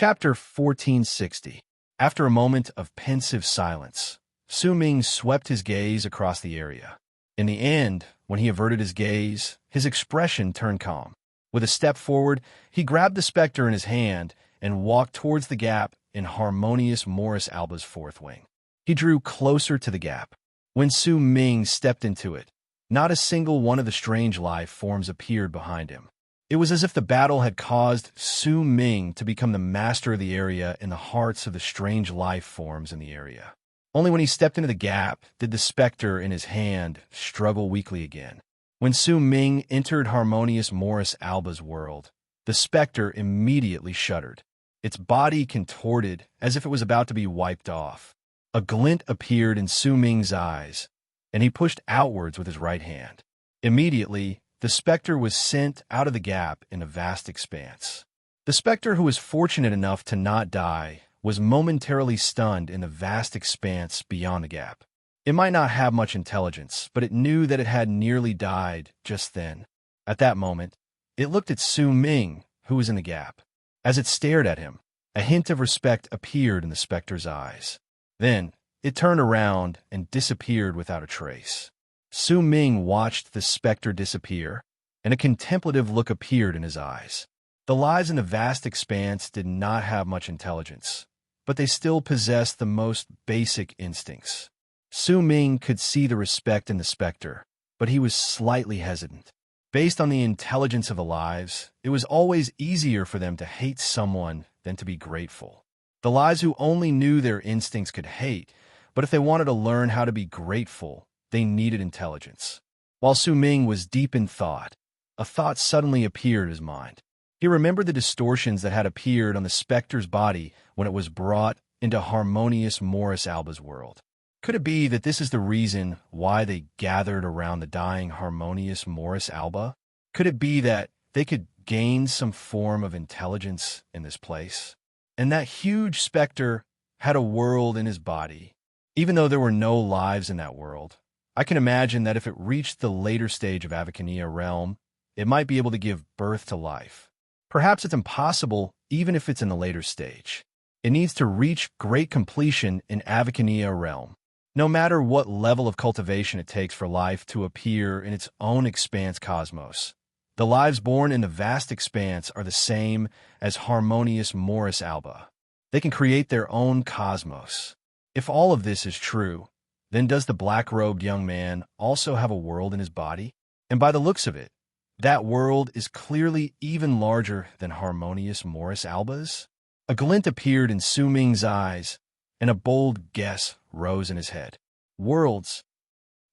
Chapter 1460. After a moment of pensive silence, Su Ming swept his gaze across the area. In the end, when he averted his gaze, his expression turned calm. With a step forward, he grabbed the specter in his hand and walked towards the gap in harmonious Morris Alba's fourth wing. He drew closer to the gap. When Su Ming stepped into it, not a single one of the strange life forms appeared behind him. It was as if the battle had caused Su Ming to become the master of the area in the hearts of the strange life forms in the area. Only when he stepped into the gap did the specter in his hand struggle weakly again. When Su Ming entered harmonious Morris Alba's world, the specter immediately shuddered. Its body contorted as if it was about to be wiped off. A glint appeared in Su Ming's eyes, and he pushed outwards with his right hand. Immediately, the specter was sent out of the gap in a vast expanse. The specter, who was fortunate enough to not die, was momentarily stunned in the vast expanse beyond the gap. It might not have much intelligence, but it knew that it had nearly died just then. At that moment, it looked at Su Ming, who was in the gap. As it stared at him, a hint of respect appeared in the specter's eyes. Then, it turned around and disappeared without a trace. Su Ming watched the specter disappear, and a contemplative look appeared in his eyes. The lives in the vast expanse did not have much intelligence, but they still possessed the most basic instincts. Su Ming could see the respect in the specter, but he was slightly hesitant. Based on the intelligence of the lives, it was always easier for them to hate someone than to be grateful. The lives who only knew their instincts could hate, but if they wanted to learn how to be grateful, they needed intelligence. While Su Ming was deep in thought, a thought suddenly appeared in his mind. He remembered the distortions that had appeared on the specter's body when it was brought into harmonious Morris Alba's world. Could it be that this is the reason why they gathered around the dying harmonious Morris Alba? Could it be that they could gain some form of intelligence in this place? And that huge specter had a world in his body. Even though there were no lives in that world, I can imagine that if it reached the later stage of Avacania realm, it might be able to give birth to life. Perhaps it's impossible even if it's in the later stage. It needs to reach great completion in Avacania realm. No matter what level of cultivation it takes for life to appear in its own expanse cosmos, the lives born in the vast expanse are the same as harmonious Morris Alba. They can create their own cosmos. If all of this is true, then does the black-robed young man also have a world in his body? And by the looks of it, that world is clearly even larger than harmonious Morris Alba's. A glint appeared in Su Ming's eyes, and a bold guess rose in his head. Worlds.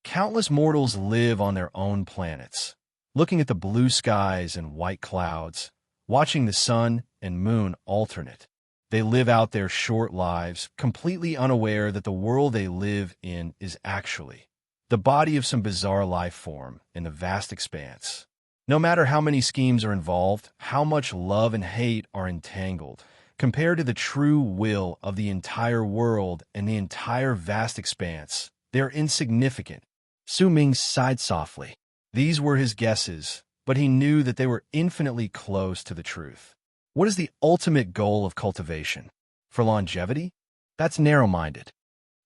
Countless mortals live on their own planets, looking at the blue skies and white clouds, watching the sun and moon alternate. They live out their short lives, completely unaware that the world they live in is actually the body of some bizarre life form in the vast expanse. No matter how many schemes are involved, how much love and hate are entangled, compared to the true will of the entire world and the entire vast expanse, they're insignificant. Su Ming sighed softly. These were his guesses, but he knew that they were infinitely close to the truth. What is the ultimate goal of cultivation? For longevity? That's narrow-minded.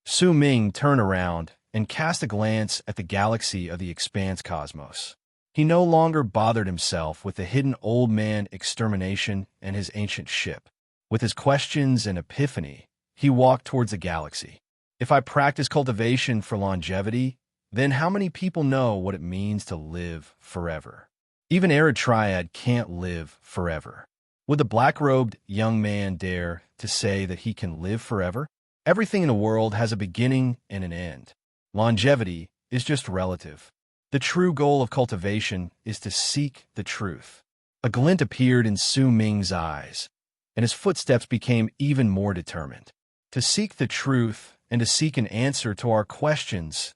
Su Ming turned around and cast a glance at the galaxy of the expanse cosmos. He no longer bothered himself with the hidden old man extermination and his ancient ship. With his questions and epiphany, he walked towards the galaxy. If I practice cultivation for longevity, then how many people know what it means to live forever? Even Erytriad can't live forever. Would the black-robed young man dare to say that he can live forever? Everything in the world has a beginning and an end. Longevity is just relative. The true goal of cultivation is to seek the truth. A glint appeared in Su Ming's eyes, and his footsteps became even more determined. To seek the truth and to seek an answer to our questions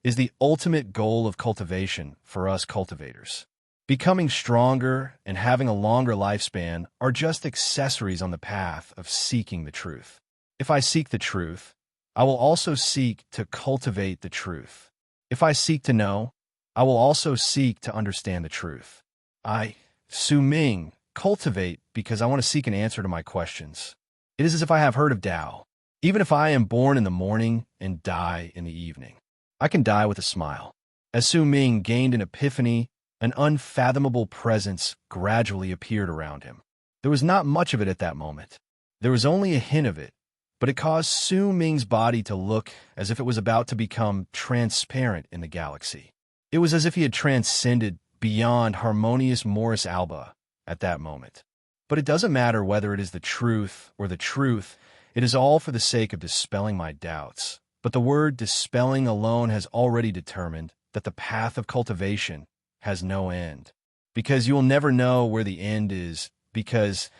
is the ultimate goal of cultivation for us cultivators. Becoming stronger and having a longer lifespan are just accessories on the path of seeking the truth. If I seek the truth, I will also seek to cultivate the truth. If I seek to know, I will also seek to understand the truth. I, Su Ming, cultivate because I want to seek an answer to my questions. It is as if I have heard of Tao. Even if I am born in the morning and die in the evening, I can die with a smile. As Su Ming gained an epiphany, an unfathomable presence gradually appeared around him. There was not much of it at that moment. There was only a hint of it, but it caused Su Ming's body to look as if it was about to become transparent in the galaxy. It was as if he had transcended beyond harmonious Morris Alba at that moment. But it doesn't matter whether it is the truth or the truth. It is all for the sake of dispelling my doubts. But the word dispelling alone has already determined that the path of cultivation has no end. Because you will never know where the end is, because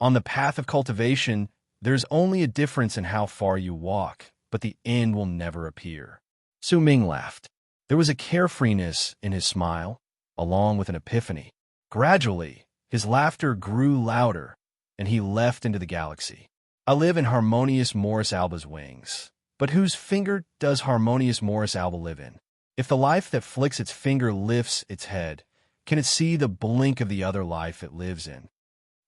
on the path of cultivation, there's only a difference in how far you walk, but the end will never appear. Su Ming laughed. There was a carefreeness in his smile, along with an epiphany. Gradually, his laughter grew louder, and he left into the galaxy. I live in harmonious Morris Alba's wings. But whose finger does harmonious Morris Alba live in? If the life that flicks its finger lifts its head, can it see the blink of the other life it lives in?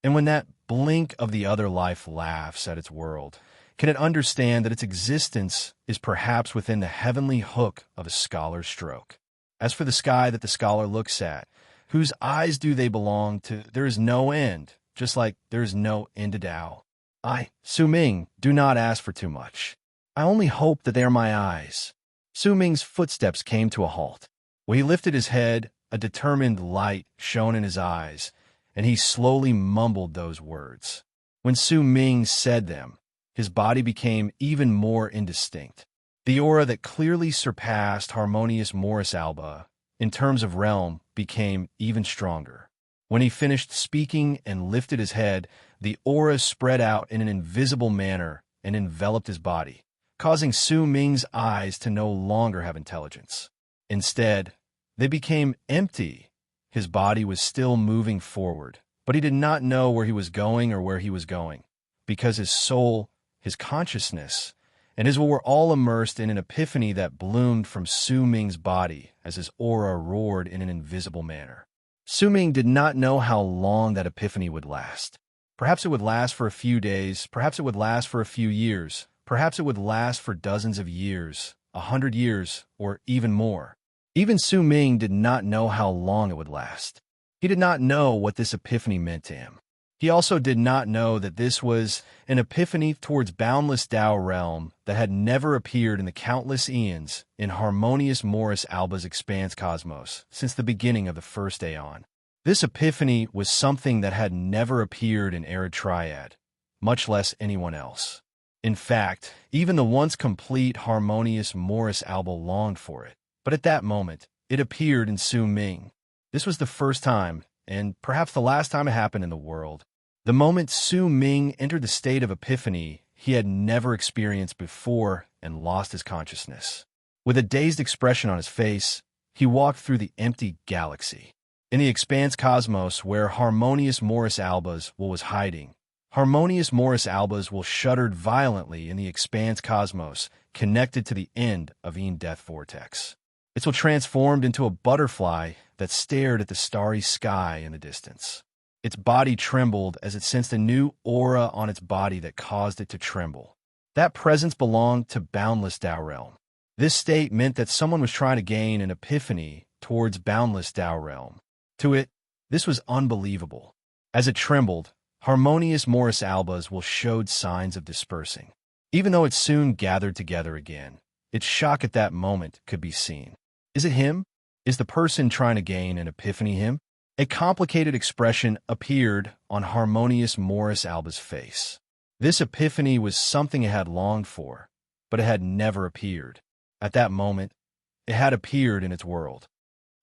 And when that blink of the other life laughs at its world, can it understand that its existence is perhaps within the heavenly hook of a scholar's stroke? As for the sky that the scholar looks at, whose eyes do they belong to? There is no end, just like there is no end to Tao. I, Su Ming, do not ask for too much. I only hope that they are my eyes. Su Ming's footsteps came to a halt. When he lifted his head, a determined light shone in his eyes, and he slowly mumbled those words. When Su Ming said them, his body became even more indistinct. The aura that clearly surpassed harmonious Morris Alba, in terms of realm, became even stronger. When he finished speaking and lifted his head, the aura spread out in an invisible manner and enveloped his body, causing Su Ming's eyes to no longer have intelligence. Instead, they became empty. His body was still moving forward, but he did not know where he was going or where he was going, because his soul, his consciousness, and his will were all immersed in an epiphany that bloomed from Su Ming's body as his aura roared in an invisible manner. Su Ming did not know how long that epiphany would last. Perhaps it would last for a few days, perhaps it would last for a few years, perhaps it would last for dozens of years, 100 years, or even more. Even Su Ming did not know how long it would last. He did not know what this epiphany meant to him. He also did not know that this was an epiphany towards boundless Tao realm that had never appeared in the countless eons in harmonious Morris Alba's expanse cosmos since the beginning of the first aeon. This epiphany was something that had never appeared in Arid Triad, much less anyone else. In fact, even the once complete harmonious Morris Alba longed for it. But at that moment, it appeared in Su Ming. This was the first time, and perhaps the last time it happened in the world. The moment Su Ming entered the state of epiphany he had never experienced before and lost his consciousness. With a dazed expression on his face, he walked through the empty galaxy. In the expanse cosmos where harmonious Morris Alba's will was hiding, harmonious Morris Alba's will shuddered violently in the expanse cosmos connected to the end of Eon Death Vortex. Its will transformed into a butterfly that stared at the starry sky in the distance. Its body trembled as it sensed a new aura on its body that caused it to tremble. That presence belonged to boundless Tao realm. This state meant that someone was trying to gain an epiphany towards boundless Tao realm. To it, this was unbelievable. As it trembled, harmonious Morris Alba's will showed signs of dispersing. Even though it soon gathered together again, its shock at that moment could be seen. Is it him? Is the person trying to gain an epiphany him? A complicated expression appeared on harmonious Morris Alba's face. This epiphany was something it had longed for, but it had never appeared. At that moment, it had appeared in its world.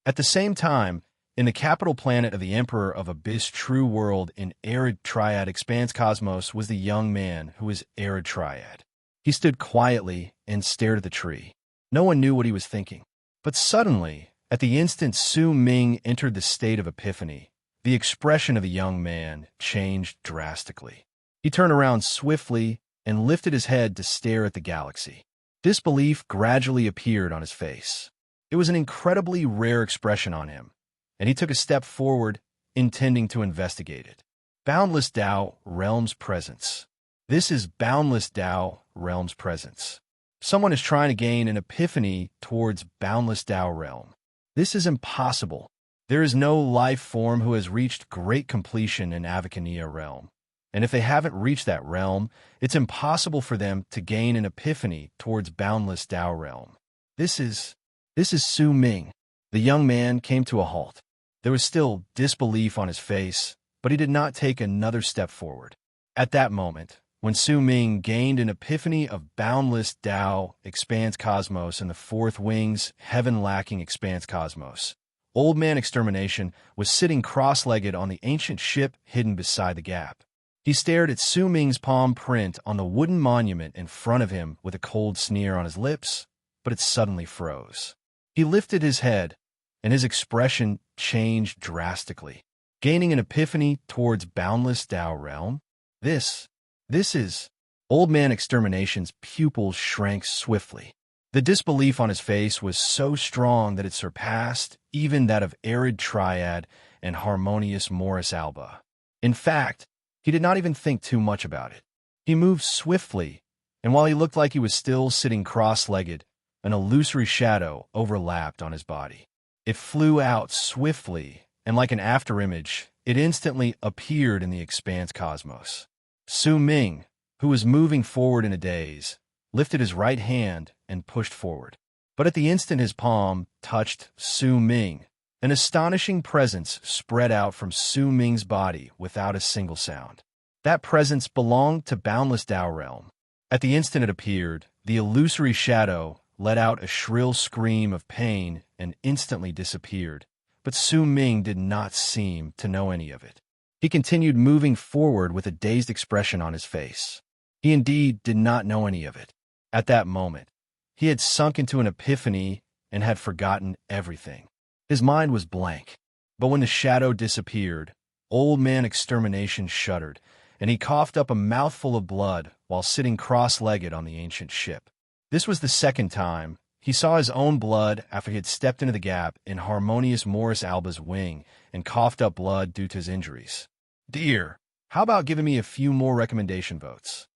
At the same time, in the capital planet of the Emperor of Abyss True World in Arid Triad Expanse Cosmos was the young man who was Arid Triad. He stood quietly and stared at the tree. No one knew what he was thinking. But suddenly, at the instant Su Ming entered the state of epiphany, the expression of the young man changed drastically. He turned around swiftly and lifted his head to stare at the galaxy. Disbelief gradually appeared on his face. It was an incredibly rare expression on him, and he took a step forward, intending to investigate it. Boundless Tao Realm's Presence. This is Boundless Tao Realm's Presence. Someone is trying to gain an epiphany towards Boundless Tao Realm. This is impossible. There is no life form who has reached great completion in Avacania Realm. And if they haven't reached that realm, it's impossible for them to gain an epiphany towards Boundless Tao Realm. This is Su Ming. The young man came to a halt. There was still disbelief on his face, but he did not take another step forward. At that moment, when Su Ming gained an epiphany of Boundless Tao Expanse Cosmos and the Fourth Wing's heaven-lacking Expanse Cosmos, Old Man Extermination was sitting cross-legged on the ancient ship hidden beside the gap. He stared at Su Ming's palm print on the wooden monument in front of him with a cold sneer on his lips, but it suddenly froze. He lifted his head, and his expression changed drastically. Gaining an epiphany towards Boundless Tao Realm? This is... Old Man Extermination's pupils shrank swiftly. The disbelief on his face was so strong that it surpassed even that of Arid Triad and Harmonious Morris Alba. In fact, he did not even think too much about it. He moved swiftly, and while he looked like he was still sitting cross-legged, an illusory shadow overlapped on his body. It flew out swiftly, and like an afterimage, it instantly appeared in the Expanse Cosmos. Su Ming, who was moving forward in a daze, lifted his right hand and pushed forward. But at the instant his palm touched Su Ming, an astonishing presence spread out from Su Ming's body without a single sound. That presence belonged to Boundless Tao Realm. At the instant it appeared, the illusory shadow let out a shrill scream of pain and instantly disappeared, but Su Ming did not seem to know any of it. He continued moving forward with a dazed expression on his face. He indeed did not know any of it. At that moment, he had sunk into an epiphany and had forgotten everything. His mind was blank. But when the shadow disappeared, Old Man Extermination shuddered, and he coughed up a mouthful of blood while sitting cross-legged on the ancient ship. This was the second time he saw his own blood after he had stepped into the gap in Harmonious Morris Alba's wing and coughed up blood due to his injuries. Dear, how about giving me a few more recommendation votes?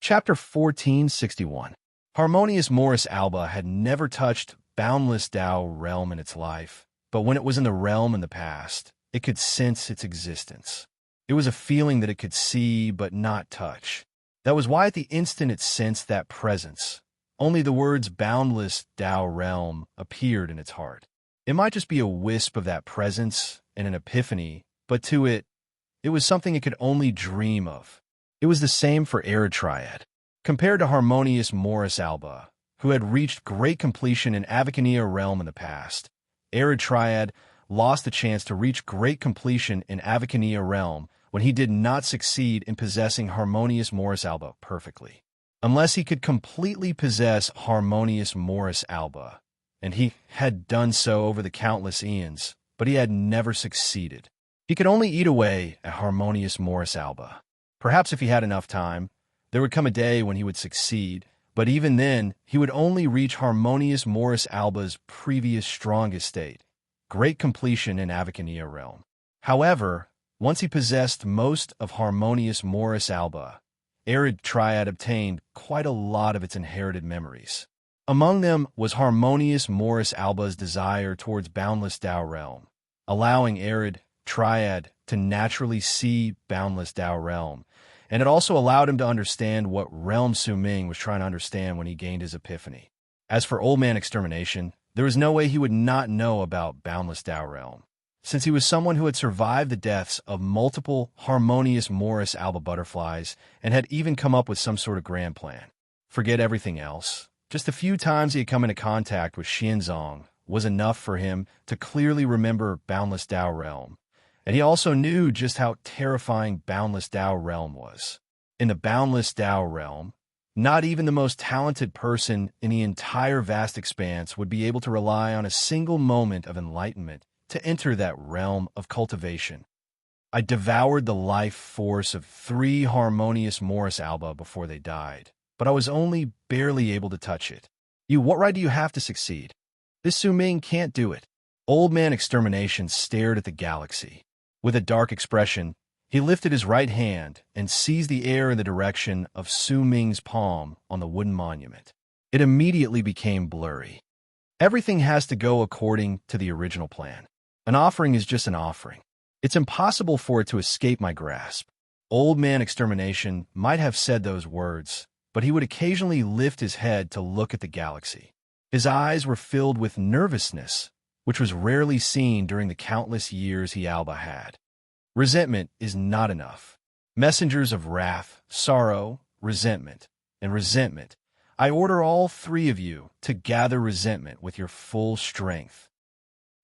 Chapter 1461. Harmonious Morris Alba had never touched Boundless Tao Realm in its life, but when it was in the realm in the past, it could sense its existence. It was a feeling that it could see but not touch. That was why at the instant it sensed that presence, only the words Boundless Tao Realm appeared in its heart. It might just be a wisp of that presence and an epiphany, but to it, it was something it could only dream of. It was the same for Arid Triad. Compared to Harmonious Morris Alba, who had reached great completion in Avacania Realm in the past, Arid Triad lost the chance to reach great completion in Avacania Realm when he did not succeed in possessing Harmonious Morris Alba perfectly. Unless he could completely possess Harmonious Morris Alba, and he had done so over the countless eons, but he had never succeeded. He could only eat away at Harmonious Morris Alba. Perhaps if he had enough time, there would come a day when he would succeed, but even then, he would only reach Harmonious Morris Alba's previous strongest state, great completion in Avacania Realm. However, once he possessed most of Harmonious Morris Alba, Arid Triad obtained quite a lot of its inherited memories. Among them was Harmonious Morris Alba's desire towards Boundless Tao Realm, allowing Arid Triad to naturally see Boundless Tao Realm, and it also allowed him to understand what Realm Su Ming was trying to understand when he gained his epiphany. As for Old Man Extermination, there was no way he would not know about Boundless Tao Realm, since he was someone who had survived the deaths of multiple Harmonious Morris Alba butterflies and had even come up with some sort of grand plan. Forget everything else. Just a few times he had come into contact with Xianzong was enough for him to clearly remember Boundless Tao Realm, and he also knew just how terrifying Boundless Tao Realm was. In the Boundless Tao Realm, not even the most talented person in the entire vast expanse would be able to rely on a single moment of enlightenment to enter that realm of cultivation. I devoured the life force of 3 Harmonious Morris Alba before they died, but I was only barely able to touch it. What right do you have to succeed? This Su Ming can't do it. Old Man Extermination stared at the galaxy. With a dark expression, he lifted his right hand and seized the air in the direction of Su Ming's palm on the wooden monument. It immediately became blurry. Everything has to go according to the original plan. An offering is just an offering. It's impossible for it to escape my grasp. Old Man Extermination might have said those words, but he would occasionally lift his head to look at the galaxy. His eyes were filled with nervousness, which was rarely seen during the countless years he Alba had. Resentment is not enough. Messengers of wrath, sorrow, resentment, and resentment, I order all three of you to gather resentment with your full strength.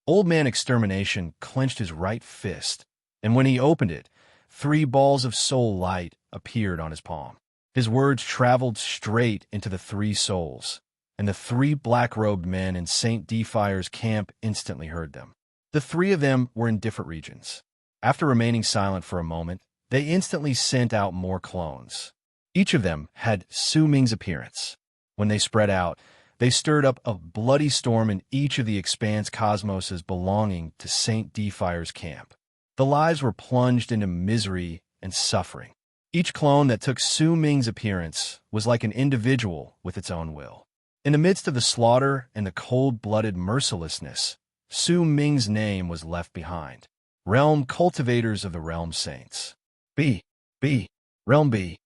Old Man Extermination clenched his right fist, and when he opened it, 3 balls of soul light appeared on his palm. His words traveled straight into the 3 souls, and the 3 black-robed men in St. Defire's camp instantly heard them. The 3 of them were in different regions. After remaining silent for a moment, they instantly sent out more clones. Each of them had Su Ming's appearance. When they spread out, they stirred up a bloody storm in each of the expanse cosmoses belonging to St. Defire's camp. The lives were plunged into misery and suffering. Each clone that took Su Ming's appearance was like an individual with its own will. In the midst of the slaughter and the cold-blooded mercilessness, Su Ming's name was left behind. Realm Cultivators of the Realm Saints. B. Realm B.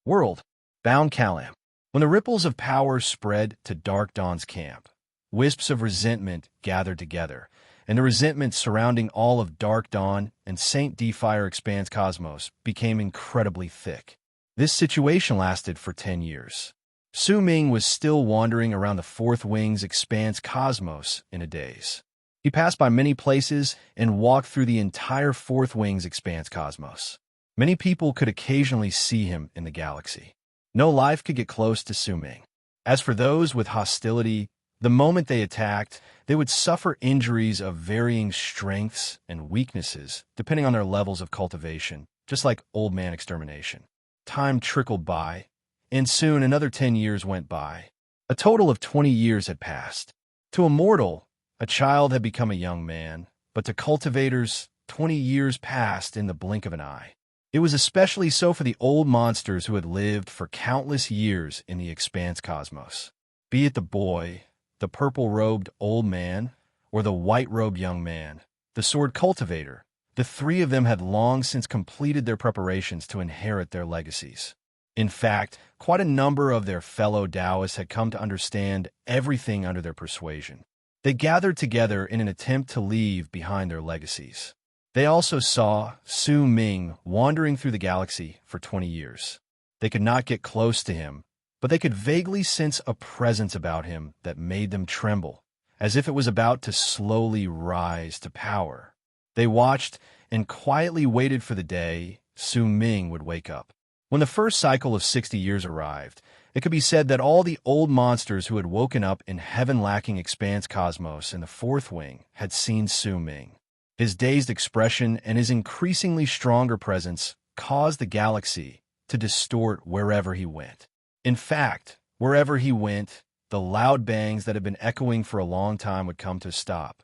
World. Bound Kalam. When the ripples of power spread to Dark Dawn's camp, wisps of resentment gathered together, and the resentment surrounding all of Dark Dawn and St. Defire Expanse Cosmos became incredibly thick. This situation lasted for 10 years. Su Ming was still wandering around the Fourth Wing's Expanse Cosmos in a daze. He passed by many places and walked through the entire Fourth Wing's Expanse Cosmos. Many people could occasionally see him in the galaxy. No life could get close to Su Ming. As for those with hostility, the moment they attacked, they would suffer injuries of varying strengths and weaknesses, depending on their levels of cultivation, just like Old Man Extermination. Time trickled by, and soon another 10 years went by. A total of 20 years had passed. To a mortal, a child had become a young man, but to cultivators, 20 years passed in the blink of an eye. It was especially so for the old monsters who had lived for countless years in the Expanse Cosmos. Be it the boy, the purple-robed old man, or the white-robed young man, the sword cultivator, the 3 of them had long since completed their preparations to inherit their legacies. In fact, quite a number of their fellow Taoists had come to understand everything under their persuasion. They gathered together in an attempt to leave behind their legacies. They also saw Su Ming wandering through the galaxy for 20 years. They could not get close to him, but they could vaguely sense a presence about him that made them tremble, as if it was about to slowly rise to power. They watched and quietly waited for the day Su Ming would wake up. When the first cycle of 60 years arrived, it could be said that all the old monsters who had woken up in heaven-lacking Expanse Cosmos in the Fourth Wing had seen Su Ming. His dazed expression and his increasingly stronger presence caused the galaxy to distort wherever he went. In fact, wherever he went, the loud bangs that had been echoing for a long time would come to a stop.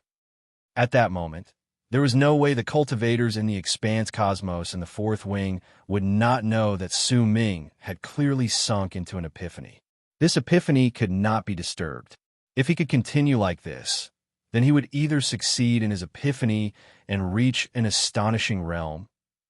At that moment, there was no way the cultivators in the Expanse Cosmos and the Fourth Wing would not know that Su Ming had clearly sunk into an epiphany. This epiphany could not be disturbed. If he could continue like this, then he would either succeed in his epiphany and reach an astonishing realm,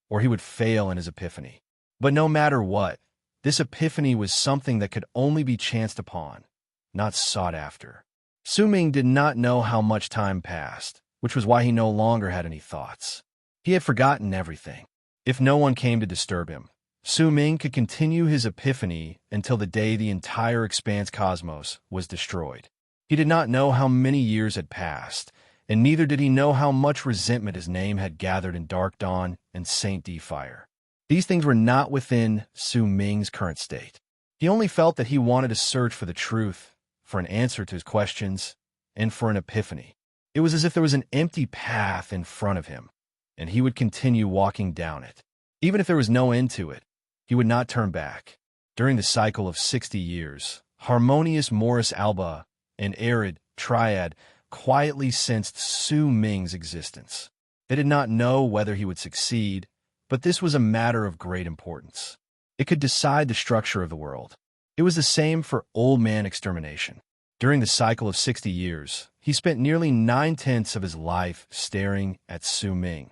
or he would fail in his epiphany. But no matter what, this epiphany was something that could only be chanced upon, not sought after. Su Ming did not know how much time passed, which was why he no longer had any thoughts. He had forgotten everything. If no one came to disturb him, Su Ming could continue his epiphany until the day the entire Expanse Cosmos was destroyed. He did not know how many years had passed, and neither did he know how much resentment his name had gathered in Dark Dawn and St. Defire. These things were not within Su Ming's current state. He only felt that he wanted to search for the truth, for an answer to his questions, and for an epiphany. It was as if there was an empty path in front of him, and he would continue walking down it. Even if there was no end to it, he would not turn back. During the cycle of 60 years, Harmonious Morris Alba, an arid triad, quietly sensed Su Ming's existence. They did not know whether he would succeed, but this was a matter of great importance. It could decide the structure of the world. It was the same for Old Man Extermination. During the cycle of 60 years, he spent nearly 9/10 of his life staring at Su Ming,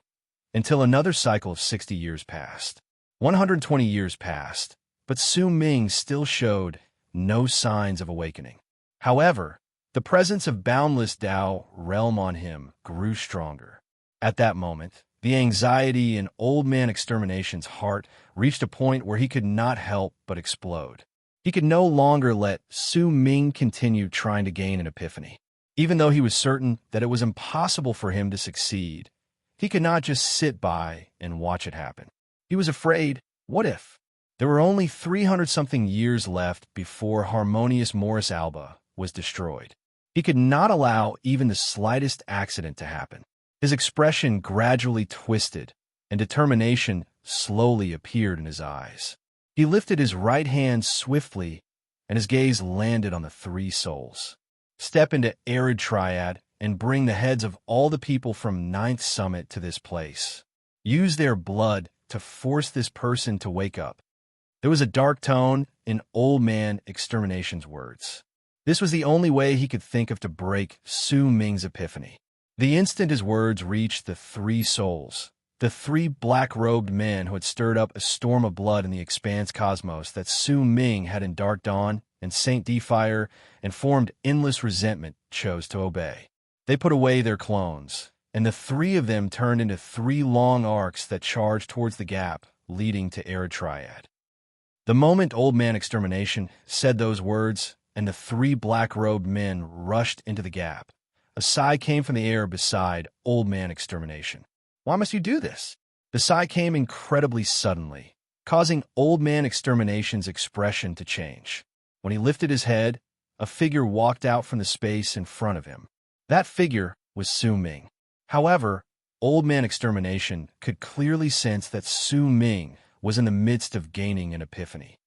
until another cycle of 60 years passed. 120 years passed, but Su Ming still showed no signs of awakening. However, the presence of boundless Tao realm on him grew stronger. At that moment, the anxiety in Old Man Extermination's heart reached a point where he could not help but explode. He could no longer let Su Ming continue trying to gain an epiphany. Even though he was certain that it was impossible for him to succeed, he could not just sit by and watch it happen. He was afraid, what if? There were only 300-something years left before Harmonious Morris Alba was destroyed. He could not allow even the slightest accident to happen. His expression gradually twisted, and determination slowly appeared in his eyes. He lifted his right hand swiftly, and his gaze landed on the three souls. Step into Arid Triad and bring the heads of all the people from Ninth Summit to this place. Use their blood to force this person to wake up. There was a dark tone in Old Man Extermination's words. This was the only way he could think of to break Su Ming's epiphany. The instant his words reached the three souls, the three black-robed men who had stirred up a storm of blood in the expanse cosmos that Su Ming had in Dark Dawn and Saint Defire and formed endless resentment, chose to obey. They put away their clones, and the three of them turned into three long arcs that charged towards the gap leading to Arid Triad. The moment Old Man Extermination said those words and the three black-robed men rushed into the gap, a sigh came from the air beside Old Man Extermination. Why must you do this? The sigh came incredibly suddenly, causing Old Man Extermination's expression to change. When he lifted his head, a figure walked out from the space in front of him. That figure was Su Ming. However, Old Man Extermination could clearly sense that Su Ming was in the midst of gaining an epiphany.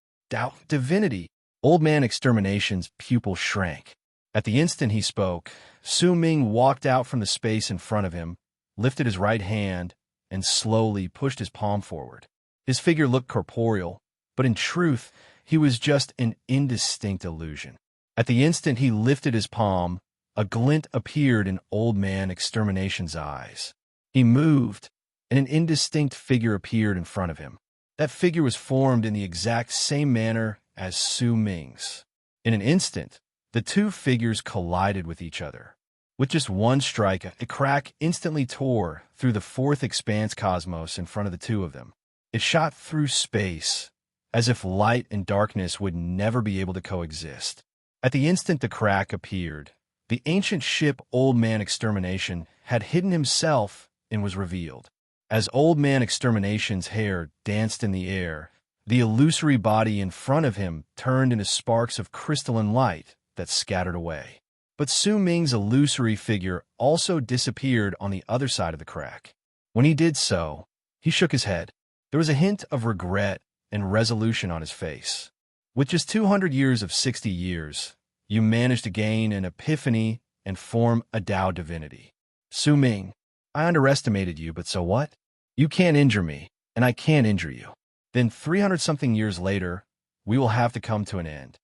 Divinity! Old Man Extermination's pupil shrank. At the instant he spoke, Su Ming walked out from the space in front of him, lifted his right hand, and slowly pushed his palm forward. His figure looked corporeal, but in truth, he was just an indistinct illusion. At the instant he lifted his palm, a glint appeared in Old Man Extermination's eyes. He moved, and an indistinct figure appeared in front of him. That figure was formed in the exact same manner as Su Ming's. In an instant, the two figures collided with each other. With just one strike, a crack instantly tore through the fourth expanse cosmos in front of the two of them. It shot through space, as if light and darkness would never be able to coexist. At the instant the crack appeared, the ancient ship Old Man Extermination had hidden himself and was revealed. As Old Man Extermination's hair danced in the air, the illusory body in front of him turned into sparks of crystalline light that scattered away. But Su Ming's illusory figure also disappeared on the other side of the crack. When he did so, he shook his head. There was a hint of regret and resolution on his face. With just 200 years of 60 years, you managed to gain an epiphany and form a Tao divinity. Su Ming, I underestimated you, but so what? You can't injure me, and I can't injure you. Then 300-something years later, we will have to come to an end.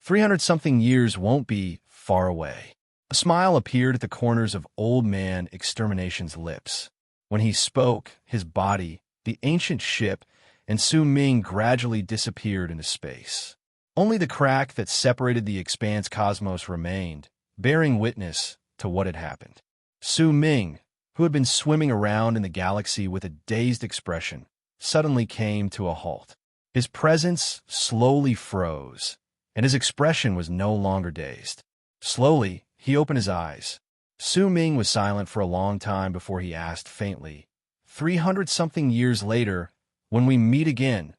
300-something years won't be far away. A smile appeared at the corners of Old Man Extermination's lips. When he spoke, his body, the ancient ship, and Su Ming gradually disappeared into space. Only the crack that separated the expanse cosmos remained, bearing witness to what had happened. Su Ming, who had been swimming around in the galaxy with a dazed expression, suddenly came to a halt. His presence slowly froze, and his expression was no longer dazed. Slowly, he opened his eyes. Su Ming was silent for a long time before he asked faintly, 300-something years later, when we meet again,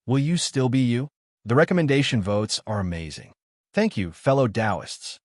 will you still be you? The recommendation votes are amazing. Thank you, fellow Taoists.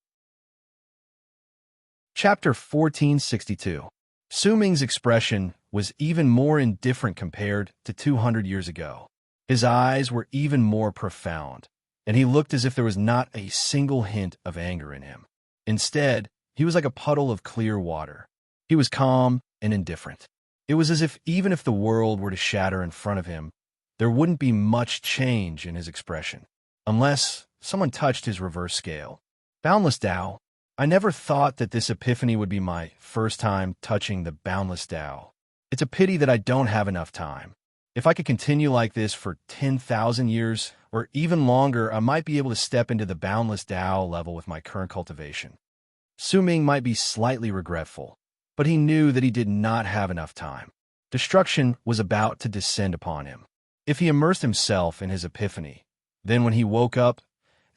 Chapter 1462. Su Ming's expression was even more indifferent compared to 200 years ago. His eyes were even more profound, and he looked as if there was not a single hint of anger in him. Instead, He was like a puddle of clear water. He was calm and indifferent. It was as if even if the world were to shatter in front of him, there wouldn't be much change in his expression, unless someone touched his reverse scale. Boundless Tao. I never thought that this epiphany would be my first time touching the boundless Tao. It's a pity that I don't have enough time. If I could continue like this for 10,000 years or even longer, I might be able to step into the boundless Tao level with my current cultivation. Su Ming might be slightly regretful, but he knew that he did not have enough time. Destruction was about to descend upon him. If he immersed himself in his epiphany, then when he woke up,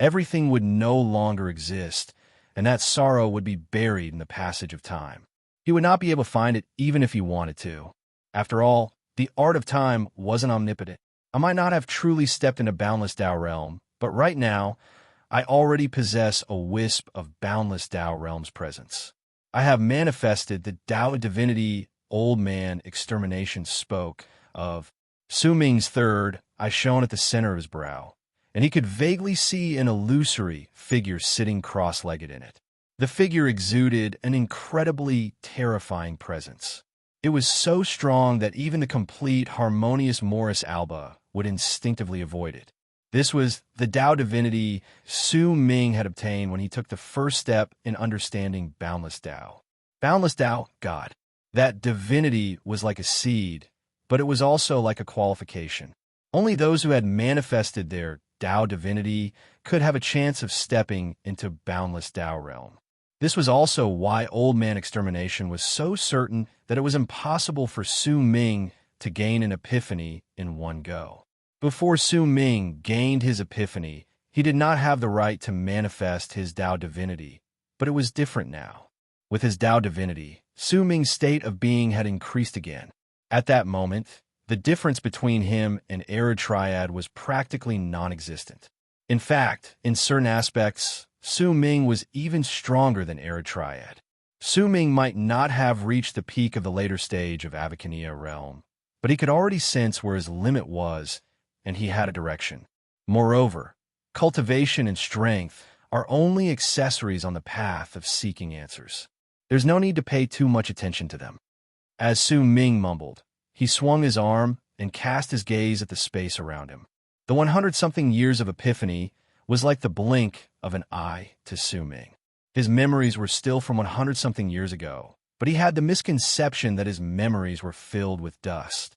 everything would no longer exist, and that sorrow would be buried in the passage of time. He would not be able to find it even if he wanted to. After all, the art of time wasn't omnipotent. I might not have truly stepped into boundless Tao realm, but right now, I already possess a wisp of boundless Tao realm's presence. I have manifested the Tao divinity old man extermination spoke of. Su Ming's third eye shone at the center of his brow, and he could vaguely see an illusory figure sitting cross-legged in it. The figure exuded an incredibly terrifying presence. It was so strong that even the complete harmonious Morris Alba would instinctively avoid it. This was the Tao divinity Su Ming had obtained when he took the first step in understanding boundless Tao. Boundless Tao, God. That divinity was like a seed, but it was also like a qualification. Only those who had manifested their Tao divinity could have a chance of stepping into boundless Tao realm. This was also why Old Man Extermination was so certain that it was impossible for Su Ming to gain an epiphany in one go. Before Su Ming gained his epiphany, he did not have the right to manifest his Tao divinity, but it was different now. With his Tao divinity, Su Ming's state of being had increased again. At that moment, the difference between him and Arid Triad was practically non-existent. In fact, in certain aspects, Su Ming was even stronger than Arid Triad. Su Ming might not have reached the peak of the later stage of Avicania realm, but he could already sense where his limit was, and he had a direction. Moreover, cultivation and strength are only accessories on the path of seeking answers. There's no need to pay too much attention to them. As Su Ming mumbled, he swung his arm and cast his gaze at the space around him. The 100-something years of epiphany was like the blink of an eye to Su Ming. His memories were still from 100-something years ago, but he had the misconception that his memories were filled with dust.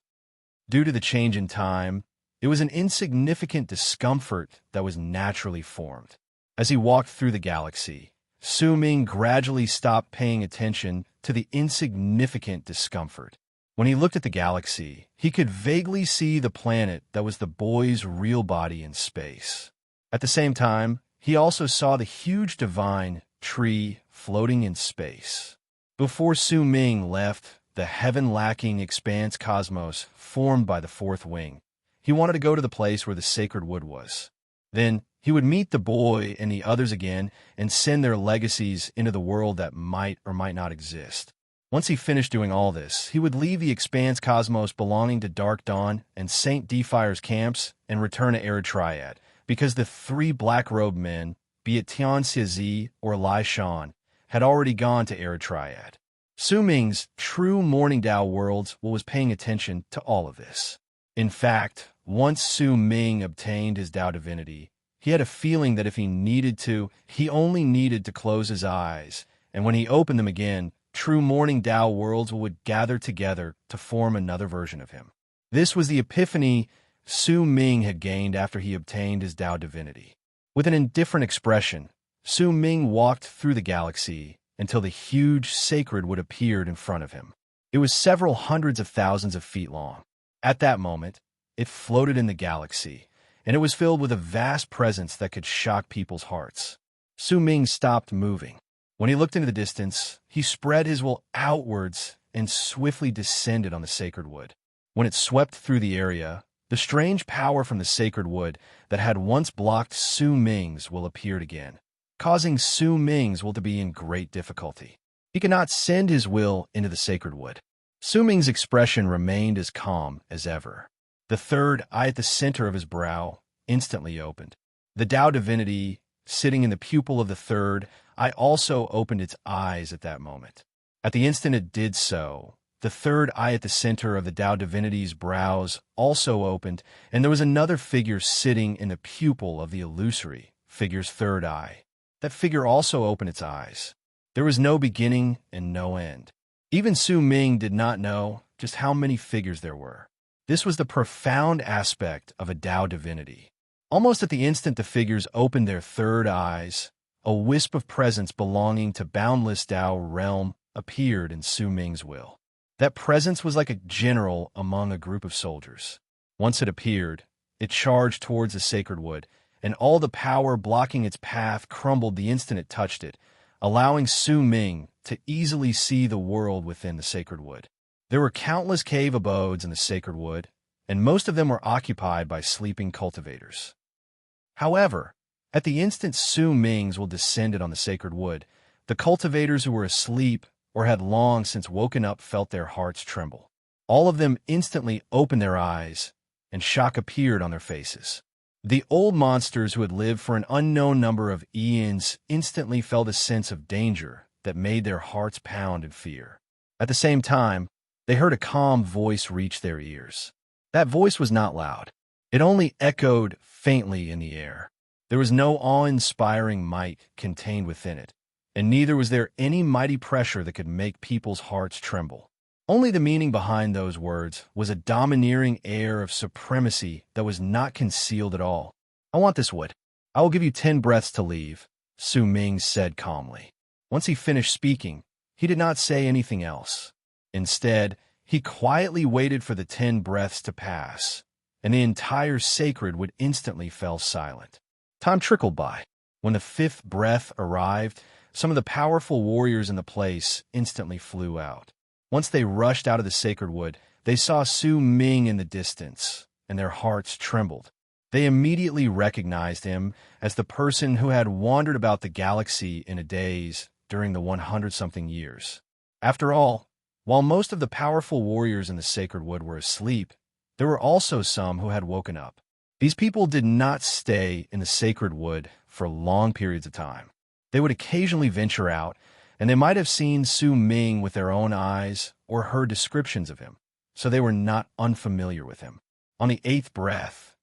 Due to the change in time, it was an insignificant discomfort that was naturally formed. As he walked through the galaxy, Su Ming gradually stopped paying attention to the insignificant discomfort. When he looked at the galaxy, he could vaguely see the planet that was the boy's real body in space. At the same time, he also saw the huge divine tree floating in space. Before Su Ming left the heaven-lacking expanse cosmos formed by the fourth wing, he wanted to go to the place where the sacred wood was. Then he would meet the boy and the others again and send their legacies into the world that might or might not exist. Once he finished doing all this, he would leave the expanse cosmos belonging to Dark Dawn and Saint Defire's camps and return to Arid Triad, because the three black-robed men, be it Tian Xie or Lai Shan, had already gone to Arid Triad. Su Ming's true Morning Tao worlds was paying attention to all of this. In fact, once Su Ming obtained his Tao divinity, he had a feeling that if he needed to, he only needed to close his eyes, and when he opened them again, true Morning Tao worlds would gather together to form another version of him. This was the epiphany Su Ming had gained after he obtained his Tao divinity. With an indifferent expression, Su Ming walked through the galaxy until the huge sacred wood appeared in front of him. It was several hundreds of thousands of feet long. At that moment, it floated in the galaxy, and it was filled with a vast presence that could shock people's hearts. Su Ming stopped moving. When he looked into the distance, he spread his will outwards and swiftly descended on the sacred wood. When it swept through the area, the strange power from the sacred wood that had once blocked Su Ming's will appeared again, causing Su Ming's will to be in great difficulty. He could not send his will into the sacred wood. Su Ming's expression remained as calm as ever. The third eye at the center of his brow instantly opened. The Tao divinity, sitting in the pupil of the third eye also opened its eyes at that moment. At the instant it did so, the third eye at the center of the Tao divinity's brows also opened, and there was another figure sitting in the pupil of the illusory figure's third eye. That figure also opened its eyes. There was no beginning and no end. Even Su Ming did not know just how many figures there were. This was the profound aspect of a Tao divinity. Almost at the instant the figures opened their third eyes, a wisp of presence belonging to boundless Tao realm appeared in Su Ming's will. That presence was like a general among a group of soldiers. Once it appeared, it charged towards the sacred wood, and all the power blocking its path crumbled the instant it touched it, allowing Su Ming to easily see the world within the sacred wood. There were countless cave abodes in the sacred wood, and most of them were occupied by sleeping cultivators. However, at the instant Su Ming's will descended on the sacred wood, the cultivators who were asleep or had long since woken up felt their hearts tremble. All of them instantly opened their eyes, and shock appeared on their faces. The old monsters who had lived for an unknown number of eons instantly felt a sense of danger that made their hearts pound in fear. At the same time, they heard a calm voice reach their ears. That voice was not loud. It only echoed faintly in the air. There was no awe-inspiring might contained within it, and neither was there any mighty pressure that could make people's hearts tremble. Only the meaning behind those words was a domineering air of supremacy that was not concealed at all. "I want this wood. I will give you 10 breaths to leave," Su Ming said calmly. Once he finished speaking, he did not say anything else. Instead, he quietly waited for the 10 breaths to pass, and the entire sacred wood instantly fell silent. Time trickled by. When the 5th breath arrived, some of the powerful warriors in the place instantly flew out. Once they rushed out of the sacred wood, they saw Su Ming in the distance, and their hearts trembled. They immediately recognized him as the person who had wandered about the galaxy in a daze during the 100-something years. After all, while most of the powerful warriors in the sacred wood were asleep, there were also some who had woken up. These people did not stay in the sacred wood for long periods of time. They would occasionally venture out, and they might have seen Su Ming with their own eyes or heard descriptions of him, so they were not unfamiliar with him. On the 8th breath,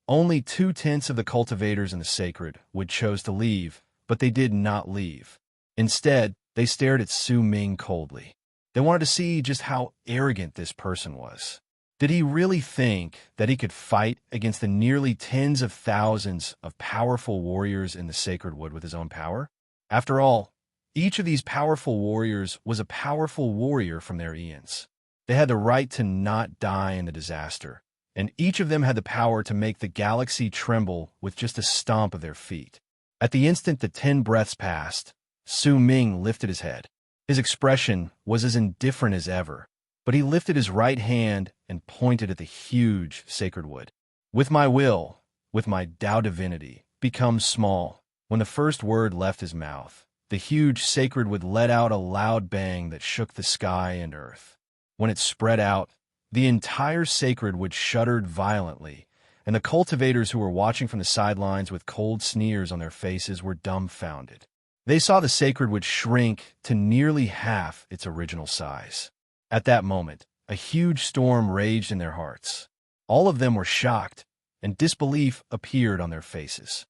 only 2/10 of the cultivators in the sacred wood chose to leave, but they did not leave. Instead, they stared at Su Ming coldly. They wanted to see just how arrogant this person was. Did he really think that he could fight against the nearly tens of thousands of powerful warriors in the sacred wood with his own power? After all, each of these powerful warriors was a powerful warrior from their eons. They had the right to not die in the disaster, and each of them had the power to make the galaxy tremble with just a stomp of their feet. At the instant the 10 breaths passed, Su Ming lifted his head. His expression was as indifferent as ever, but he lifted his right hand and pointed at the huge sacred wood. "With my will, with my Tao divinity, become small." When the first word left his mouth, the huge sacred wood let out a loud bang that shook the sky and earth. When it spread out, the entire sacred wood shuddered violently, and the cultivators who were watching from the sidelines with cold sneers on their faces were dumbfounded. They saw the sacred wood shrink to nearly half its original size. At that moment, a huge storm raged in their hearts. All of them were shocked, and disbelief appeared on their faces.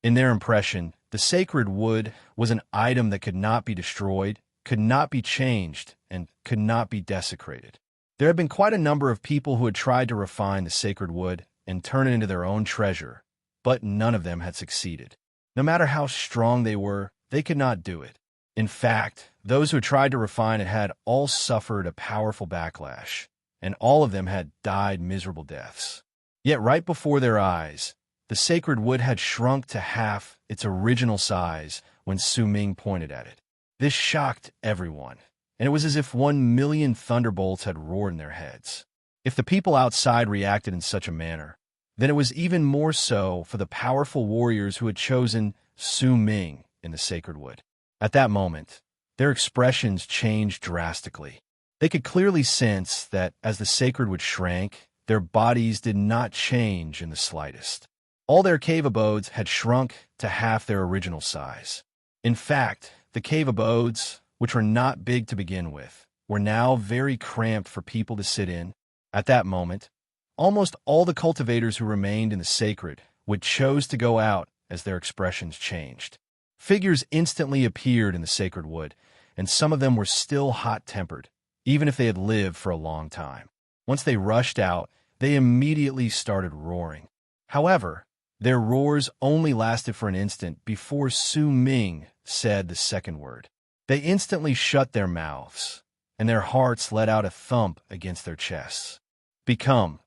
In their impression, the sacred wood was an item that could not be destroyed, could not be changed, and could not be desecrated. There had been quite a number of people who had tried to refine the sacred wood and turn it into their own treasure, but none of them had succeeded. No matter how strong they were, they could not do it. In fact, those who tried to refine it had all suffered a powerful backlash, and all of them had died miserable deaths. Yet right before their eyes, the sacred wood had shrunk to half its original size when Su Ming pointed at it. This shocked everyone, and it was as if 1,000,000 thunderbolts had roared in their heads. If the people outside reacted in such a manner, then it was even more so for the powerful warriors who had chosen Su Ming in the sacred wood. At that moment, their expressions changed drastically. They could clearly sense that as the sacred wood shrank, their bodies did not change in the slightest. All their cave abodes had shrunk to half their original size. In fact, the cave abodes, which were not big to begin with, were now very cramped for people to sit in. At that moment, almost all the cultivators who remained in the sacred wood chose to go out as their expressions changed. Figures instantly appeared in the sacred wood, and some of them were still hot-tempered, even if they had lived for a long time. Once they rushed out, they immediately started roaring. However, their roars only lasted for an instant before Su Ming said the second word. They instantly shut their mouths, and their hearts let out a thump against their chests. Become.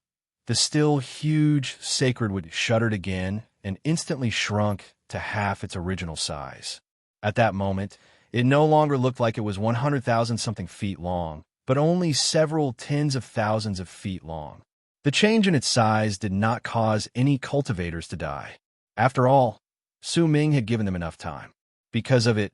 The still huge sacred wood shuddered again and instantly shrunk to half its original size. At that moment, it no longer looked like it was 100,000 something feet long, but only several tens of thousands of feet long. The change in its size did not cause any cultivators to die. After all, Su Ming had given them enough time. Because of it,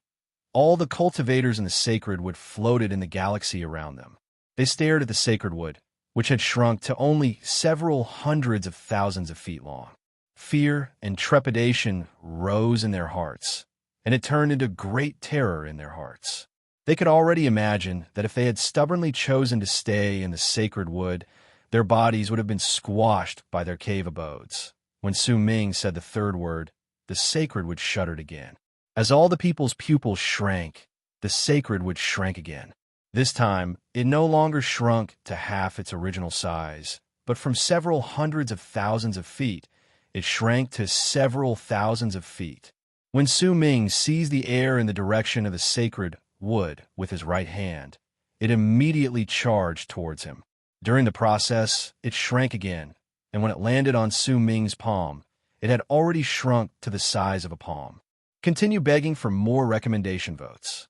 all the cultivators in the sacred wood floated in the galaxy around them. They stared at the sacred wood, which had shrunk to only several hundreds of thousands of feet long. Fear and trepidation rose in their hearts, and it turned into great terror in their hearts. They could already imagine that if they had stubbornly chosen to stay in the sacred wood, their bodies would have been squashed by their cave abodes. When Su Ming said the third word, the sacred wood shuddered again. As all the people's pupils shrank, the sacred wood shrank again. This time, it no longer shrunk to half its original size, but from several hundreds of thousands of feet, it shrank to several thousands of feet. When Su Ming seized the air in the direction of the sacred wood with his right hand, it immediately charged towards him. During the process, it shrank again, and when it landed on Su Ming's palm, it had already shrunk to the size of a palm. Continue begging for more recommendation votes.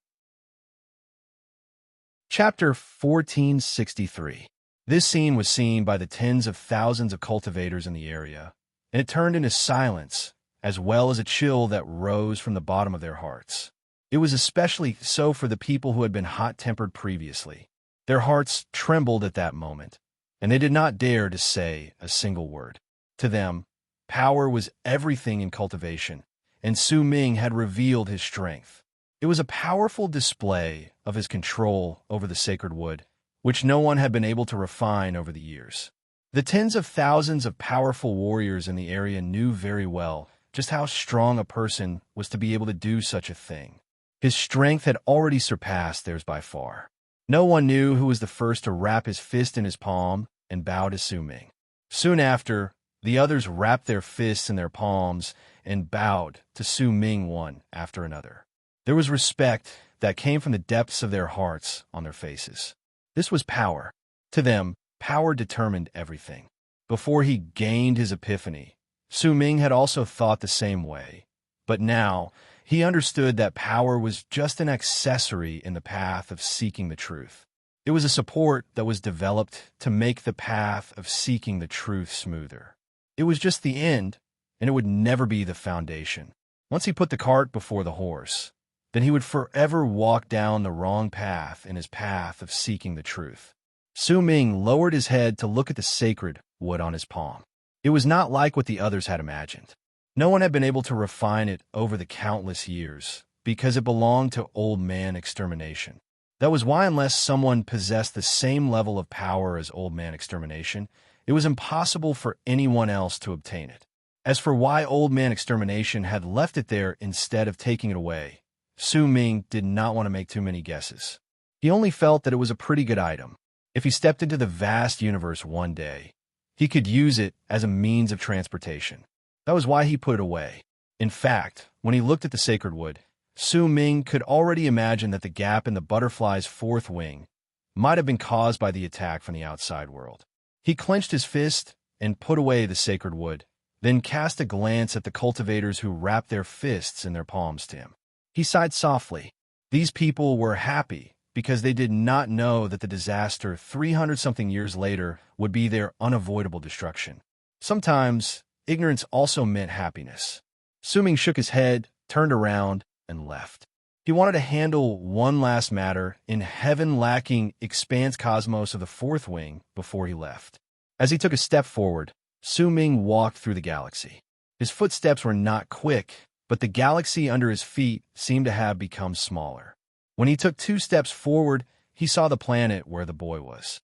Chapter 1463. This scene was seen by the tens of thousands of cultivators in the area, and it turned into silence, as well as a chill that rose from the bottom of their hearts. It was especially so for the people who had been hot-tempered previously. Their hearts trembled at that moment, and they did not dare to say a single word. To them, power was everything in cultivation, and Su Ming had revealed his strength. It was a powerful display of his control over the sacred wood, which no one had been able to refine over the years. The tens of thousands of powerful warriors in the area knew very well just how strong a person was to be able to do such a thing. His strength had already surpassed theirs by far. No one knew who was the first to wrap his fist in his palm and bow to Su Ming. Soon after, the others wrapped their fists in their palms and bowed to Su Ming one after another. There was respect that came from the depths of their hearts on their faces. This was power. To them, power determined everything. Before he gained his epiphany, Su Ming had also thought the same way. But now, he understood that power was just an accessory in the path of seeking the truth. It was a support that was developed to make the path of seeking the truth smoother. It was just the end, and it would never be the foundation. Once he put the cart before the horse, then he would forever walk down the wrong path in his path of seeking the truth. Su Ming lowered his head to look at the sacred wood on his palm. It was not like what the others had imagined. No one had been able to refine it over the countless years, because it belonged to Old Man Extermination. That was why, unless someone possessed the same level of power as Old Man Extermination, it was impossible for anyone else to obtain it. As for why Old Man Extermination had left it there instead of taking it away, Su Ming did not want to make too many guesses. He only felt that it was a pretty good item. If he stepped into the vast universe one day, he could use it as a means of transportation. That was why he put it away. In fact, when he looked at the sacred wood, Su Ming could already imagine that the gap in the butterfly's fourth wing might have been caused by the attack from the outside world. He clenched his fist and put away the sacred wood, then cast a glance at the cultivators who wrapped their fists in their palms to him. He sighed softly. These people were happy because they did not know that the disaster 300-something years later would be their unavoidable destruction. Sometimes, ignorance also meant happiness. Su Ming shook his head, turned around, and left. He wanted to handle one last matter in heaven-lacking expanse cosmos of the fourth wing before he left. As he took a step forward, Su Ming walked through the galaxy. His footsteps were not quick, but the galaxy under his feet seemed to have become smaller. When he took 2 steps forward, he saw the planet where the boy was.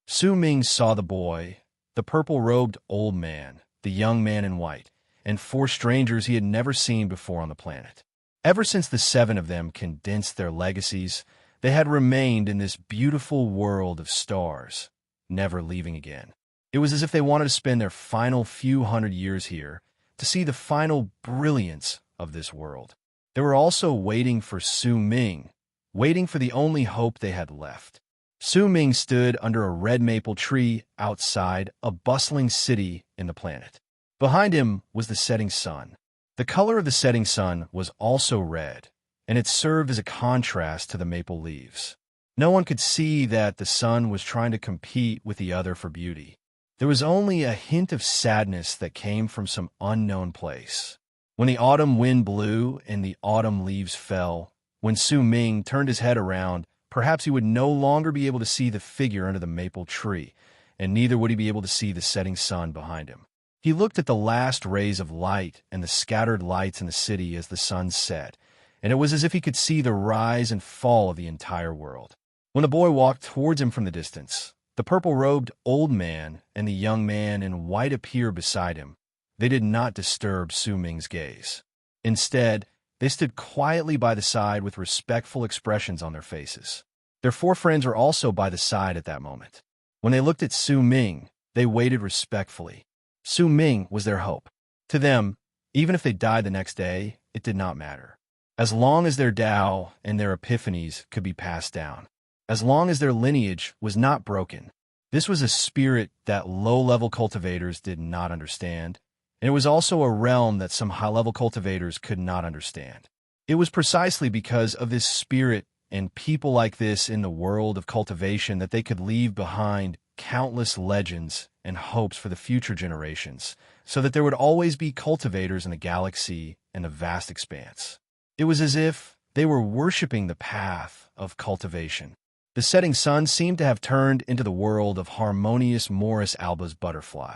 Su Ming saw the boy, the purple-robed old man, the young man in white, and 4 strangers he had never seen before on the planet. Ever since the 7 of them condensed their legacies, they had remained in this beautiful world of stars, never leaving again. It was as if they wanted to spend their final few hundred years here to see the final brilliance of this world. They were also waiting for Su Ming, waiting for the only hope they had left. Su Ming stood under a red maple tree outside a bustling city in the planet. Behind him was the setting sun. The color of the setting sun was also red, and it served as a contrast to the maple leaves. No one could see that the sun was trying to compete with the other for beauty. There was only a hint of sadness that came from some unknown place. When the autumn wind blew and the autumn leaves fell, when Su Ming turned his head around, perhaps he would no longer be able to see the figure under the maple tree, and neither would he be able to see the setting sun behind him. He looked at the last rays of light and the scattered lights in the city as the sun set, and it was as if he could see the rise and fall of the entire world. When the boy walked towards him from the distance, the purple-robed old man and the young man in white appeared beside him. They did not disturb Su Ming's gaze. Instead, they stood quietly by the side with respectful expressions on their faces. Their 4 friends were also by the side at that moment. When they looked at Su Ming, they waited respectfully. Su Ming was their hope. To them, even if they died the next day, it did not matter. As long as their Tao and their epiphanies could be passed down. As long as their lineage was not broken. This was a spirit that low-level cultivators did not understand, and it was also a realm that some high-level cultivators could not understand. It was precisely because of this spirit and people like this in the world of cultivation that they could leave behind countless legends and hopes for the future generations, so that there would always be cultivators in the galaxy and the vast expanse. It was as if they were worshipping the path of cultivation. The setting sun seemed to have turned into the world of harmonious Morris alba's butterfly.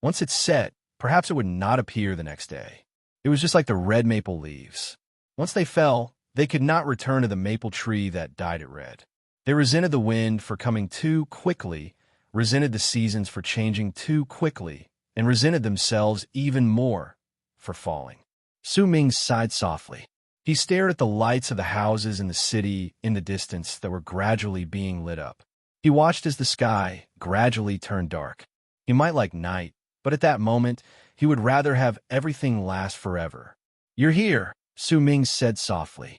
Once it set, perhaps it would not appear the next day. It was just like the red maple leaves. Once they fell, they could not return to the maple tree that dyed it red. They resented the wind for coming too quickly, resented the seasons for changing too quickly, and resented themselves even more for falling. Su Ming sighed softly. He stared at the lights of the houses in the city in the distance that were gradually being lit up. He watched as the sky gradually turned dark. He might like night, but at that moment, he would rather have everything last forever. "You're here," Su Ming said softly.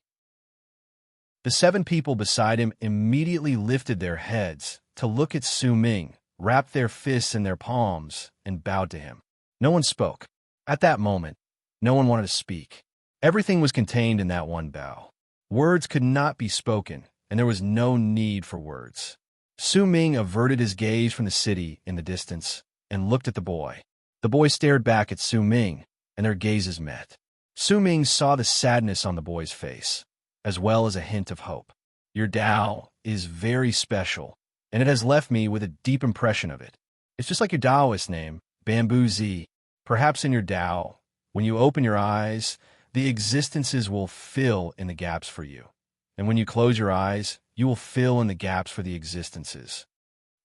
The 7 people beside him immediately lifted their heads to look at Su Ming, wrapped their fists in their palms, and bowed to him. No one spoke. At that moment, no one wanted to speak. Everything was contained in that one bow. Words could not be spoken, and there was no need for words. Su Ming averted his gaze from the city in the distance and looked at the boy. The boy stared back at Su Ming, and their gazes met. Su Ming saw the sadness on the boy's face, as well as a hint of hope. "Your Tao is very special, and it has left me with a deep impression of it. It's just like your Taoist name, Bamboo Z. Perhaps in your Tao, when you open your eyes, the existences will fill in the gaps for you. And when you close your eyes, you will fill in the gaps for the existences."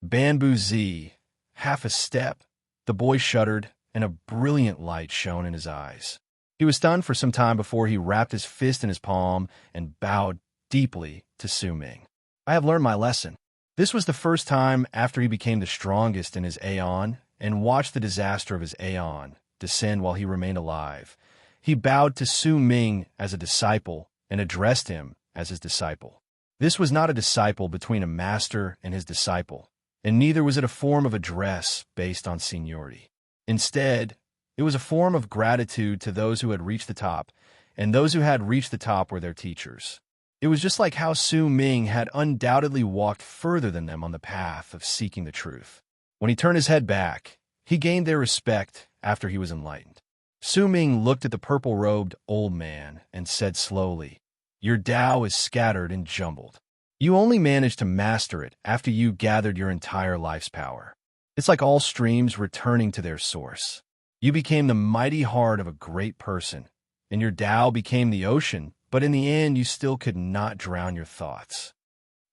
Bamboo Z, half a step. The boy shuddered, and a brilliant light shone in his eyes. He was stunned for some time before he wrapped his fist in his palm and bowed deeply to Su Ming. "I have learned my lesson." This was the first time after he became the strongest in his Aeon and watched the disaster of his Aeon descend while he remained alive. He bowed to Su Ming as a disciple and addressed him as his disciple. This was not a disciple between a master and his disciple, and neither was it a form of address based on seniority. Instead, it was a form of gratitude to those who had reached the top, and those who had reached the top were their teachers. It was just like how Su Ming had undoubtedly walked further than them on the path of seeking the truth. When he turned his head back, he gained their respect after he was enlightened. Su Ming looked at the purple-robed old man and said slowly, "Your Tao is scattered and jumbled. You only managed to master it after you gathered your entire life's power. It's like all streams returning to their source. You became the mighty heart of a great person. and your Tao became the ocean, but in the end you still could not drown your thoughts.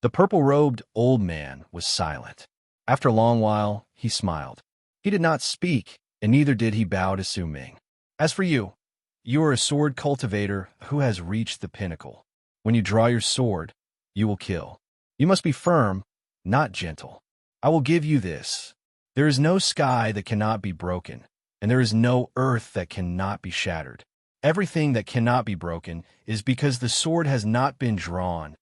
The purple-robed old man was silent. After a long while, he smiled. He did not speak, and neither did he bow to Su Ming. As for you, you are a sword cultivator who has reached the pinnacle. When you draw your sword, you will kill. You must be firm, not gentle. I will give you this. There is no sky that cannot be broken, and there is no earth that cannot be shattered. Everything that cannot be broken is because the sword has not been drawn.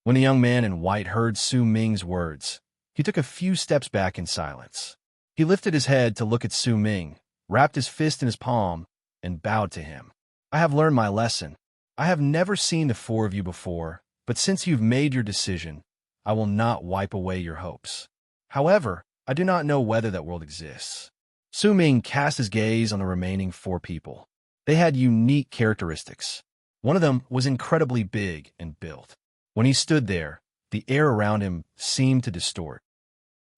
When the young man in white heard Su Ming's words, he took a few steps back in silence. He lifted his head to look at Su Ming, wrapped his fist in his palm, and bowed to him. I have learned my lesson. I have never seen the four of you before, but since you've made your decision, I will not wipe away your hopes. However, I do not know whether that world exists. Su Ming cast his gaze on the remaining four people. They had unique characteristics. One of them was incredibly big and built. When he stood there, the air around him seemed to distort.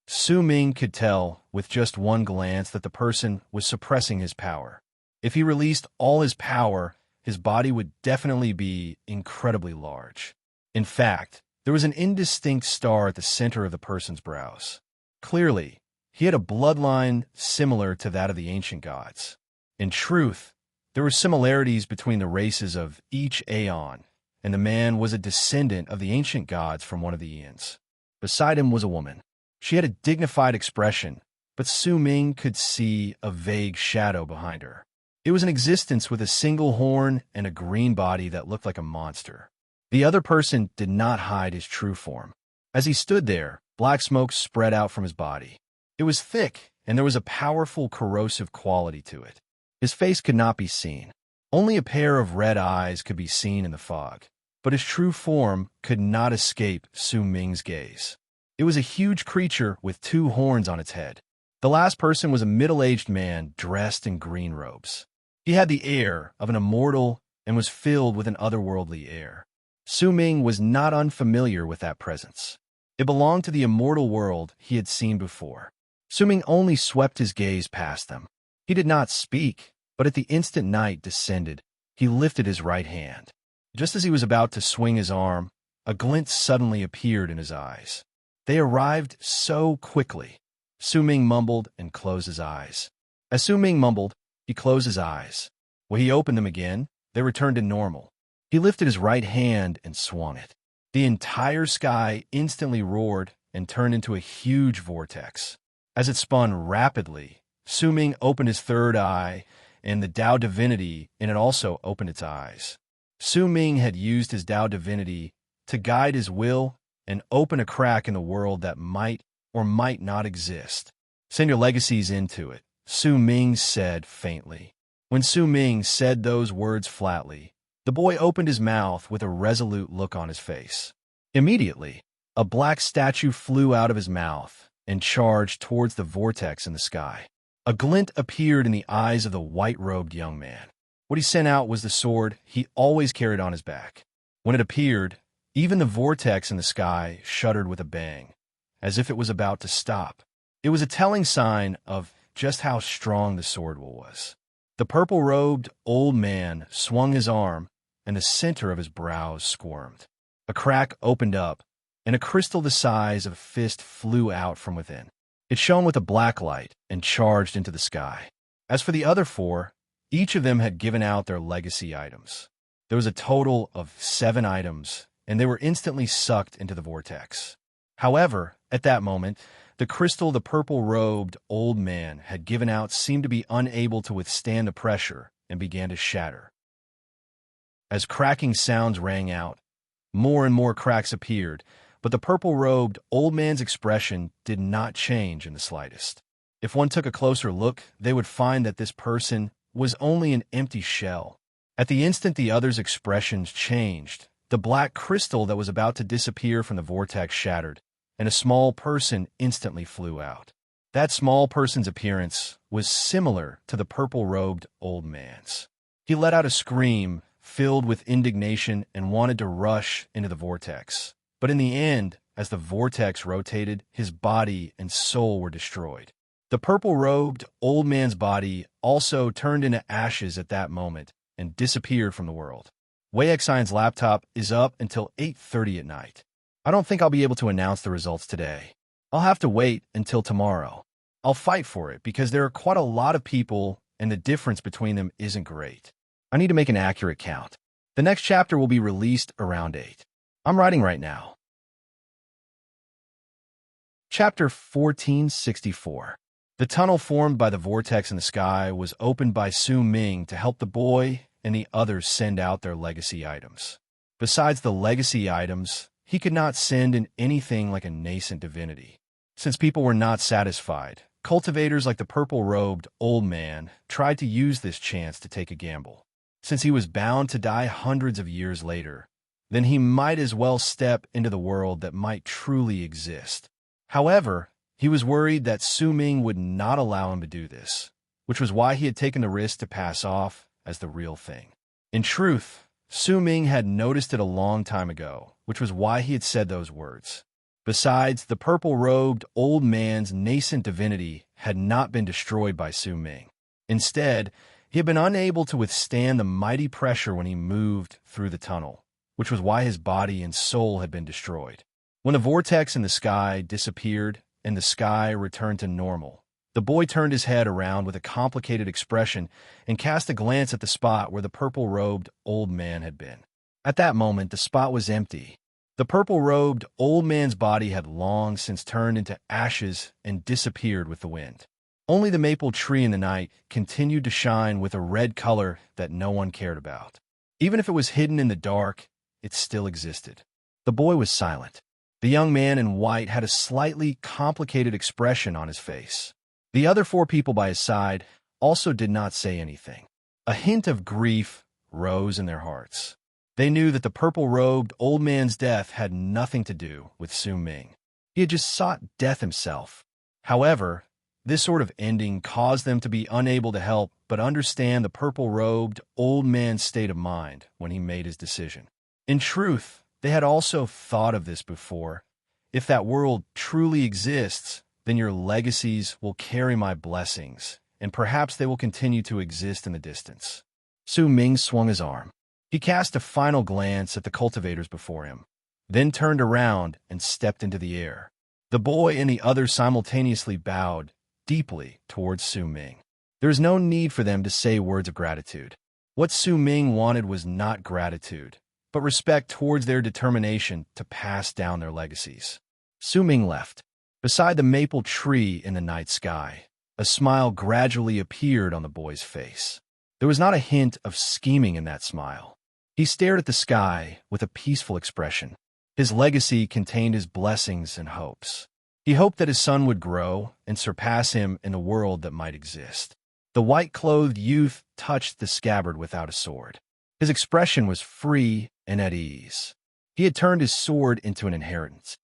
Su Ming could tell with just one glance that the person was suppressing his power. If he released all his power, his body would definitely be incredibly large. In fact, there was an indistinct star at the center of the person's brows. Clearly, he had a bloodline similar to that of the ancient gods. In truth, there were similarities between the races of each aeon, and the man was a descendant of the ancient gods from one of the eons. Beside him was a woman. She had a dignified expression, but Su Ming could see a vague shadow behind her. It was an existence with a single horn and a green body that looked like a monster. The other person did not hide his true form. As he stood there, black smoke spread out from his body. It was thick, and there was a powerful corrosive quality to it. His face could not be seen. Only a pair of red eyes could be seen in the fog, but his true form could not escape Su Ming's gaze. It was a huge creature with two horns on its head. The last person was a middle-aged man dressed in green robes. He had the air of an immortal and was filled with an otherworldly air. Su Ming was not unfamiliar with that presence. It belonged to the immortal world he had seen before. Su Ming only swept his gaze past them. He did not speak, but at the instant night descended, he lifted his right hand. Just as he was about to swing his arm, a glint suddenly appeared in his eyes. They arrived so quickly. Su Ming mumbled and closed his eyes. As Su Ming mumbled, he closed his eyes. When he opened them again, they returned to normal. He lifted his right hand and swung it. The entire sky instantly roared and turned into a huge vortex. As it spun rapidly, Su Ming opened his third eye, and the Tao divinity in it also opened its eyes. Su Ming had used his Tao divinity to guide his will and open a crack in the world that might or might not exist. Send your legacies into it, Su Ming said faintly. When Su Ming said those words flatly, the boy opened his mouth with a resolute look on his face. Immediately, a black statue flew out of his mouth and charged towards the vortex in the sky. A glint appeared in the eyes of the white-robed young man. What he sent out was the sword he always carried on his back. When it appeared, even the vortex in the sky shuddered with a bang, as if it was about to stop. It was a telling sign of just how strong the sword was. The purple-robed old man swung his arm, and the center of his brows squirmed. A crack opened up, and a crystal the size of a fist flew out from within. It shone with a black light and charged into the sky. As for the other four, each of them had given out their legacy items. There was a total of 7 items, and they were instantly sucked into the vortex. However, at that moment, the crystal the purple-robed old man had given out seemed to be unable to withstand the pressure and began to shatter. As cracking sounds rang out, more and more cracks appeared, but the purple-robed old man's expression did not change in the slightest. If one took a closer look, they would find that this person was only an empty shell. At the instant the other's expressions changed, the black crystal that was about to disappear from the vortex shattered, and a small person instantly flew out. That small person's appearance was similar to the purple-robed old man's. He let out a scream, filled with indignation, and wanted to rush into the vortex. But in the end, as the vortex rotated, his body and soul were destroyed. The purple-robed old man's body also turned into ashes at that moment, and disappeared from the world. Wei Xian's laptop is up until 8:30 at night. I don't think I'll be able to announce the results today. I'll have to wait until tomorrow. I'll fight for it because there are quite a lot of people and the difference between them isn't great. I need to make an accurate count. The next chapter will be released around 8. I'm writing right now. Chapter 1464. The tunnel formed by the vortex in the sky was opened by Su Ming to help the boy and the others send out their legacy items. Besides the legacy items, he could not send in anything like a nascent divinity. Since people were not satisfied, cultivators like the purple-robed old man tried to use this chance to take a gamble. Since he was bound to die hundreds of years later, then he might as well step into the world that might truly exist. However, he was worried that Su Ming would not allow him to do this, which was why he had taken the risk to pass off as the real thing. In truth, Su Ming had noticed it a long time ago, which was why he had said those words. Besides, the purple-robed old man's nascent divinity had not been destroyed by Su Ming. Instead, he had been unable to withstand the mighty pressure when he moved through the tunnel, which was why his body and soul had been destroyed. When the vortex in the sky disappeared and the sky returned to normal, the boy turned his head around with a complicated expression and cast a glance at the spot where the purple-robed old man had been. At that moment, the spot was empty. The purple-robed old man's body had long since turned into ashes and disappeared with the wind. Only the maple tree in the night continued to shine with a red color that no one cared about. Even if it was hidden in the dark, it still existed. The boy was silent. The young man in white had a slightly complicated expression on his face. The other 4 people by his side also did not say anything. A hint of grief rose in their hearts. They knew that the purple-robed old man's death had nothing to do with Su Ming. He had just sought death himself. However, this sort of ending caused them to be unable to help but understand the purple-robed old man's state of mind when he made his decision. In truth, they had also thought of this before. If that world truly exists, then your legacies will carry my blessings, and perhaps they will continue to exist in the distance. Su Ming swung his arm. He cast a final glance at the cultivators before him, then turned around and stepped into the air. The boy and the others simultaneously bowed deeply towards Su Ming. There is no need for them to say words of gratitude. What Su Ming wanted was not gratitude, but respect towards their determination to pass down their legacies. Su Ming left. Beside the maple tree in the night sky, a smile gradually appeared on the boy's face. There was not a hint of scheming in that smile. He stared at the sky with a peaceful expression. His legacy contained his blessings and hopes. He hoped that his son would grow and surpass him in the world that might exist. The white-clothed youth touched the scabbard without a sword. His expression was free and at ease. He had turned his sword into an inheritance.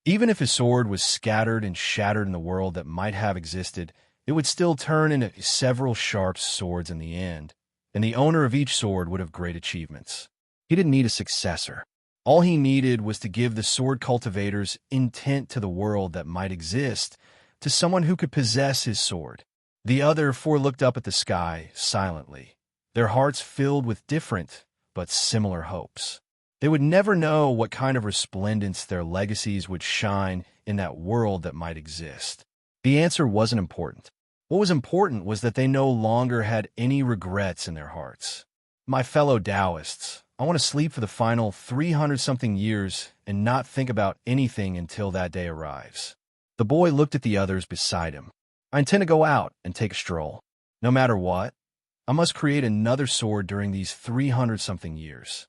Even if his sword was scattered and shattered in the world that might have existed, it would still turn into several sharp swords in the end, and the owner of each sword would have great achievements. He didn't need a successor. All he needed was to give the sword cultivator's intent to the world that might exist to someone who could possess his sword. The other 4 looked up at the sky silently, their hearts filled with different but similar hopes. They would never know what kind of resplendence their legacies would shine in that world that might exist. The answer wasn't important. What was important was that they no longer had any regrets in their hearts. My fellow Taoists, I want to sleep for the final 300-something years and not think about anything until that day arrives. The boy looked at the others beside him. I intend to go out and take a stroll. No matter what, I must create another sword during these 300-something years.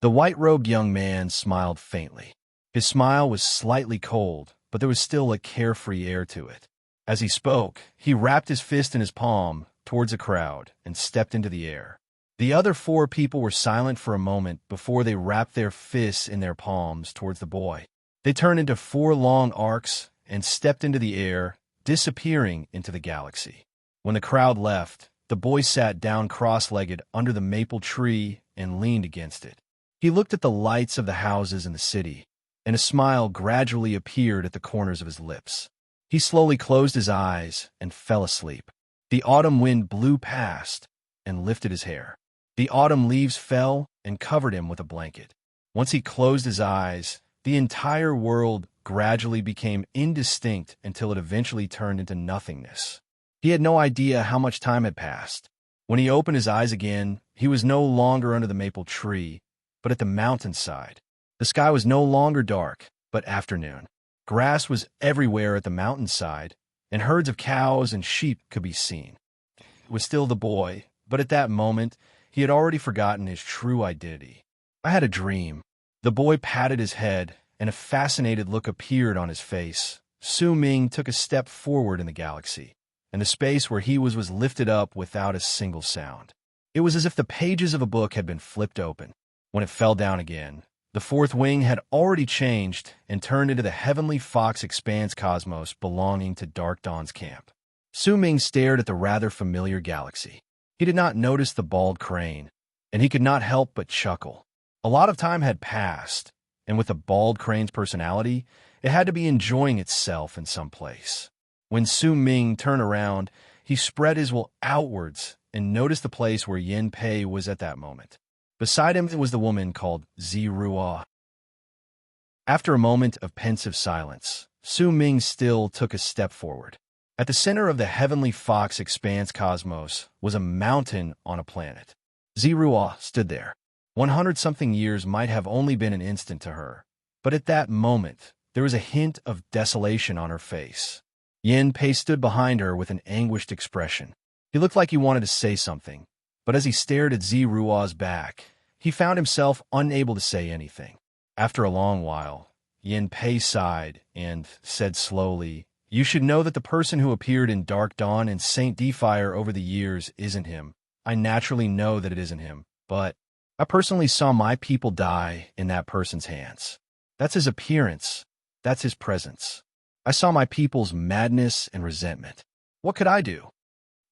The white-robed young man smiled faintly. His smile was slightly cold, but there was still a carefree air to it. As he spoke, he wrapped his fist in his palm towards the crowd and stepped into the air. The other 4 people were silent for a moment before they wrapped their fists in their palms towards the boy. They turned into 4 long arcs and stepped into the air, disappearing into the galaxy. When the crowd left, the boy sat down cross-legged under the maple tree and leaned against it. He looked at the lights of the houses in the city, and a smile gradually appeared at the corners of his lips. He slowly closed his eyes and fell asleep. The autumn wind blew past, and lifted his hair. The autumn leaves fell and covered him with a blanket. Once he closed his eyes, the entire world gradually became indistinct until it eventually turned into nothingness. He had no idea how much time had passed. When he opened his eyes again, he was no longer under the maple tree, but at the mountainside. The sky was no longer dark, but afternoon. Grass was everywhere at the mountainside, and herds of cows and sheep could be seen. It was still the boy, but at that moment, he had already forgotten his true identity. I had a dream. The boy patted his head, and a fascinated look appeared on his face. Su Ming took a step forward in the galaxy, and the space where he was lifted up without a single sound. It was as if the pages of a book had been flipped open. When it fell down again, the fourth wing had already changed and turned into the heavenly fox expanse cosmos belonging to Dark Dawn's camp. Su Ming stared at the rather familiar galaxy. He did not notice the bald crane, and he could not help but chuckle. A lot of time had passed, and with the bald crane's personality, it had to be enjoying itself in some place. When Su Ming turned around, he spread his will outwards and noticed the place where Yin Pei was at that moment. Beside him was the woman called Zirua. After a moment of pensive silence, Su Ming still took a step forward. At the center of the heavenly fox expanse cosmos was a mountain on a planet. Zirua stood there. 100-something years might have only been an instant to her, but at that moment, there was a hint of desolation on her face. Yin Pei stood behind her with an anguished expression. He looked like he wanted to say something, but as he stared at Zirua's back, he found himself unable to say anything. After a long while, Yin Pei sighed and said slowly, "You should know that the person who appeared in Dark Dawn and Saint Defire over the years isn't him. I naturally know that it isn't him, but I personally saw my people die in that person's hands. That's his appearance. That's his presence. I saw my people's madness and resentment. What could I do?"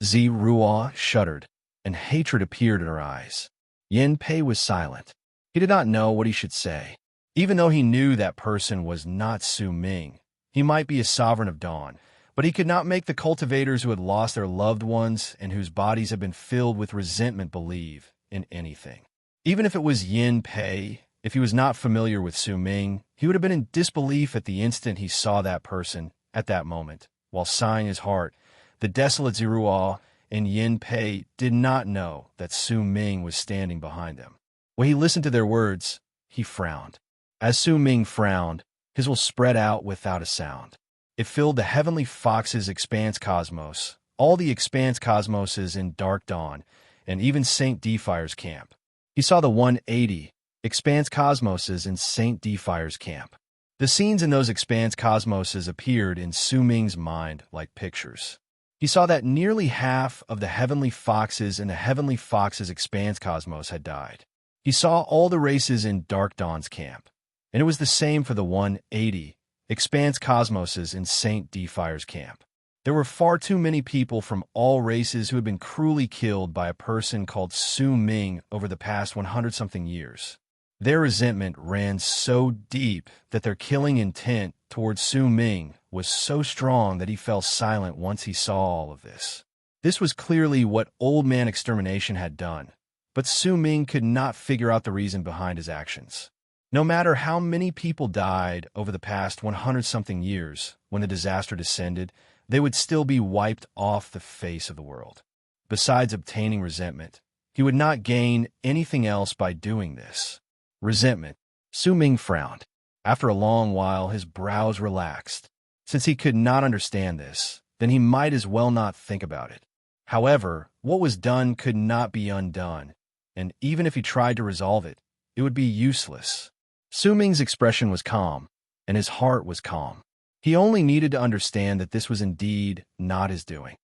Zirua shuddered, and hatred appeared in her eyes. Yin Pei was silent. He did not know what he should say. Even though he knew that person was not Su Ming, he might be a sovereign of Dawn, but he could not make the cultivators who had lost their loved ones and whose bodies had been filled with resentment believe in anything. Even if it was Yin Pei, if he was not familiar with Su Ming, he would have been in disbelief at the instant he saw that person, at that moment, while sighing his heart. The desolate Zirua and Yin Pei did not know that Su Ming was standing behind them. When he listened to their words, he frowned. As Su Ming frowned, his will spread out without a sound. It filled the heavenly fox's expanse cosmos, all the expanse cosmoses in Dark Dawn, and even Saint Defire's camp. He saw the 180 expanse cosmoses in Saint Defire's camp. The scenes in those expanse cosmoses appeared in Su Ming's mind like pictures. He saw that nearly half of the heavenly foxes in the heavenly fox's expanse cosmos had died. He saw all the races in Dark Dawn's camp, and it was the same for the 180 expanse cosmoses in Saint Defire's camp. There were far too many people from all races who had been cruelly killed by a person called Su Ming over the past 100-something years. Their resentment ran so deep that their killing intent towards Su Ming was so strong that he fell silent once he saw all of this. This was clearly what Old Man Extermination had done, but Su Ming could not figure out the reason behind his actions. No matter how many people died over the past 100-something years, when the disaster descended, they would still be wiped off the face of the world. Besides obtaining resentment, he would not gain anything else by doing this. Resentment. Su Ming frowned. After a long while, his brows relaxed. Since he could not understand this, then he might as well not think about it. However, what was done could not be undone, and even if he tried to resolve it, it would be useless. Su Ming's expression was calm, and his heart was calm. He only needed to understand that this was indeed not his doing.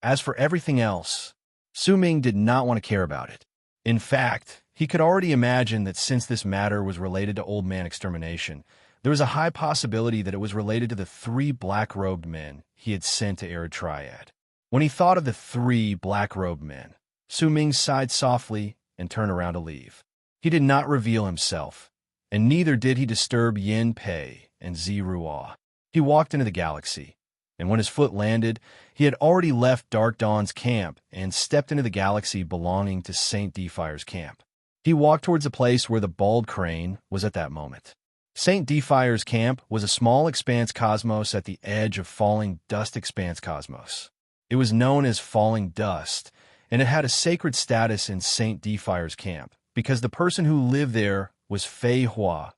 As for everything else, Su Ming did not want to care about it. In fact, he could already imagine that since this matter was related to Old Man Extermination, there was a high possibility that it was related to the 3 black-robed men he had sent to Arid Triad. When he thought of the 3 black-robed men, Su Ming sighed softly and turned around to leave. He did not reveal himself, and neither did he disturb Yin Pei and Zirua. He walked into the galaxy, and when his foot landed, he had already left Dark Dawn's camp and stepped into the galaxy belonging to Saint Defire's camp. He walked towards the place where the bald crane was at that moment. Saint Defire's camp was a small expanse cosmos at the edge of falling dust expanse cosmos. It was known as falling dust, and it had a sacred status in Saint Defire's camp because the person who lived there was Fei Hua,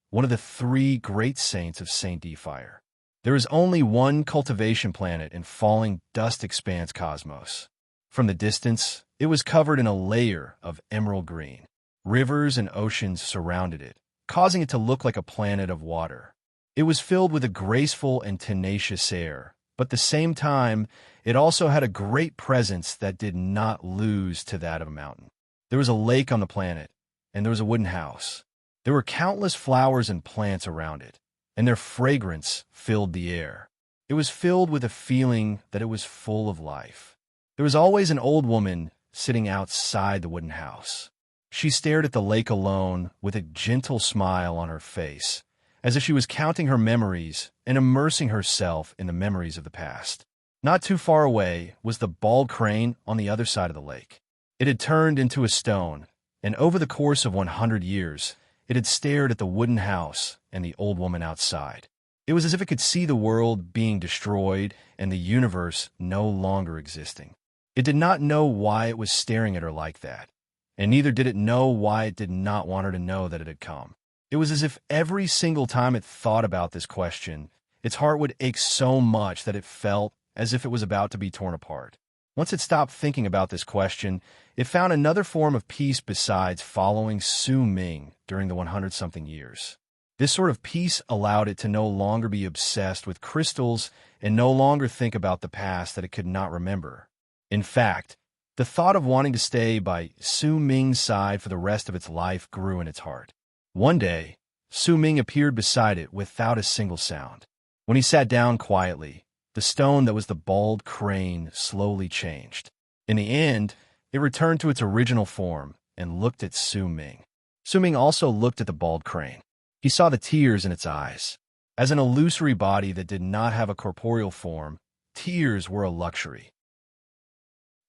one of the 3 great saints of Saint Defire. There is only one cultivation planet in falling dust expanse cosmos. From the distance, it was covered in a layer of emerald green. Rivers and oceans surrounded it, causing it to look like a planet of water. It was filled with a graceful and tenacious air, but at the same time, it also had a great presence that did not lose to that of a mountain. There was a lake on the planet, and there was a wooden house. There were countless flowers and plants around it, and their fragrance filled the air. It was filled with a feeling that it was full of life. There was always an old woman sitting outside the wooden house. She stared at the lake alone with a gentle smile on her face, as if she was counting her memories and immersing herself in the memories of the past. Not too far away was the bald crane on the other side of the lake. It had turned into a stone, and over the course of 100 years, it had stared at the wooden house and the old woman outside. It was as if it could see the world being destroyed and the universe no longer existing. It did not know why it was staring at her like that, and neither did it know why it did not want her to know that it had come. It was as if every single time it thought about this question, its heart would ache so much that it felt as if it was about to be torn apart. Once it stopped thinking about this question, it found another form of peace besides following Su Ming during the 100-something years. This sort of peace allowed it to no longer be obsessed with crystals and no longer think about the past that it could not remember. In fact, the thought of wanting to stay by Su Ming's side for the rest of its life grew in its heart. One day, Su Ming appeared beside it without a single sound. When he sat down quietly, the stone that was the bald crane slowly changed. In the end, it returned to its original form and looked at Su Ming. Su Ming also looked at the bald crane. He saw the tears in its eyes. As an illusory body that did not have a corporeal form, tears were a luxury.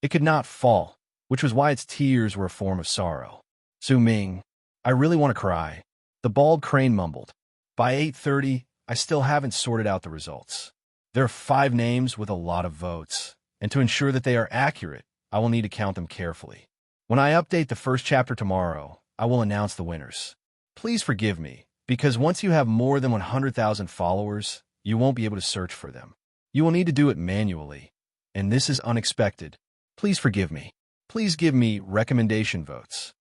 It could not fall, which was why its tears were a form of sorrow. Su Ming, I really want to cry. The bald crane mumbled. By 8:30, I still haven't sorted out the results. There are 5 names with a lot of votes, and to ensure that they are accurate, I will need to count them carefully. When I update the first chapter tomorrow, I will announce the winners. Please forgive me, because once you have more than 100,000 followers, you won't be able to search for them. You will need to do it manually, and this is unexpected. Please forgive me. Please give me recommendation votes.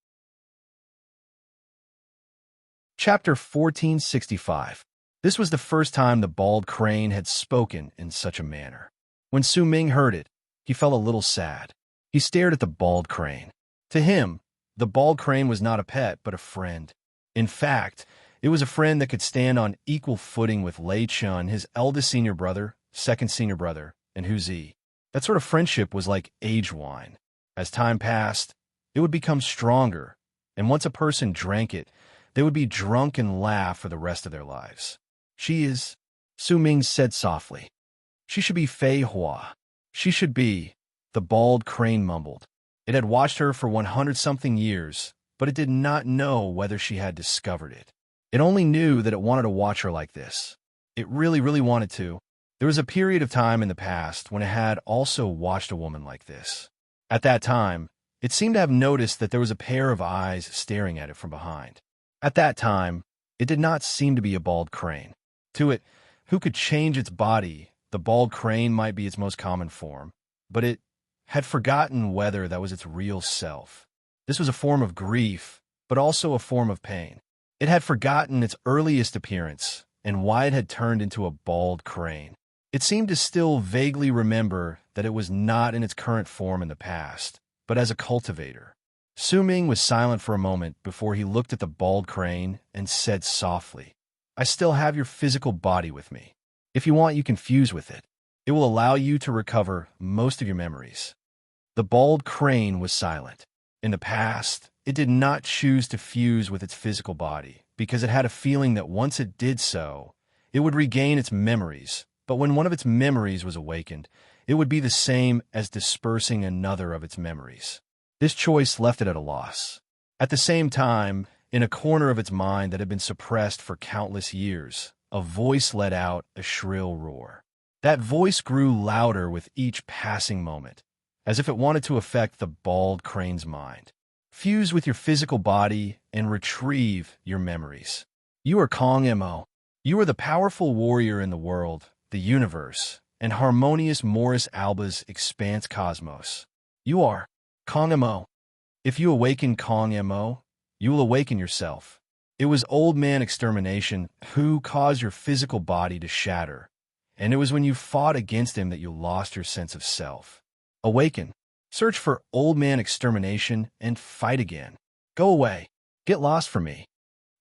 Chapter 1465. This was the first time the bald crane had spoken in such a manner. When Su Ming heard it, he felt a little sad. He stared at the bald crane. To him, the bald crane was not a pet, but a friend. In fact, it was a friend that could stand on equal footing with Lei Chun, his eldest senior brother, second senior brother, and Hu Zi. That sort of friendship was like age wine. As time passed, it would become stronger, and once a person drank it, they would be drunk and laugh for the rest of their lives. She is, Su Ming said softly. She should be Fei Hua. She should be, the bald crane mumbled. It had watched her for 100-something years, but it did not know whether she had discovered it. It only knew that it wanted to watch her like this. It really, really wanted to. There was a period of time in the past when it had also watched a woman like this. At that time, it seemed to have noticed that there was a pair of eyes staring at it from behind. At that time, it did not seem to be a bald crane. To it, who could change its body, the bald crane might be its most common form, but it had forgotten whether that was its real self. This was a form of grief, but also a form of pain. It had forgotten its earliest appearance and why it had turned into a bald crane. It seemed to still vaguely remember that it was not in its current form in the past, but as a cultivator. Su Ming was silent for a moment before he looked at the bald crane and said softly, I still have your physical body with me. If you want, you can fuse with it. It will allow you to recover most of your memories. The bald crane was silent. In the past, it did not choose to fuse with its physical body because it had a feeling that once it did so, it would regain its memories, But when one of its memories was awakened, it would be the same as dispersing another of its memories. This choice left it at a loss. At the same time, in a corner of its mind that had been suppressed for countless years, a voice let out a shrill roar. That voice grew louder with each passing moment, as if it wanted to affect the bald crane's mind, fuse with your physical body, and retrieve your memories. You are Kong Mo. You are the powerful warrior in the world, the universe, and harmonious Morris Alba's expanse cosmos. You are Kong Mo. If you awaken Kong Mo, you will awaken yourself. It was Old Man Extermination who caused your physical body to shatter, and it was when you fought against him that you lost your sense of self. Awaken. Search for Old Man Extermination and fight again. Go away. Get lost from me.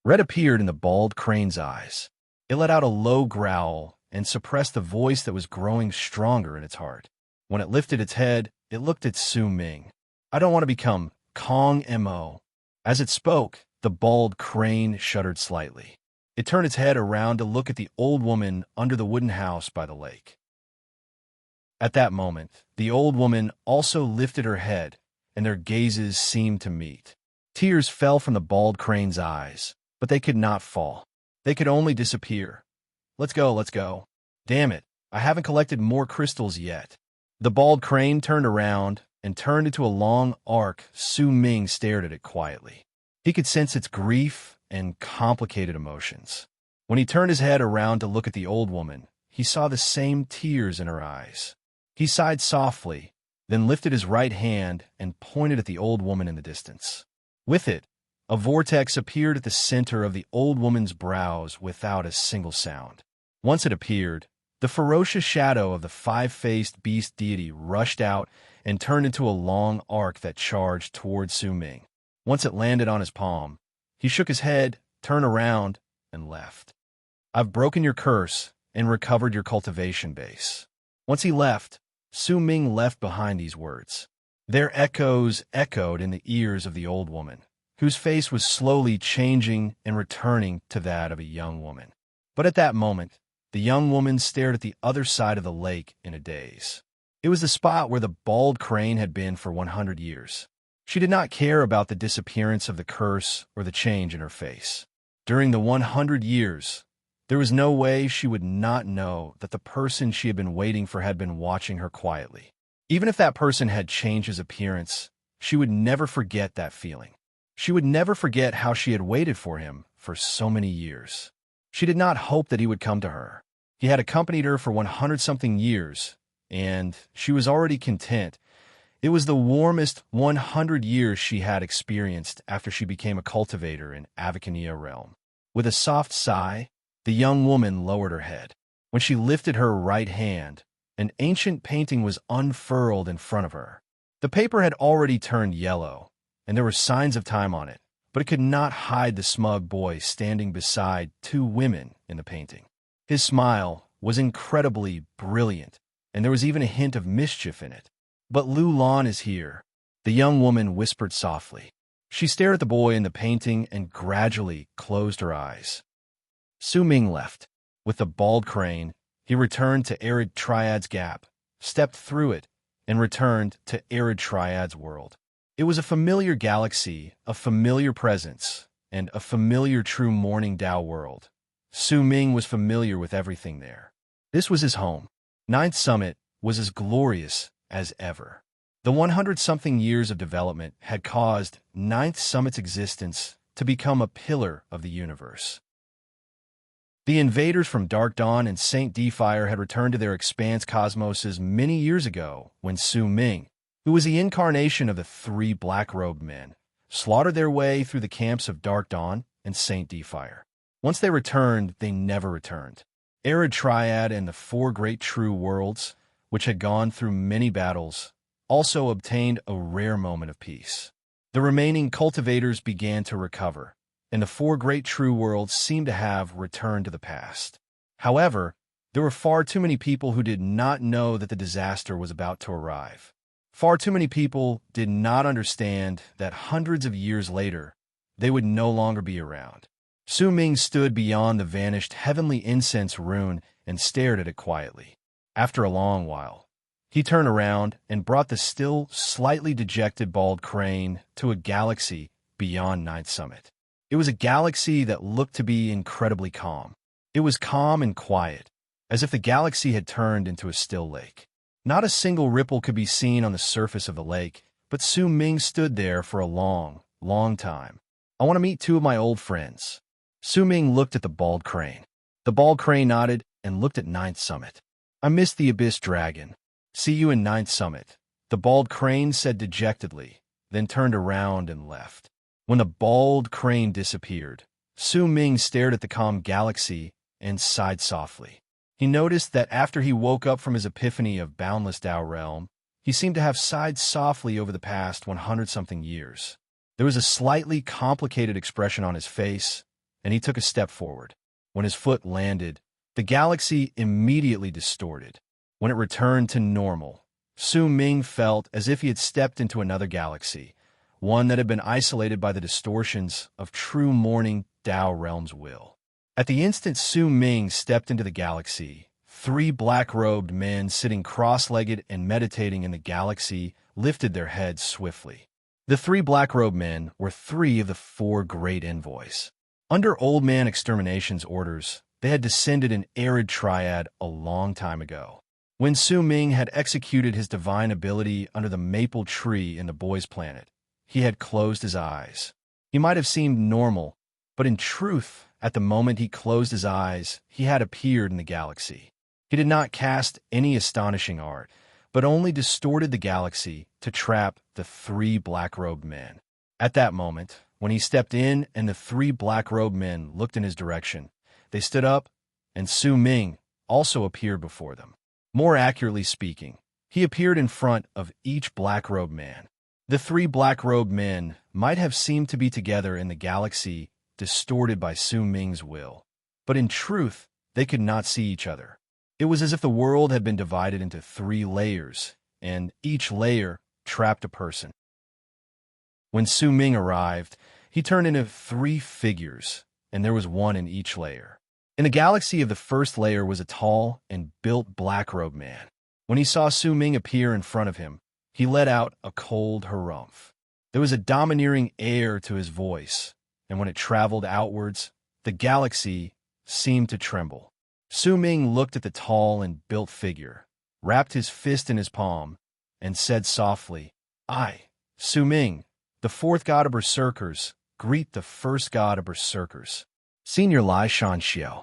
Red appeared in the bald crane's eyes. It let out a low growl and suppressed the voice that was growing stronger in its heart. When it lifted its head, it looked at Su Ming. I don't want to become Kong Mo. As it spoke, the bald crane shuddered slightly. It turned its head around to look at the old woman under the wooden house by the lake. At that moment, the old woman also lifted her head, and their gazes seemed to meet. Tears fell from the bald crane's eyes, but they could not fall. They could only disappear. Let's go. Damn it, I haven't collected more crystals yet. The bald crane turned around and turned into a long arc. Su Ming stared at it quietly. He could sense its grief and complicated emotions. When he turned his head around to look at the old woman, he saw the same tears in her eyes. He sighed softly, then lifted his right hand and pointed at the old woman in the distance. With it, a vortex appeared at the center of the old woman's brows without a single sound. Once it appeared, the ferocious shadow of the five-faced beast deity rushed out and turned into a long arc that charged toward Su Ming. Once it landed on his palm, he shook his head, turned around, and left. I've broken your curse and recovered your cultivation base. Once he left, Su Ming left behind these words. Their echoes echoed in the ears of the old woman, whose face was slowly changing and returning to that of a young woman. But at that moment, the young woman stared at the other side of the lake in a daze. It was the spot where the bald crane had been for 100 years. She did not care about the disappearance of the curse or the change in her face. During the 100 years, there was no way she would not know that the person she had been waiting for had been watching her quietly. Even if that person had changed his appearance, she would never forget that feeling. She would never forget how she had waited for him for so many years. She did not hope that he would come to her. He had accompanied her for 100-something years, and she was already content. It was the warmest 100 years she had experienced after she became a cultivator in Avacania realm. With a soft sigh, the young woman lowered her head. When she lifted her right hand, an ancient painting was unfurled in front of her. The paper had already turned yellow, and there were signs of time on it, but it could not hide the smug boy standing beside two women in the painting. His smile was incredibly brilliant, and there was even a hint of mischief in it. But Lu Lan is here, the young woman whispered softly. She stared at the boy in the painting and gradually closed her eyes. Su Ming left. With the bald crane, he returned to Arid Triad's Gap, stepped through it, and returned to Arid Triad's world. It was a familiar galaxy, a familiar presence, and a familiar true morning Tao world. Su Ming was familiar with everything there. This was his home. Ninth Summit was as glorious as ever. The 100-something years of development had caused Ninth Summit's existence to become a pillar of the universe. The invaders from Dark Dawn and Saint Defire had returned to their expanse cosmoses many years ago when Su Ming, who was the incarnation of the three black-robed men, slaughtered their way through the camps of Dark Dawn and Saint Defire. Once they returned, they never returned. Arid Triad and the four great true worlds, which had gone through many battles, also obtained a rare moment of peace. The remaining cultivators began to recover, and the four great true worlds seemed to have returned to the past. However, there were far too many people who did not know that the disaster was about to arrive. Far too many people did not understand that hundreds of years later, they would no longer be around. Su Ming stood beyond the vanished heavenly incense rune and stared at it quietly. After a long while, he turned around and brought the still slightly dejected bald crane to a galaxy beyond Ninth Summit. It was a galaxy that looked to be incredibly calm. It was calm and quiet, as if the galaxy had turned into a still lake. Not a single ripple could be seen on the surface of the lake, but Su Ming stood there for a long, long time. "I want to meet two of my old friends." Su Ming looked at the bald crane. The bald crane nodded and looked at Ninth Summit. "I missed the Abyss Dragon. See you in Ninth Summit," the bald crane said dejectedly, then turned around and left. When the bald crane disappeared, Su Ming stared at the calm galaxy and sighed softly. He noticed that after he woke up from his epiphany of boundless Tao realm, he seemed to have sighed softly over the past 100-something years. There was a slightly complicated expression on his face, and he took a step forward. When his foot landed, the galaxy immediately distorted. When it returned to normal, Su Ming felt as if he had stepped into another galaxy, one that had been isolated by the distortions of true morning Tao realm's will. At the instant Su Ming stepped into the galaxy, three black-robed men sitting cross-legged and meditating in the galaxy lifted their heads swiftly. The three black-robed men were three of the four great envoys. Under Old Man Extermination's orders, they had descended an arid triad a long time ago. When Su Ming had executed his divine ability under the maple tree in the boy's planet, he had closed his eyes. He might have seemed normal, but in truth, at the moment he closed his eyes, he had appeared in the galaxy. He did not cast any astonishing art, but only distorted the galaxy to trap the three black-robed men. At that moment, when he stepped in and the three black-robed men looked in his direction, they stood up, and Su Ming also appeared before them. More accurately speaking, he appeared in front of each black-robed man. The three black-robed men might have seemed to be together in the galaxy, distorted by Su Ming's will, but in truth, they could not see each other. It was as if the world had been divided into three layers, and each layer trapped a person. When Su Ming arrived, he turned into three figures, and there was one in each layer. In the galaxy of the first layer was a tall and built black-robed man. When he saw Su Ming appear in front of him, he let out a cold harumph. There was a domineering air to his voice, and when it traveled outwards, the galaxy seemed to tremble. Su Ming looked at the tall and built figure, wrapped his fist in his palm, and said softly, "I, Su Ming, the fourth god of berserkers, greet the first god of berserkers, Senior Lai Shanxiao."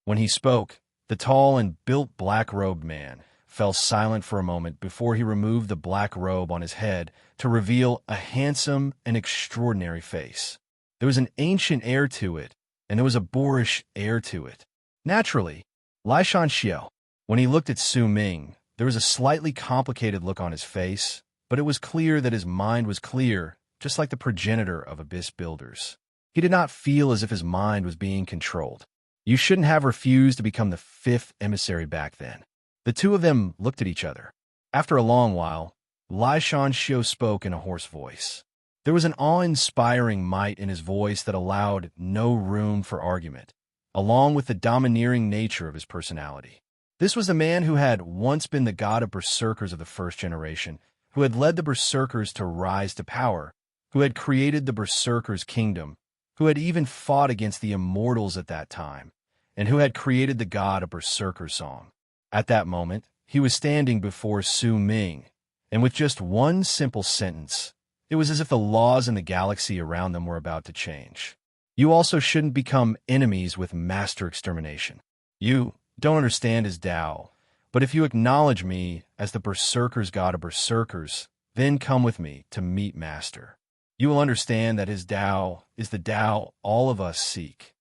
When he spoke, the tall and built black-robed man fell silent for a moment before he removed the black robe on his head to reveal a handsome and extraordinary face. There was an ancient air to it, and there was a boorish air to it. Naturally, Lai Shanxiao, when he looked at Su Ming, there was a slightly complicated look on his face, but it was clear that his mind was clear, just like the progenitor of abyss builders. He did not feel as if his mind was being controlled. You shouldn't have refused to become the fifth emissary back then. The two of them looked at each other. After a long while, Lai Shanxiao spoke in a hoarse voice. There was an awe-inspiring might in his voice that allowed no room for argument, along with the domineering nature of his personality. This was the man who had once been the god of berserkers of the first generation, who had led the berserkers to rise to power, who had created the berserkers' kingdom, who had even fought against the immortals at that time, and who had created the god of berserker song. At that moment, he was standing before Su Ming, and with just one simple sentence, it was as if the laws in the galaxy around them were about to change. You also shouldn't become enemies with Master Extermination. You don't understand his Tao, but if you acknowledge me as the berserkers' god of berserkers, then come with me to meet Master. You will understand that his Tao is the Tao all of us seek.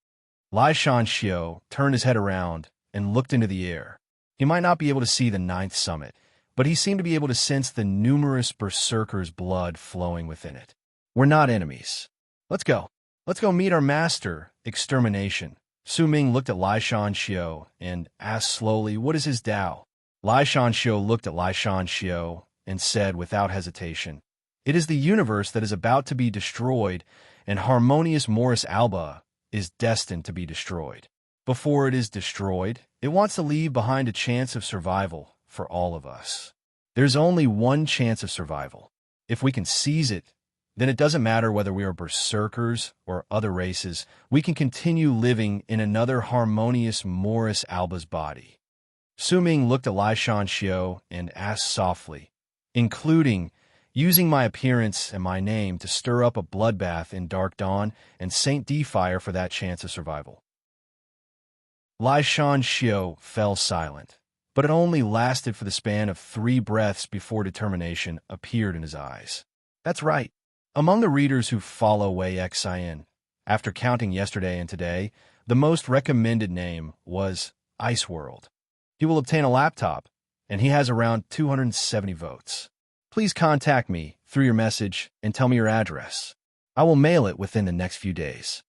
Lai Shanxiao turned his head around and looked into the air. He might not be able to see the ninth summit, but he seemed to be able to sense the numerous berserkers' blood flowing within it. We're not enemies. Let's go. Let's go meet our master, Extermination. Su Ming looked at Lai Shanxiao and asked slowly, "What is his Tao?" Lai Shanxiao looked at Lai Shanxiao and said without hesitation, "It is the universe that is about to be destroyed, and Harmonious Morris Alba is destined to be destroyed. Before it is destroyed, It wants to leave behind a chance of survival for all of us. There's only one chance of survival. If we can seize it, then it doesn't matter whether we are berserkers or other races, we can continue living in another harmonious Morris Alba's body. Su Ming looked at Lai Shanxiu and asked softly, including using my appearance and my name to stir up a bloodbath in Dark Dawn and Saint D fire for that chance of survival. Lai Shanxiu fell silent, but it only lasted for the span of 3 breaths before determination appeared in his eyes. That's right. Among the readers who follow Wei Xin, after counting yesterday and today, the most recommended name was Ice World. He will obtain a laptop, and he has around 270 votes. Please contact me through your message and tell me your address. I will mail it within the next few days.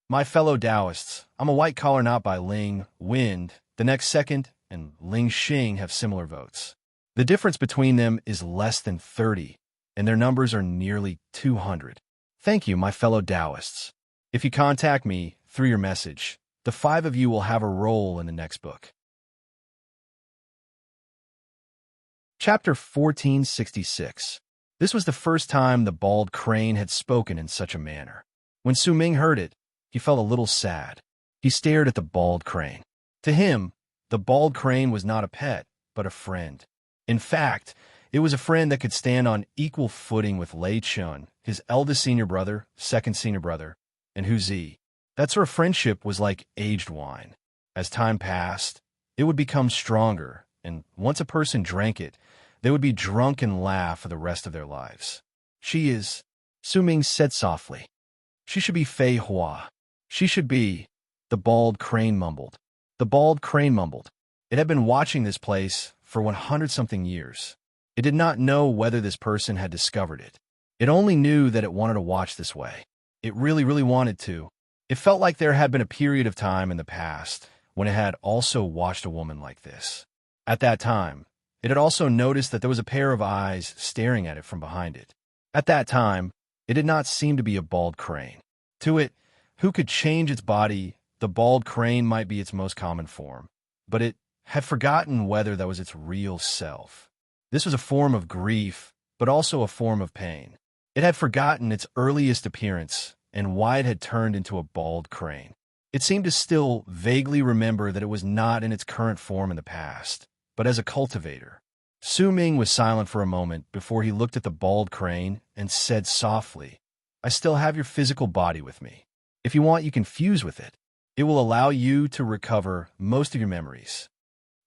My fellow Taoists, I'm a white-collar not by Ling, Wind, the next second, and Ling Xing have similar votes. The difference between them is less than 30, and their numbers are nearly 200. Thank you, my fellow Taoists. If you contact me through your message, the 5 of you will have a role in the next book. Chapter 1466. This was the first time the bald crane had spoken in such a manner. When Su Ming heard it, he felt a little sad. He stared at the bald crane. To him, the bald crane was not a pet, but a friend. In fact, it was a friend that could stand on equal footing with Lei Chun, his eldest senior brother, second senior brother, and Hu Zi. That sort of friendship was like aged wine. As time passed, it would become stronger, and once a person drank it, they would be drunk and laugh for the rest of their lives. She is, Su Ming said softly. She should be Fei Hua. She should be, the bald crane mumbled. The bald crane mumbled. It had been watching this place for 100-something years. It did not know whether this person had discovered it. It only knew that it wanted to watch this way. It really, really wanted to. It felt like there had been a period of time in the past when it had also watched a woman like this. At that time, it had also noticed that there was a pair of eyes staring at it from behind it. At that time, it did not seem to be a bald crane. To it, who could change its body, the bald crane might be its most common form, but it had forgotten whether that was its real self. This was a form of grief, but also a form of pain. It had forgotten its earliest appearance and why it had turned into a bald crane. It seemed to still vaguely remember that it was not in its current form in the past, but as a cultivator. Su Ming was silent for a moment before he looked at the bald crane and said softly, I still have your physical body with me. If you want, you can fuse with it. It will allow you to recover most of your memories.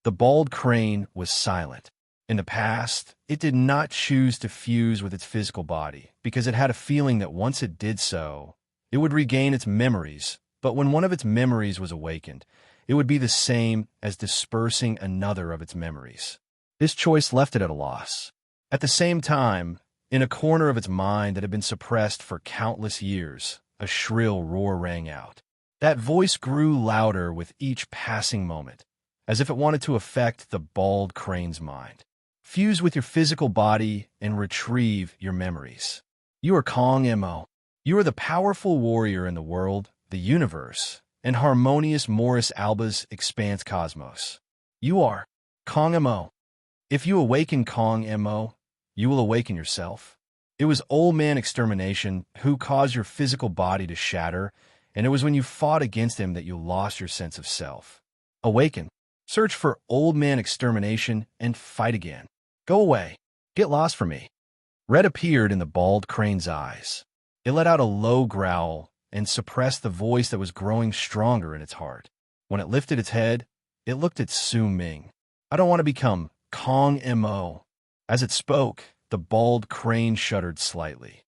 The bald crane was silent. In the past, it did not choose to fuse with its physical body because it had a feeling that once it did so, it would regain its memories, but when one of its memories was awakened, it would be the same as dispersing another of its memories. This choice left it at a loss. At the same time, in a corner of its mind that had been suppressed for countless years, a shrill roar rang out. That voice grew louder with each passing moment, as if it wanted to affect the bald crane's mind. Fuse with your physical body and retrieve your memories. You are Kong Mo. You are the powerful warrior in the world, the universe, and harmonious Morris Alba's expanse cosmos. You are Kong Mo. If you awaken Kong Mo, you will awaken yourself. It was Old Man Extermination who caused your physical body to shatter, and it was when you fought against him that you lost your sense of self. Awaken. Search for Old Man Extermination and fight again. Go away. Get lost from me. Red appeared in the bald crane's eyes. It let out a low growl and suppressed the voice that was growing stronger in its heart. When it lifted its head, it looked at Su Ming. I don't want to become Kong Mo. As it spoke, the bald crane shuddered slightly.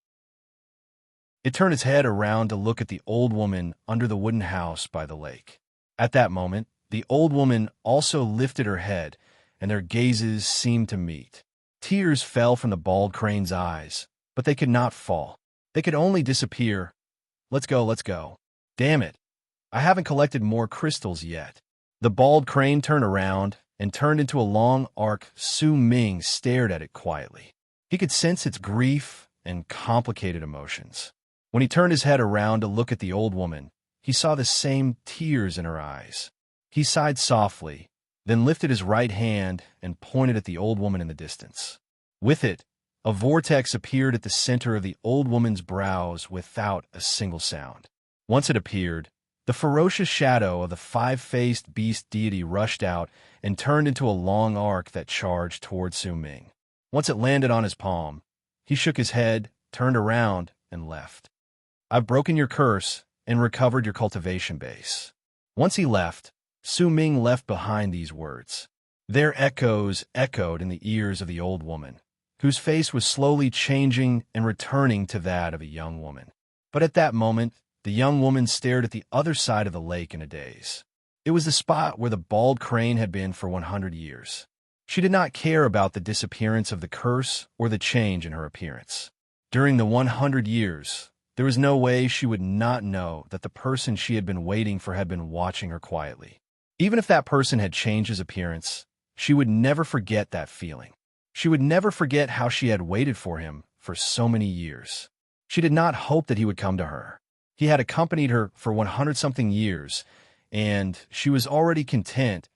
It turned its head around to look at the old woman under the wooden house by the lake. At that moment, the old woman also lifted her head, and their gazes seemed to meet. Tears fell from the bald crane's eyes, but they could not fall. They could only disappear. Let's go, let's go. Damn it. I haven't collected more crystals yet. The bald crane turned around and turned into a long arc. Su Ming stared at it quietly. He could sense its grief and complicated emotions. When he turned his head around to look at the old woman, he saw the same tears in her eyes. He sighed softly, then lifted his right hand and pointed at the old woman in the distance. With it, a vortex appeared at the center of the old woman's brows without a single sound. Once it appeared, the ferocious shadow of the five-faced beast deity rushed out and turned into a long arc that charged toward Su Ming. Once it landed on his palm, he shook his head, turned around, and left. "I've broken your curse and recovered your cultivation base." Once he left, Su Ming left behind these words. Their echoes echoed in the ears of the old woman, whose face was slowly changing and returning to that of a young woman. But at that moment, the young woman stared at the other side of the lake in a daze. It was the spot where the bald crane had been for 100 years. She did not care about the disappearance of the curse or the change in her appearance. During the 100 years, there was no way she would not know that the person she had been waiting for had been watching her quietly. Even if that person had changed his appearance, she would never forget that feeling. She would never forget how she had waited for him for so many years. She did not hope that he would come to her. He had accompanied her for 100-something years, and she was already content.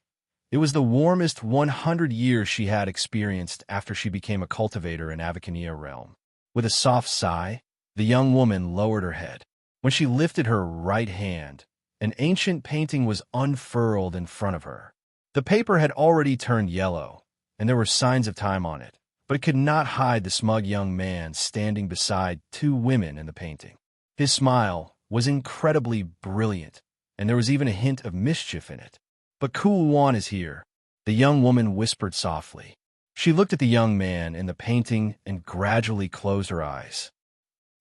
It was the warmest 100 years she had experienced after she became a cultivator in Avicania realm. With a soft sigh, the young woman lowered her head. When she lifted her right hand, an ancient painting was unfurled in front of her. The paper had already turned yellow, and there were signs of time on it, but it could not hide the smug young man standing beside two women in the painting. His smile was incredibly brilliant, and there was even a hint of mischief in it. "But Cool Wan is here," the young woman whispered softly. She looked at the young man in the painting and gradually closed her eyes.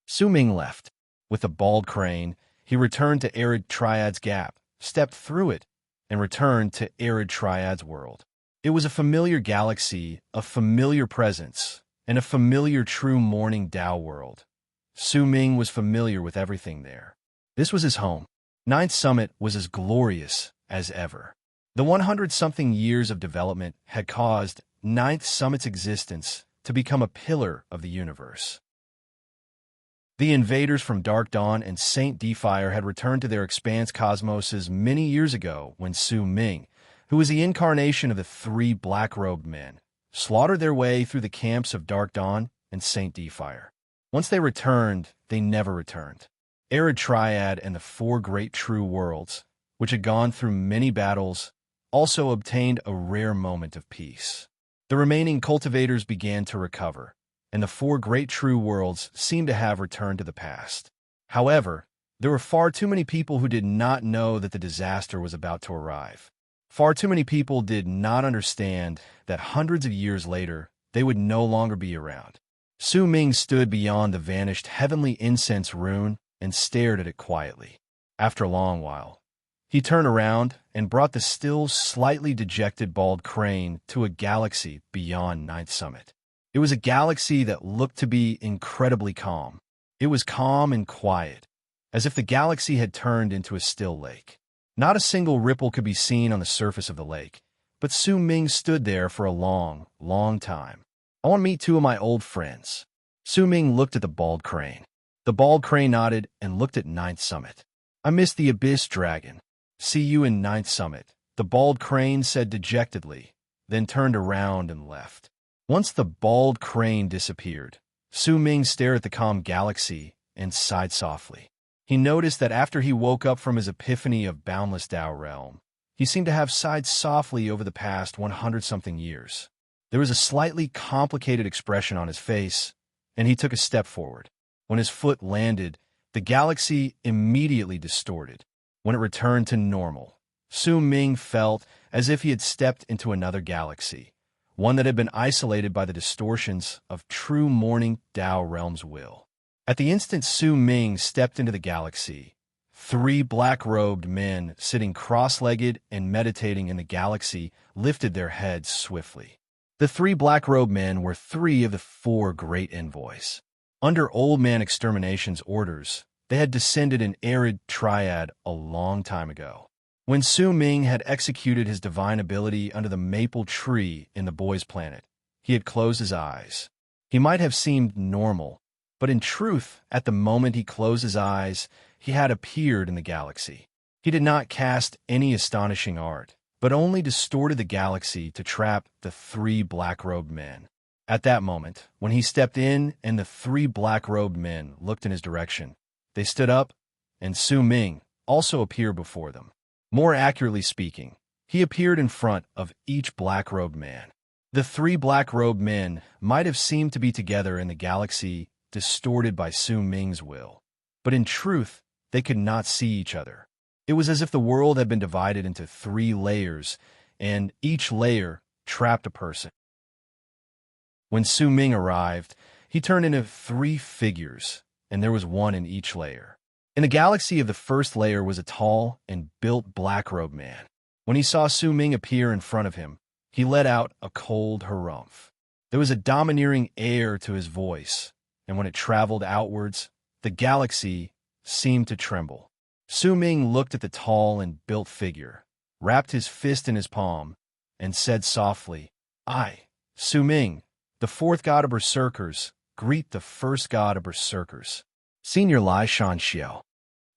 Su Ming left. With the bald crane, he returned to Arid Triad's Gap, stepped through it, and returned to Arid Triad's world. It was a familiar galaxy, a familiar presence, and a familiar true morning Tao world. Su Ming was familiar with everything there. This was his home. Ninth Summit was as glorious as ever. The 100-something years of development had caused Ninth Summit's existence to become a pillar of the universe. The invaders from Dark Dawn and Saint Defier had returned to their expanse cosmoses many years ago when Su Ming, who was the incarnation of the three black-robed men, slaughtered their way through the camps of Dark Dawn and Saint Defier. Once they returned, they never returned. Arid Triad and the four great true worlds, which had gone through many battles, also obtained a rare moment of peace. The remaining cultivators began to recover, and the four great true worlds seemed to have returned to the past. However, there were far too many people who did not know that the disaster was about to arrive. Far too many people did not understand that hundreds of years later, they would no longer be around. Su Ming stood beyond the vanished heavenly incense rune and stared at it quietly. After a long while, he turned around and brought the still slightly dejected bald crane to a galaxy beyond Ninth Summit. It was a galaxy that looked to be incredibly calm. It was calm and quiet, as if the galaxy had turned into a still lake. Not a single ripple could be seen on the surface of the lake, but Su Ming stood there for a long, long time. "I want to meet two of my old friends." Su Ming looked at the bald crane. The bald crane nodded and looked at Ninth Summit. "I miss the Abyss Dragon. See you in Ninth Summit," the bald crane said dejectedly, then turned around and left. Once the bald crane disappeared, Su Ming stared at the calm galaxy and sighed softly. He noticed that after he woke up from his epiphany of boundless Tao realm, he seemed to have sighed softly over the past 100-something years. There was a slightly complicated expression on his face, and he took a step forward. When his foot landed, the galaxy immediately distorted. When it returned to normal, Su Ming felt as if he had stepped into another galaxy, one that had been isolated by the distortions of true morning Tao realm's will. At the instant Su Ming stepped into the galaxy, three black-robed men sitting cross-legged and meditating in the galaxy lifted their heads swiftly. The three black-robed men were three of the four great envoys. Under Old Man Extermination's orders, they had descended in Arid Triad a long time ago. When Su Ming had executed his divine ability under the maple tree in the boy's planet, he had closed his eyes. He might have seemed normal, but in truth, at the moment he closed his eyes, he had appeared in the galaxy. He did not cast any astonishing art, but only distorted the galaxy to trap the three black-robed men. At that moment, when he stepped in and the three black-robed men looked in his direction, they stood up, and Su Ming also appeared before them. More accurately speaking, he appeared in front of each black-robed man. The three black-robed men might have seemed to be together in the galaxy distorted by Su Ming's will, but in truth, they could not see each other. It was as if the world had been divided into 3 layers, and each layer trapped a person. When Su Ming arrived, he turned into 3 figures, and there was one in each layer. In the galaxy of the first layer was a tall and built black-robed man. When he saw Su Ming appear in front of him, he let out a cold harumph. There was a domineering air to his voice, and when it traveled outwards, the galaxy seemed to tremble. Su Ming looked at the tall and built figure, wrapped his fist in his palm, and said softly, "I, Su Ming, the 4th god of berserkers, greet the 1st god of berserkers, Senior Lai Shanxiao."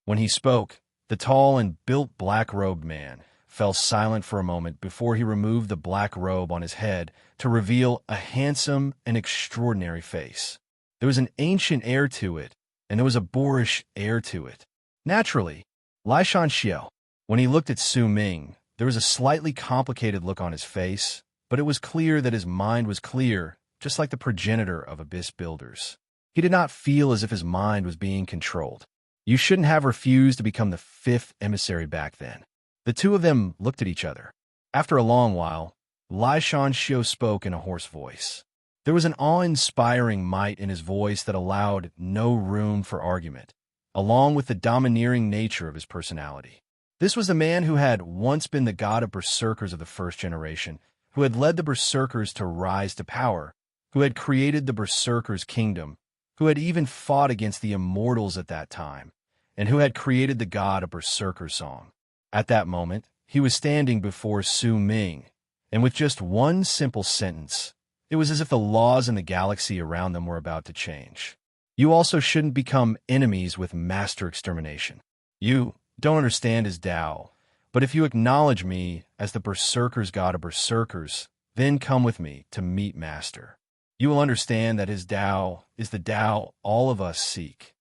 When he spoke, the tall and built black-robed man fell silent for a moment before he removed the black robe on his head to reveal a handsome and extraordinary face. There was an ancient air to it, and there was a boorish air to it. Naturally, Lai Shanxiao, when he looked at Su Ming, there was a slightly complicated look on his face, but it was clear that his mind was clear, just like the progenitor of abyss builders. He did not feel as if his mind was being controlled. You shouldn't have refused to become the 5th emissary back then. The two of them looked at each other. After a long while, Lai Shanxiao spoke in a hoarse voice. There was an awe-inspiring might in his voice that allowed no room for argument, along with the domineering nature of his personality. This was the man who had once been the god of berserkers of the 1st generation, who had led the berserkers to rise to power, who had created the berserkers' kingdom, who had even fought against the immortals at that time, and who had created the god of berserker song. At that moment, he was standing before Su Ming, and with just one simple sentence, it was as if the laws in the galaxy around them were about to change. You also shouldn't become enemies with Master Extermination. You don't understand his Tao, but if you acknowledge me as the berserkers' god of berserkers, then come with me to meet Master. You will understand that his Tao is the Tao all of us seek.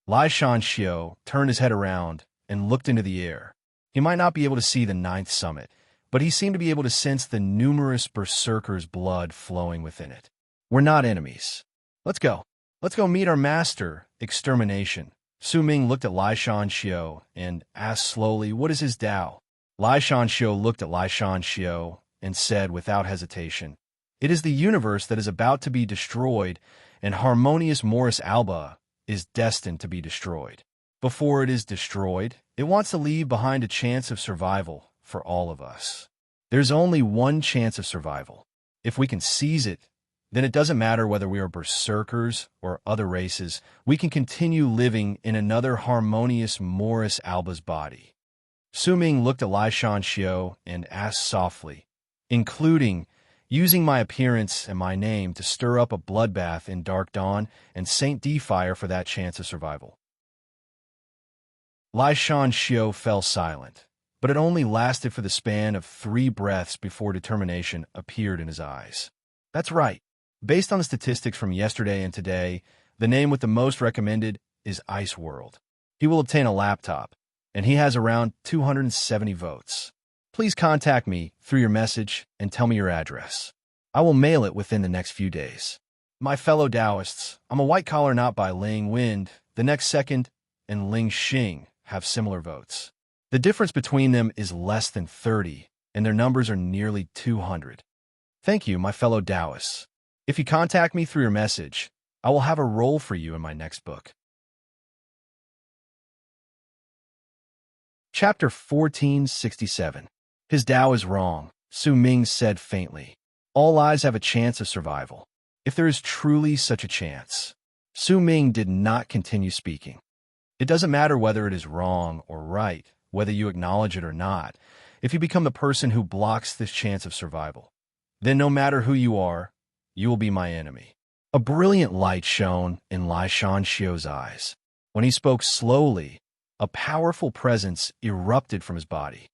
Lai Shanxiao turned his head around and looked into the air. He might not be able to see the 9th summit, but he seemed to be able to sense the numerous berserkers' blood flowing within it. We're not enemies. Let's go. Let's go meet our master, Extermination. Su Ming looked at Lai Shanxiao and asked slowly, "What is his Tao?" Lai Shanxiao looked at Lai Shanxiao and said without hesitation, "It is the universe that is about to be destroyed, and Harmonious Morris Alba is destined to be destroyed. Before it is destroyed, it wants to leave behind a chance of survival for all of us. There's only one chance of survival. If we can seize it, then it doesn't matter whether we are berserkers or other races, we can continue living in another Harmonious Morris Alba's body." Su Ming looked at Lai Shanxiao and asked softly, "Including using my appearance and my name to stir up a bloodbath in Dark Dawn and Saint D Fire for that chance of survival?" Lai Shanxiao fell silent, but it only lasted for the span of 3 breaths before determination appeared in his eyes. "That's right. Based on the statistics from yesterday and today, the name with the most recommended is Ice World. He will obtain a laptop, and he has around 270 votes. Please contact me through your message and tell me your address. I will mail it within the next few days. My fellow Taoists, I'm a white-collar not by Ling Wind, the next second, and Ling Xing have similar votes. The difference between them is less than 30, and their numbers are nearly 200. Thank you, my fellow Taoists. If you contact me through your message, I will have a role for you in my next book." Chapter 1467. His Tao is wrong, Su Ming said faintly. All lives have a chance of survival. If there is truly such a chance. Su Ming did not continue speaking. It doesn't matter whether it is wrong or right, whether you acknowledge it or not. If you become the person who blocks this chance of survival, then no matter who you are, you will be my enemy. A brilliant light shone in Lai Shanxiao's eyes. When he spoke slowly, A powerful presence erupted from his body.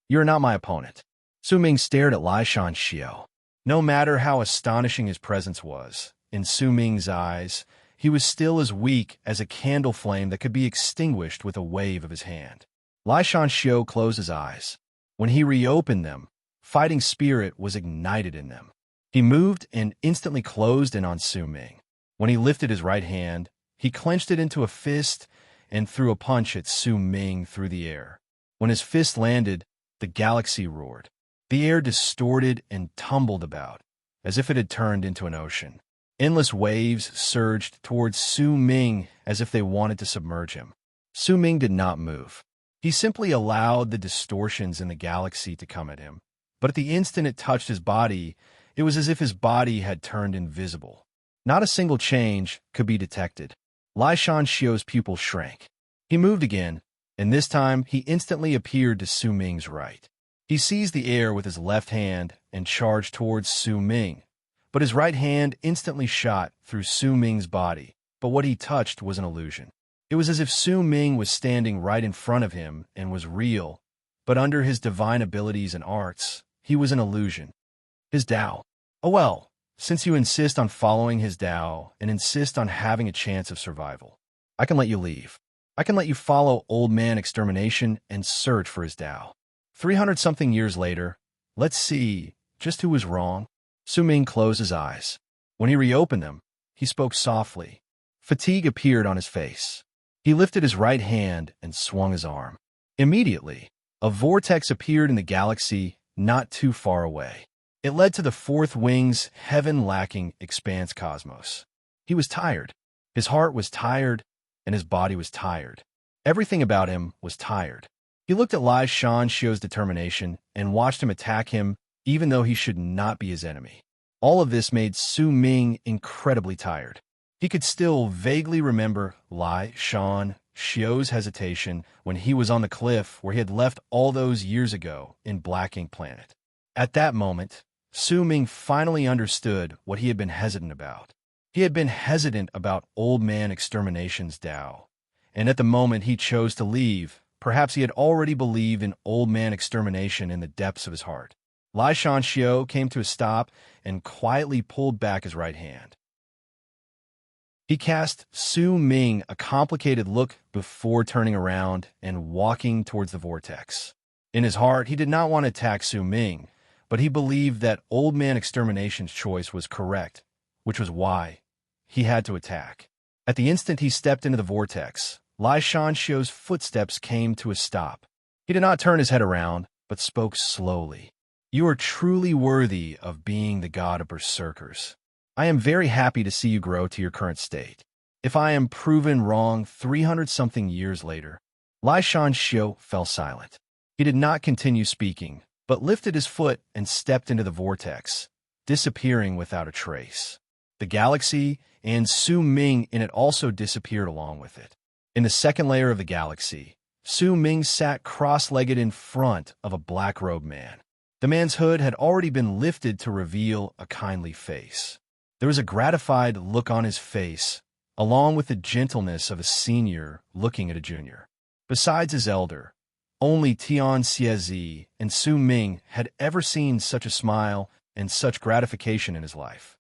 "You are not my opponent." Su Ming stared at Lai Shanxiu. No matter how astonishing his presence was, in Su Ming's eyes, he was still as weak as a candle flame that could be extinguished with a wave of his hand. Lai Shanxiu closed his eyes. When he reopened them, fighting spirit was ignited in them. He moved and instantly closed in on Su Ming. When he lifted his right hand, he clenched it into a fist and threw a punch at Su Ming through the air. When his fist landed, the galaxy roared. The air distorted and tumbled about, as if it had turned into an ocean. Endless waves surged towards Su Ming as if they wanted to submerge him. Su Ming did not move. He simply allowed the distortions in the galaxy to come at him. But at the instant it touched his body, it was as if his body had turned invisible. Not a single change could be detected. Lai Shanxiu's pupil shrank. He moved again, and this time he instantly appeared to Su Ming's right. He seized the air with his left hand and charged towards Su Ming, but his right hand instantly shot through Su Ming's body, but what he touched was an illusion. It was as if Su Ming was standing right in front of him and was real, but under his divine abilities and arts, he was an illusion. His Tao. Oh well, since you insist on following his Tao and insist on having a chance of survival, I can let you leave. I can let you follow Old Man Extermination and search for his Tao. 300-something years later, let's see just who was wrong. Su Ming closed his eyes. When he reopened them, he spoke softly. Fatigue appeared on his face. He lifted his right hand and swung his arm. Immediately, a vortex appeared in the galaxy not too far away. It led to the fourth wing's heaven-lacking expanse cosmos. He was tired. His heart was tired, and his body was tired. Everything about him was tired. He looked at Lai Shanxiu's determination and watched him attack him even though he should not be his enemy. All of this made Su Ming incredibly tired. He could still vaguely remember Lai Shanxiu's hesitation when he was on the cliff where he had left all those years ago in Black Ink Planet. At that moment, Su Ming finally understood what he had been hesitant about. He had been hesitant about Old Man Extermination's Tao, and at the moment he chose to leave, perhaps he had already believed in Old Man Extermination in the depths of his heart. Lai Shanxiu came to a stop and quietly pulled back his right hand. He cast Su Ming a complicated look before turning around and walking towards the vortex. In his heart, he did not want to attack Su Ming, but he believed that Old Man Extermination's choice was correct, which was why he had to attack. At the instant he stepped into the vortex, Lai Shanxiu's footsteps came to a stop. He did not turn his head around, but spoke slowly. "You are truly worthy of being the god of berserkers. I am very happy to see you grow to your current state. If I am proven wrong 300-something years later..." Lai Shanxiu fell silent. He did not continue speaking, but lifted his foot and stepped into the vortex, disappearing without a trace. The galaxy and Su Ming in it also disappeared along with it. In the second layer of the galaxy, Su Ming sat cross-legged in front of a black-robed man. The man's hood had already been lifted to reveal a kindly face. There was a gratified look on his face, along with the gentleness of a senior looking at a junior. Besides his elder, only Tian Xiezi and Su Ming had ever seen such a smile and such gratification in his life.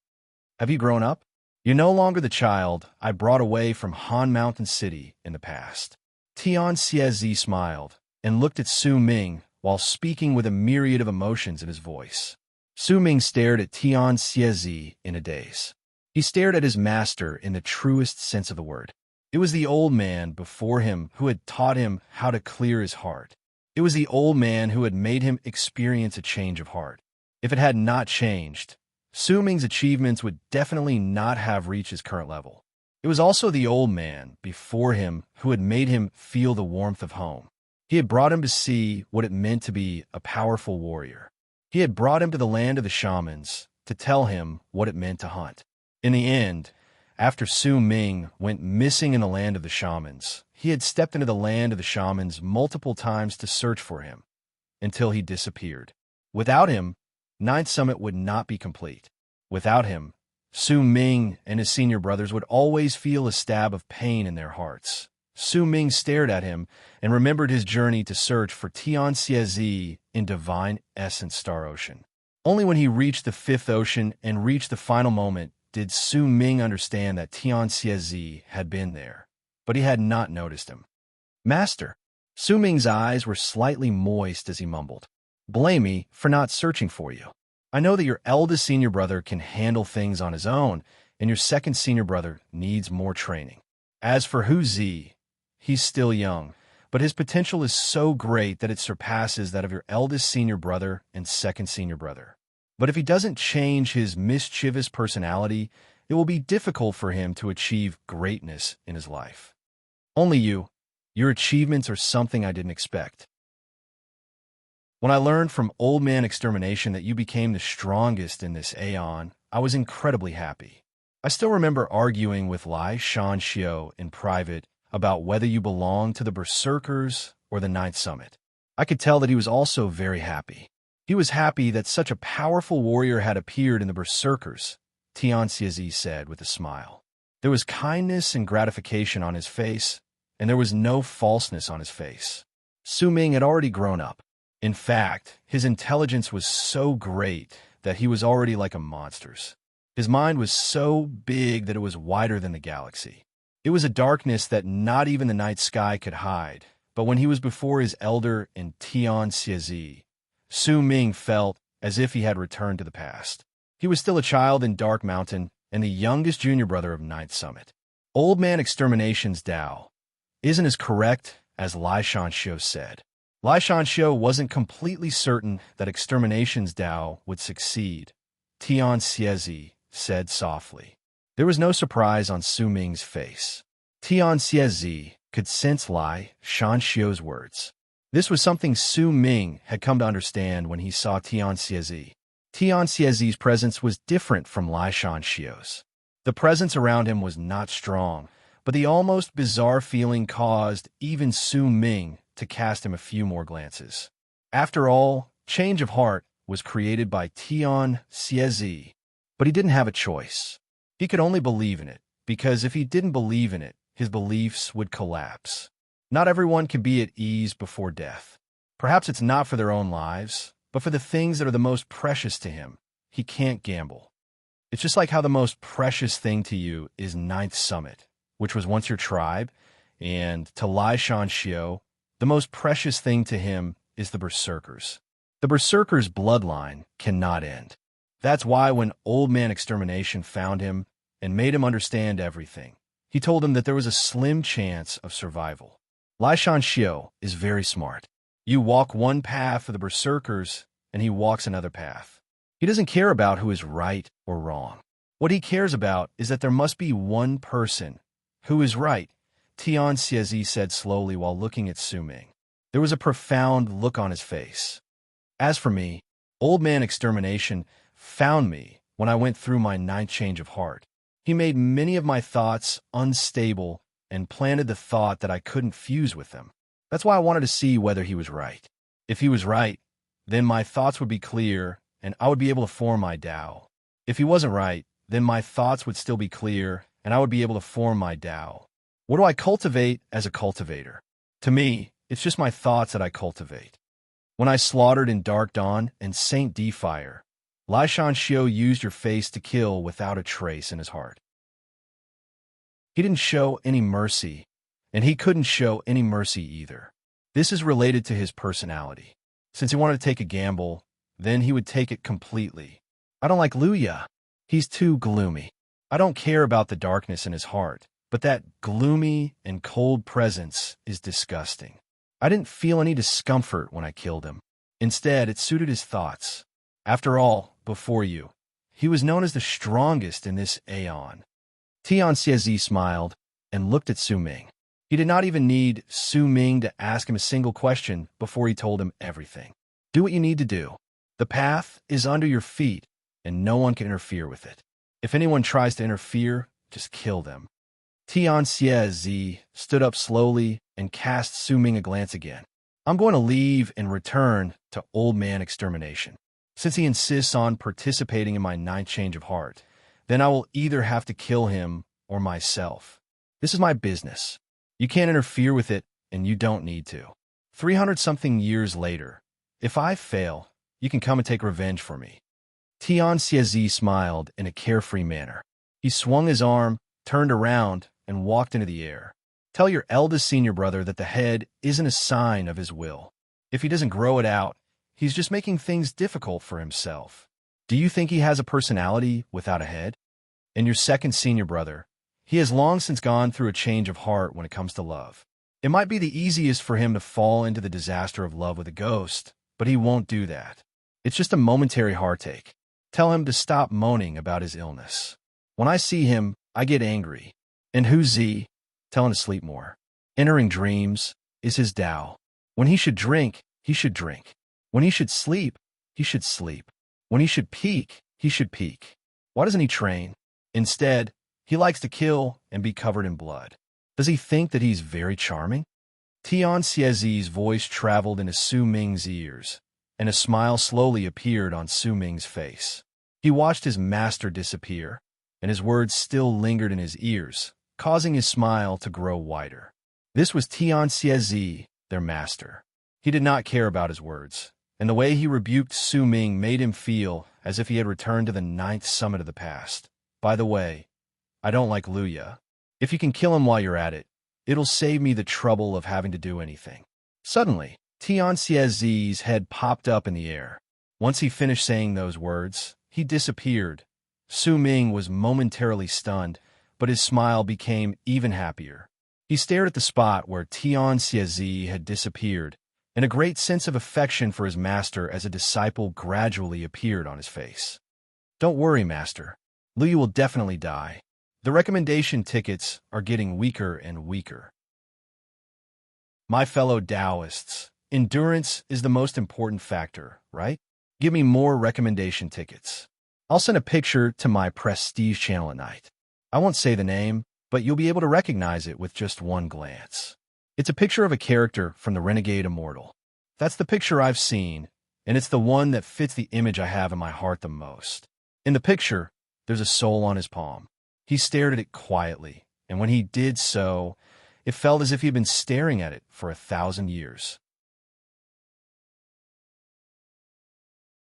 "Have you grown up? You're no longer the child I brought away from Han Mountain City in the past." Tian Xiezi smiled and looked at Su Ming while speaking with a myriad of emotions in his voice. Su Ming stared at Tian Xiezi in a daze. He stared at his master in the truest sense of the word. It was the old man before him who had taught him how to clear his heart. It was the old man who had made him experience a change of heart. If it had not changed, Su Ming's achievements would definitely not have reached his current level. It was also the old man before him who had made him feel the warmth of home. He had brought him to see what it meant to be a powerful warrior. He had brought him to the land of the shamans to tell him what it meant to hunt. In the end, after Su Ming went missing in the land of the shamans, he had stepped into the land of the shamans multiple times to search for him, until he disappeared. Without him, Ninth Summit would not be complete. Without him, Su Ming and his senior brothers would always feel a stab of pain in their hearts. Su Ming stared at him and remembered his journey to search for Tian Xie in Divine Essence Star Ocean. Only when he reached the fifth ocean and reached the final moment did Su Ming understand that Tian Xie had been there, but he had not noticed him. Master. Su Ming's eyes were slightly moist as he mumbled, "Blame me for not searching for you. I know that your eldest senior brother can handle things on his own, and your second senior brother needs more training. As for Hu Zi, he's still young, but his potential is so great that it surpasses that of your eldest senior brother and second senior brother. But if he doesn't change his mischievous personality, it will be difficult for him to achieve greatness in his life. Only you. Your achievements are something I didn't expect. When I learned from Old Man Extermination that you became the strongest in this aeon, I was incredibly happy. I still remember arguing with Lai Shanxiu in private about whether you belonged to the Berserkers or the Ninth Summit. I could tell that he was also very happy. He was happy that such a powerful warrior had appeared in the Berserkers, Tian Xie said with a smile. There was kindness and gratification on his face, and there was no falseness on his face. Su Ming had already grown up. In fact, his intelligence was so great that he was already like a monster's. His mind was so big that it was wider than the galaxy. It was a darkness that not even the night sky could hide, but when he was before his elder in Tian Xie, Su Ming felt as if he had returned to the past. He was still a child in Dark Mountain and the youngest junior brother of Ninth Summit. Old Man Extermination's Tao isn't as correct as Lai Shanxiu said. Lai Shanxiu wasn't completely certain that Extermination's Tao would succeed, Tian Xie said softly. There was no surprise on Su Ming's face. Tian Xie could sense Lai Shanxiu's words. This was something Su Ming had come to understand when he saw Tian Xie. Tian Xie's presence was different from Lai Shanxiu's. The presence around him was not strong, but the almost bizarre feeling caused even Su Ming to cast him a few more glances. After all, change of heart was created by Tian Xie, but he didn't have a choice. He could only believe in it, because if he didn't believe in it, his beliefs would collapse. Not everyone can be at ease before death. Perhaps it's not for their own lives, but for the things that are the most precious to him. He can't gamble. It's just like how the most precious thing to you is Ninth Summit, which was once your tribe, and to Lai Shanxiu, the most precious thing to him is the Berserkers. The Berserkers' bloodline cannot end. That's why when Old Man Extermination found him and made him understand everything, he told him that there was a slim chance of survival. Lai Shanxiu is very smart. You walk one path for the Berserkers, and he walks another path. He doesn't care about who is right or wrong. What he cares about is that there must be one person who is right, Tian Xie said slowly while looking at Su Ming. There was a profound look on his face. As for me, Old Man Extermination found me when I went through my ninth change of heart. He made many of my thoughts unstable and planted the thought that I couldn't fuse with them. That's why I wanted to see whether he was right. If he was right, then my thoughts would be clear and I would be able to form my Tao. If he wasn't right, then my thoughts would still be clear and I would be able to form my Tao. What do I cultivate as a cultivator? To me, it's just my thoughts that I cultivate. When I slaughtered in Dark Dawn and Saint D Fire, Lai Shanxiu used your face to kill without a trace in his heart. He didn't show any mercy, and he couldn't show any mercy either. This is related to his personality. Since he wanted to take a gamble, then he would take it completely. I don't like Luya. He's too gloomy. I don't care about the darkness in his heart, but that gloomy and cold presence is disgusting. I didn't feel any discomfort when I killed him. Instead, it suited his thoughts. After all, before you, he was known as the strongest in this aeon. Tian Xie smiled and looked at Su Ming. He did not even need Su Ming to ask him a single question before he told him everything. Do what you need to do. The path is under your feet, and no one can interfere with it. If anyone tries to interfere, just kill them. Tian Xie stood up slowly and cast Su Ming a glance again. I'm going to leave and return to Old Man Extermination. Since he insists on participating in my ninth change of heart, then I will either have to kill him or myself. This is my business. You can't interfere with it, and you don't need to. 300-something years later, if I fail, you can come and take revenge for me. Tianxiezi smiled in a carefree manner. He swung his arm, turned around, and walked into the air. Tell your eldest senior brother that the head isn't a sign of his will. If he doesn't grow it out, he's just making things difficult for himself. Do you think he has a personality without a head? And your second senior brother, he has long since gone through a change of heart when it comes to love. It might be the easiest for him to fall into the disaster of love with a ghost, but he won't do that. It's just a momentary heartache. Tell him to stop moaning about his illness. When I see him, I get angry. And Hu Zi, tell him to sleep more. Entering dreams is his Tao. When he should drink, he should drink. When he should sleep, he should sleep. When he should peak, he should peak. Why doesn't he train? Instead, he likes to kill and be covered in blood. Does he think that he's very charming? Tianxiezi's voice traveled into Su Ming's ears, and a smile slowly appeared on Su Ming's face. He watched his master disappear, and his words still lingered in his ears, causing his smile to grow wider. This was Tianxiezi, their master. He did not care about his words, and the way he rebuked Su Ming made him feel as if he had returned to the 9th summit of the past. By the way, I don't like Luya. If you can kill him while you're at it, it'll save me the trouble of having to do anything. Suddenly, Tianxiezi's head popped up in the air. Once he finished saying those words, he disappeared. Su Ming was momentarily stunned, but his smile became even happier. He stared at the spot where Tianxiezi had disappeared, and a great sense of affection for his master as a disciple gradually appeared on his face. Don't worry, master. Luya will definitely die. The recommendation tickets are getting weaker and weaker. My fellow Taoists, endurance is the most important factor, right? Give me more recommendation tickets. I'll send a picture to my prestige channel at night. I won't say the name, but you'll be able to recognize it with just one glance. It's a picture of a character from the Renegade Immortal. That's the picture I've seen, and it's the one that fits the image I have in my heart the most. In the picture, there's a soul on his palm. He stared at it quietly, and when he did so, it felt as if he'd been staring at it for 1,000 years.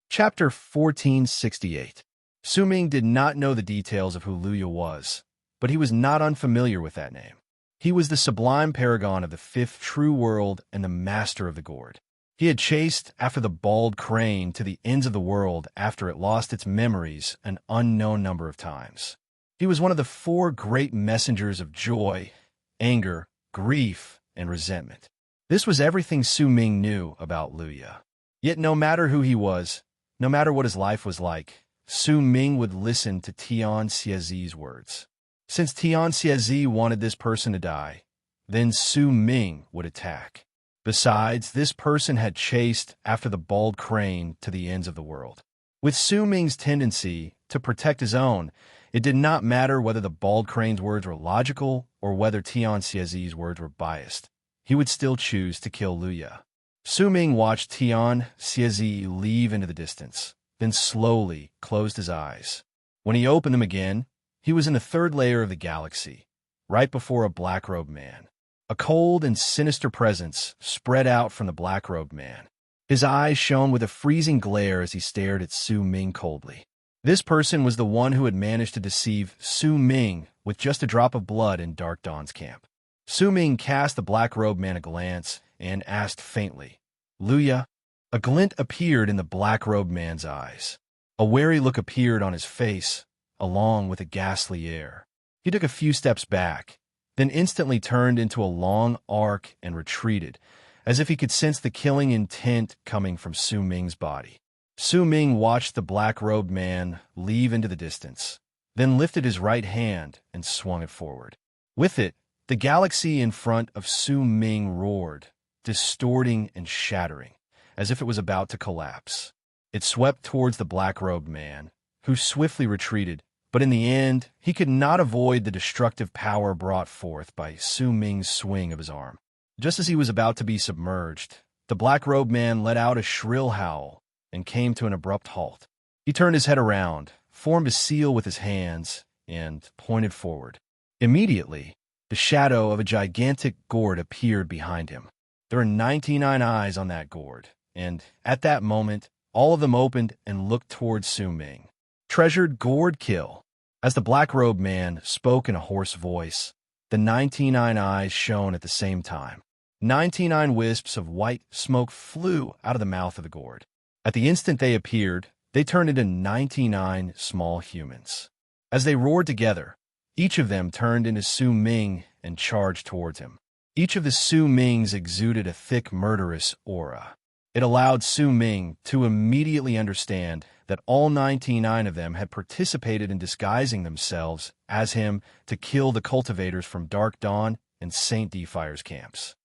Chapter 1468. Su Ming did not know the details of who Luya was, but he was not unfamiliar with that name. He was the sublime paragon of the 5th true world and the master of the gourd. He had chased after the bald crane to the ends of the world after it lost its memories an unknown number of times. He was one of the 4 great messengers of joy, anger, grief, and resentment. This was everything Su Ming knew about Luya. Yet no matter who he was, no matter what his life was like, Su Ming would listen to Tianxiezi's words. Since Tianxiezi wanted this person to die, then Su Ming would attack. Besides, this person had chased after the bald crane to the ends of the world. With Su Ming's tendency to protect his own, it did not matter whether the bald crane's words were logical or whether Tianxiezi's words were biased. He would still choose to kill Luya. Su Ming watched Tianxiezi leave into the distance, then slowly closed his eyes. When he opened them again, he was in the 3rd layer of the galaxy, right before a black-robed man. A cold and sinister presence spread out from the black-robed man. His eyes shone with a freezing glare as he stared at Su Ming coldly. This person was the one who had managed to deceive Su Ming with just a drop of blood in Dark Dawn's camp. Su Ming cast the black-robed man a glance and asked faintly, "Luya?" A glint appeared in the black-robed man's eyes. A wary look appeared on his face, along with a ghastly air. He took a few steps back, then instantly turned into a long arc and retreated, as if he could sense the killing intent coming from Su Ming's body. Su Ming watched the black-robed man leave into the distance, then lifted his right hand and swung it forward. With it, the galaxy in front of Su Ming roared, distorting and shattering, as if it was about to collapse. It swept towards the black-robed man, who swiftly retreated, but in the end, he could not avoid the destructive power brought forth by Su Ming's swing of his arm. Just as he was about to be submerged, the black-robed man let out a shrill howl and came to an abrupt halt. He turned his head around, formed a seal with his hands, and pointed forward. Immediately, The shadow of a gigantic gourd appeared behind him. There were 99 eyes on that gourd, and at that moment, all of them opened and looked towards Su Ming. Treasured gourd kill. As the black-robed man spoke in a hoarse voice, the 99 eyes shone at the same time. 99 wisps of white smoke flew out of the mouth of the gourd. At the instant they appeared, they turned into 99 small humans. As they roared together, each of them turned into Su Ming and charged towards him. Each of the Su Mings exuded a thick, murderous aura. It allowed Su Ming to immediately understand that all 99 of them had participated in disguising themselves as him to kill the cultivators from Dark Dawn and Saint Defire's camps.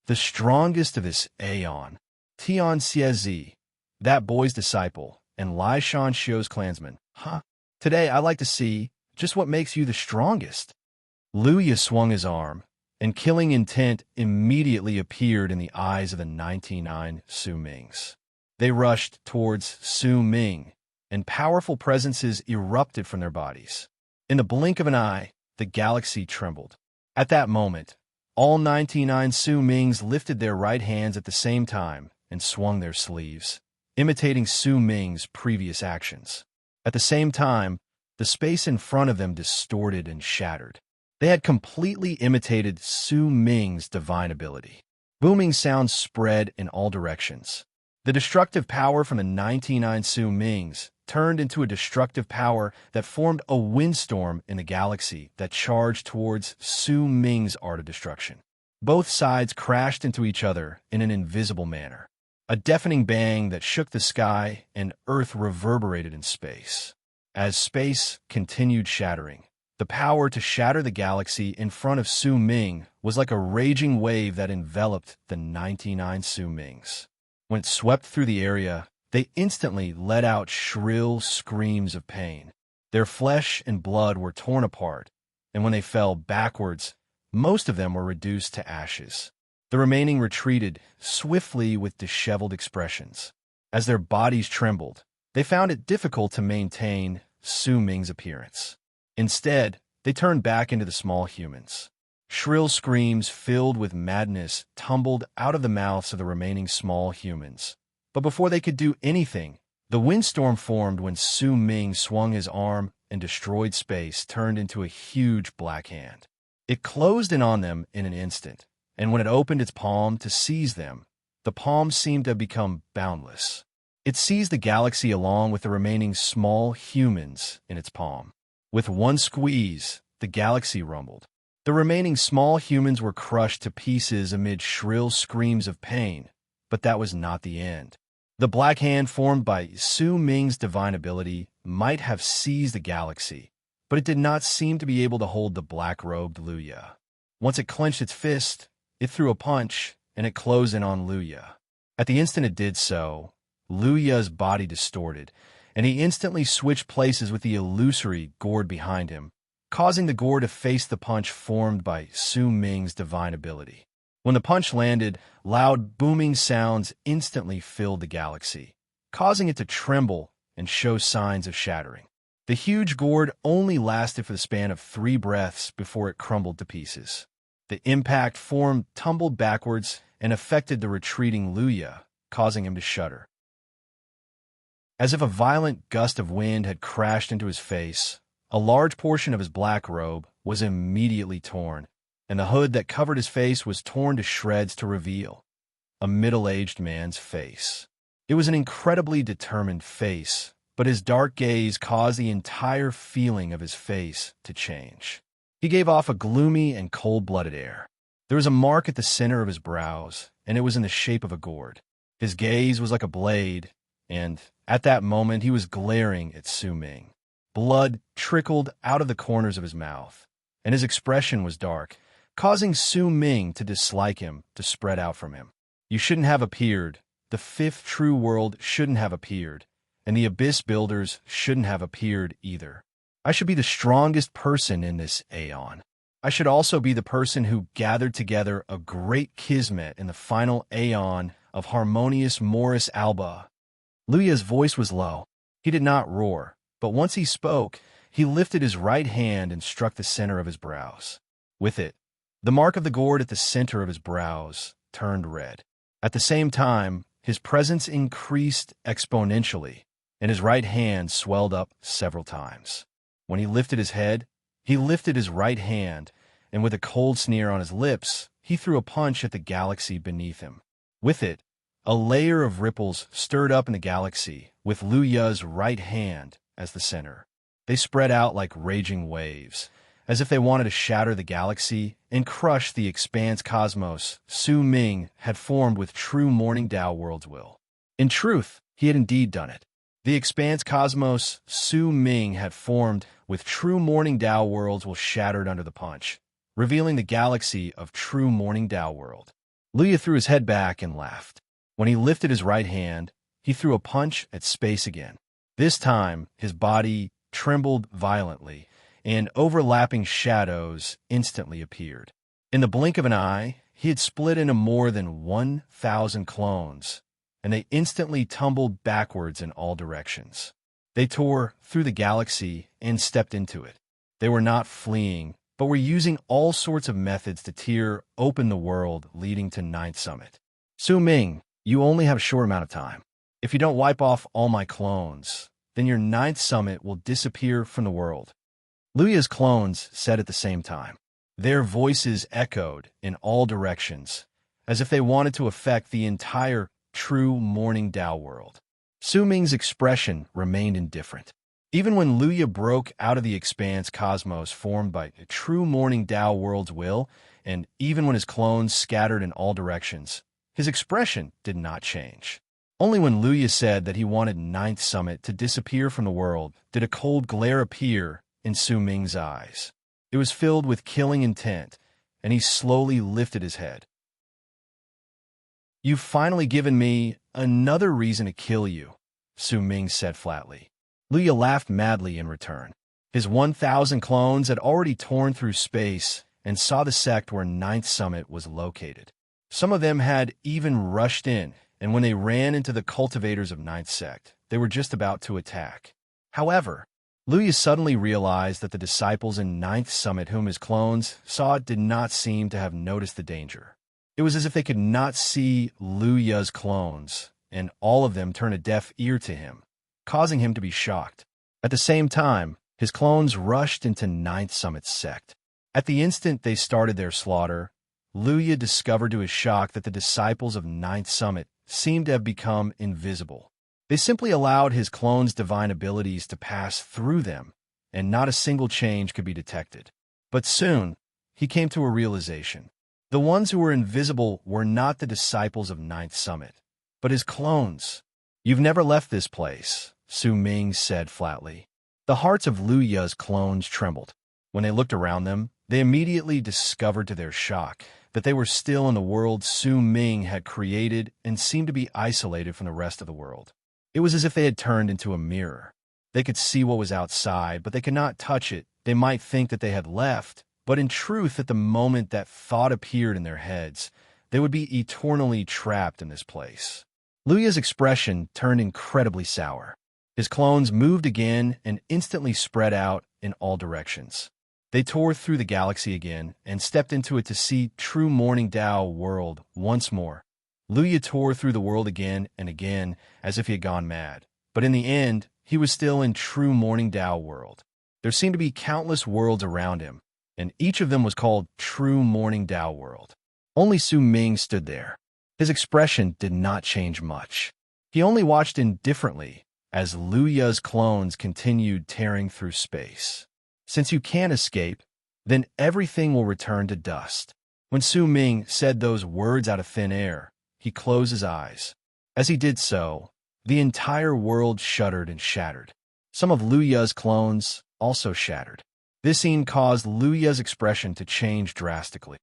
The strongest of this Aeon, Tian Xiezi, that boy's disciple, and Lai Shan Xiu's clansman. Today I'd like to see just what makes you the strongest. Luya swung his arm, and killing intent immediately appeared in the eyes of the 99 Su Mings. They rushed towards Su Ming, and powerful presences erupted from their bodies. In the blink of an eye, the galaxy trembled. At that moment, all 99 Su Mings lifted their right hands at the same time and swung their sleeves, imitating Su Ming's previous actions. At the same time, the space in front of them distorted and shattered. They had completely imitated Su Ming's divine ability. Booming sounds spread in all directions. The destructive power from the 99 Su Mings turned into a destructive power that formed a windstorm in the galaxy that charged towards Su Ming's art of destruction. Both sides crashed into each other in an invisible manner. A deafening bang that shook the sky and Earth reverberated in space. As space continued shattering, the power to shatter the galaxy in front of Su Ming was like a raging wave that enveloped the 99 Su Mings. When it swept through the area, they instantly let out shrill screams of pain. Their flesh and blood were torn apart, and when they fell backwards, most of them were reduced to ashes. The remaining retreated swiftly with disheveled expressions. As their bodies trembled, they found it difficult to maintain Su Ming's appearance. Instead, they turned back into the small humans. Shrill screams filled with madness tumbled out of the mouths of the remaining small humans. But before they could do anything, the windstorm formed when Su Ming swung his arm and destroyed space turned into a huge black hand. It closed in on them in an instant, and when it opened its palm to seize them, the palm seemed to have become boundless. It seized the galaxy along with the remaining small humans in its palm. With one squeeze, the galaxy rumbled. The remaining small humans were crushed to pieces amid shrill screams of pain, but that was not the end. The black hand formed by Su Ming's divine ability might have seized the galaxy, but it did not seem to be able to hold the black-robed Luya. Once it clenched its fist, it threw a punch, and it closed in on Luya. At the instant it did so, Luya's body distorted, and he instantly switched places with the illusory gourd behind him, causing the gourd to face the punch formed by Su Ming's divine ability. When the punch landed, loud booming sounds instantly filled the galaxy, causing it to tremble and show signs of shattering. The huge gourd only lasted for the span of 3 breaths before it crumbled to pieces. The impact form tumbled backwards and affected the retreating Luya, causing him to shudder. As if a violent gust of wind had crashed into his face, a large portion of his black robe was immediately torn, and the hood that covered his face was torn to shreds to reveal a middle-aged man's face. It was an incredibly determined face, but his dark gaze caused the entire feeling of his face to change. He gave off a gloomy and cold-blooded air. There was a mark at the center of his brows, and it was in the shape of a gourd. His gaze was like a blade, and at that moment he was glaring at Su Ming. Blood trickled out of the corners of his mouth, and his expression was dark, causing Su Ming to dislike him to spread out from him. You shouldn't have appeared, the 5th true world shouldn't have appeared, and the Abyss Builders shouldn't have appeared either. I should be the strongest person in this Aeon. I should also be the person who gathered together a great kismet in the final Aeon of harmonious Morris Alba. Luya's voice was low. He did not roar, but once he spoke, he lifted his right hand and struck the center of his brows. With it, the mark of the gourd at the center of his brows turned red. At the same time, his presence increased exponentially, and his right hand swelled up several times. When he lifted his head, he lifted his right hand, and with a cold sneer on his lips, he threw a punch at the galaxy beneath him. With it, a layer of ripples stirred up in the galaxy, with Liu Ye's right hand as the center. They spread out like raging waves, as if they wanted to shatter the galaxy and crush the expanse cosmos Su Ming had formed with true Morning Dao World's will. In truth, he had indeed done it. The expanse cosmos Su Ming had formed with true Morning Dao World's will shattered under the punch, revealing the galaxy of true Morning Dao World. Liu Ye threw his head back and laughed. When he lifted his right hand, he threw a punch at space again. This time, his body trembled violently, and overlapping shadows instantly appeared. In the blink of an eye, he had split into more than 1,000 clones, and they instantly tumbled backwards in all directions. They tore through the galaxy and stepped into it. They were not fleeing, but were using all sorts of methods to tear open the world leading to Ninth Summit. Su Ming, you only have a short amount of time. If you don't wipe off all my clones, then your Ninth Summit will disappear from the world. Liu Ye's clones said at the same time. Their voices echoed in all directions, as if they wanted to affect the entire true Morning Dao World. Su Ming's expression remained indifferent. Even when Liu Ye broke out of the expanse cosmos formed by a true Morning Dao World's will, and even when his clones scattered in all directions, his expression did not change. Only when Liu Ye said that he wanted Ninth Summit to disappear from the world did a cold glare appear in Su Ming's eyes. It was filled with killing intent, and he slowly lifted his head. You've finally given me another reason to kill you, Su Ming said flatly. Liu Ye laughed madly in return. His 1,000 clones had already torn through space and saw the sect where Ninth Summit was located. Some of them had even rushed in, and when they ran into the cultivators of Ninth Sect, they were just about to attack. However, Liu Ye suddenly realized that the disciples in Ninth Summit whom his clones saw did not seem to have noticed the danger. It was as if they could not see Liu Ye's clones, and all of them turned a deaf ear to him, causing him to be shocked. At the same time, his clones rushed into Ninth Summit's sect. At the instant they started their slaughter, Liu Ye discovered to his shock that the disciples of Ninth Summit seemed to have become invisible. They simply allowed his clones' divine abilities to pass through them, and not a single change could be detected. But soon, he came to a realization. The ones who were invisible were not the disciples of Ninth Summit, but his clones. You've never left this place, Su Ming said flatly. The hearts of Liu Ye's clones trembled. When they looked around them, they immediately discovered to their shock that they were still in the world Su Ming had created and seemed to be isolated from the rest of the world. It was as if they had turned into a mirror. They could see what was outside, but they could not touch it. They might think that they had left, but in truth, at the moment that thought appeared in their heads, they would be eternally trapped in this place. Liu Ye's expression turned incredibly sour. His clones moved again and instantly spread out in all directions. They tore through the galaxy again and stepped into it to see true Morning Dao World once more. Liu Ye tore through the world again and again as if he had gone mad. But in the end, he was still in true Morning Dao World. There seemed to be countless worlds around him, and each of them was called true Morning Dao World. Only Su Ming stood there. His expression did not change much. He only watched indifferently as Liu Ye's clones continued tearing through space. Since you can't escape, then everything will return to dust. When Su Ming said those words out of thin air, he closed his eyes. As he did so, the entire world shuddered and shattered. Some of Liu Ye's clones also shattered. This scene caused Liu Ye's expression to change drastically.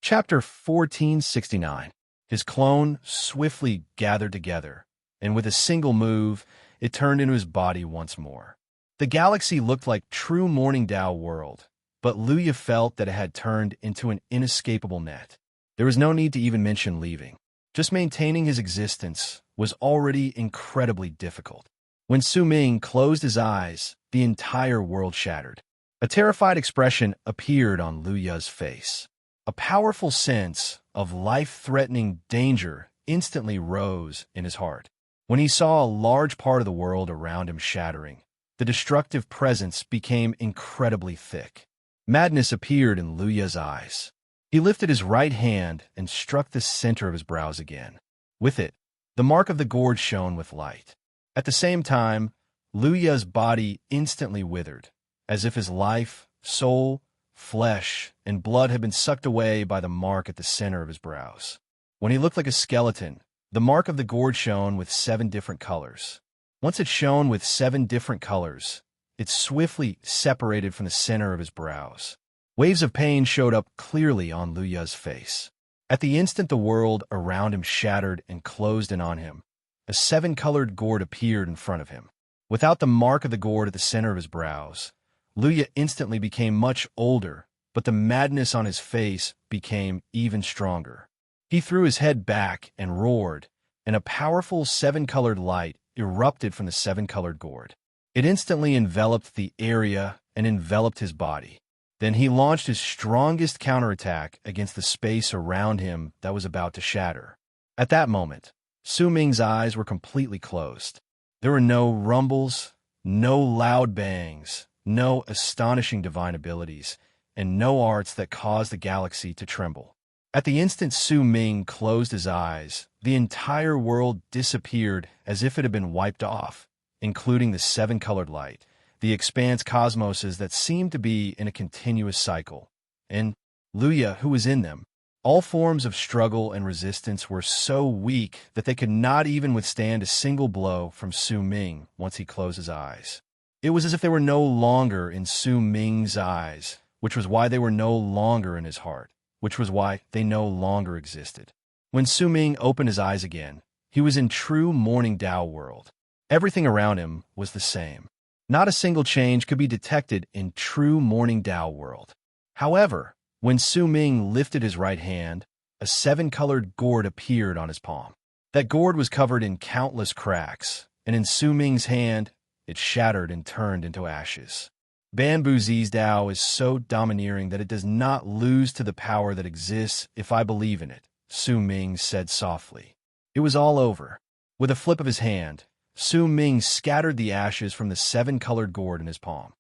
Chapter 1469. His clone swiftly gathered together, and with a single move, it turned into his body once more. The galaxy looked like true Morning Dao World, but Liu Ye felt that it had turned into an inescapable net. There was no need to even mention leaving. Just maintaining his existence was already incredibly difficult. When Su Ming closed his eyes, the entire world shattered. A terrified expression appeared on Liu Ya's face. A powerful sense of life-threatening danger instantly rose in his heart. When he saw a large part of the world around him shattering, the destructive presence became incredibly thick. Madness appeared in Liu Ya's eyes. He lifted his right hand and struck the center of his brows again. With it, the mark of the gourd shone with light. At the same time, Liu Ya's body instantly withered, as if his life, soul, flesh, and blood had been sucked away by the mark at the center of his brows. When he looked like a skeleton, the mark of the gourd shone with 7 different colors. Once it shone with 7 different colors, it swiftly separated from the center of his brows. Waves of pain showed up clearly on Liu Ya's face. At the instant the world around him shattered and closed in on him, a 7-colored gourd appeared in front of him. Without the mark of the gourd at the center of his brows, Liu Ya instantly became much older, but the madness on his face became even stronger. He threw his head back and roared, and a powerful 7-colored light erupted from the 7-colored gourd. It instantly enveloped the area and enveloped his body. Then he launched his strongest counterattack against the space around him that was about to shatter. At that moment, Su Ming's eyes were completely closed. There were no rumbles, no loud bangs, no astonishing divine abilities, and no arts that caused the galaxy to tremble. At the instant Su Ming closed his eyes, the entire world disappeared as if it had been wiped off, including the 7-colored light, the expanse cosmoses that seemed to be in a continuous cycle, and Liu Ya, who was in them. All forms of struggle and resistance were so weak that they could not even withstand a single blow from Su Ming once he closed his eyes. It was as if they were no longer in Su Ming's eyes, which was why they were no longer in his heart, which was why they no longer existed. When Su Ming opened his eyes again, he was in true morning Tao world. Everything around him was the same. Not a single change could be detected in true morning Tao world. However, when Su Ming lifted his right hand, a 7-colored gourd appeared on his palm. That gourd was covered in countless cracks, and in Su Ming's hand, it shattered and turned into ashes. Bamboo Z's Tao is so domineering that it does not lose to the power that exists if I believe in it, Su Ming said softly. It was all over. With a flip of his hand, Su Ming scattered the ashes from the 7-colored gourd in his palm.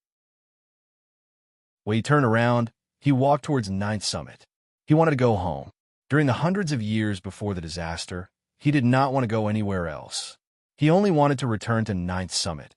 When he turned around, he walked towards Ninth Summit. He wanted to go home. During the hundreds of years before the disaster, he did not want to go anywhere else. He only wanted to return to Ninth Summit.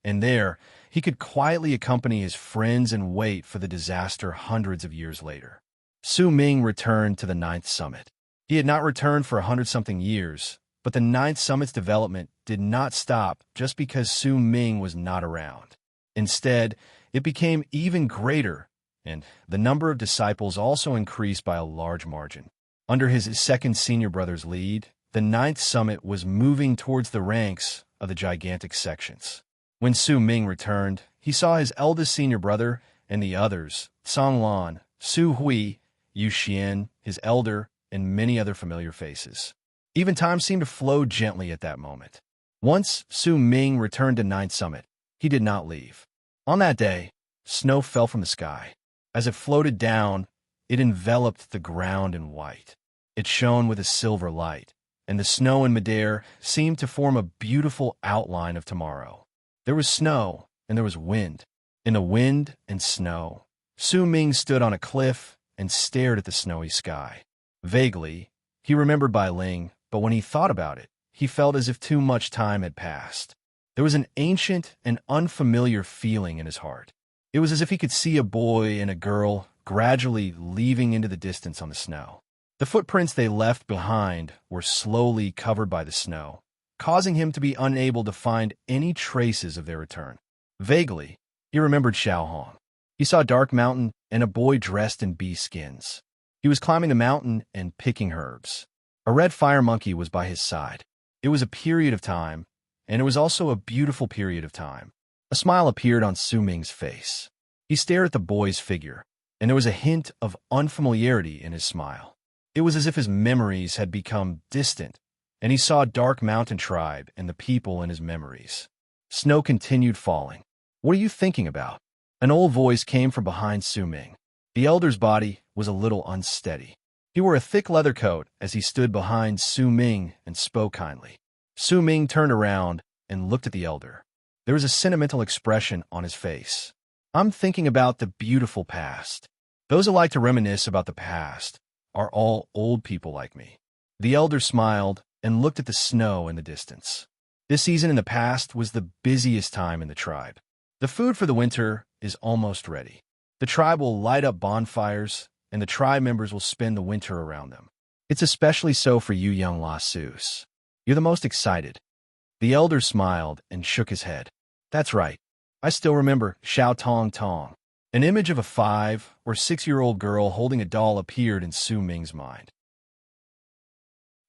And there, he could quietly accompany his friends and wait for the disaster hundreds of years later. Su Ming returned to the Ninth Summit. He had not returned for 100-something years, but the Ninth Summit's development did not stop just because Su Ming was not around. Instead, it became even greater, and the number of disciples also increased by a large margin. Under his second senior brother's lead, the Ninth Summit was moving towards the ranks of the gigantic sections. When Su Ming returned, he saw his eldest senior brother and the others, Song Lan, Su Hui, Yu Xian, his elder, and many other familiar faces. Even time seemed to flow gently at that moment. Once Su Ming returned to Ninth Summit, he did not leave. On that day, snow fell from the sky. As it floated down, it enveloped the ground in white. It shone with a silver light, and the snow in midair seemed to form a beautiful outline of tomorrow. There was snow, and there was wind. In the wind and snow, Su Ming stood on a cliff and stared at the snowy sky. Vaguely, he remembered Bai Ling, but when he thought about it, he felt as if too much time had passed. There was an ancient and unfamiliar feeling in his heart. It was as if he could see a boy and a girl gradually leaving into the distance on the snow. The footprints they left behind were slowly covered by the snow, causing him to be unable to find any traces of their return. Vaguely, he remembered Xiaohong. He saw a dark mountain and a boy dressed in bee skins. He was climbing the mountain and picking herbs. A red fire monkey was by his side. It was a period of time, and it was also a beautiful period of time. A smile appeared on Su Ming's face. He stared at the boy's figure, and there was a hint of unfamiliarity in his smile. It was as if his memories had become distant, and he saw a dark mountain tribe and the people in his memories. Snow continued falling. What are you thinking about? An old voice came from behind Su Ming. The elder's body was a little unsteady. He wore a thick leather coat as he stood behind Su Ming and spoke kindly. Su Ming turned around and looked at the elder. There was a sentimental expression on his face. I'm thinking about the beautiful past. Those who like to reminisce about the past are all old people like me. The elder smiled and looked at the snow in the distance. This season in the past was the busiest time in the tribe. The food for the winter is almost ready. The tribe will light up bonfires, and the tribe members will spend the winter around them. It's especially so for you young Lassus. You're the most excited. The elder smiled and shook his head. That's right. I still remember Xiao Tong Tong. An image of a 5 or 6-year-old girl holding a doll appeared in Su Ming's mind.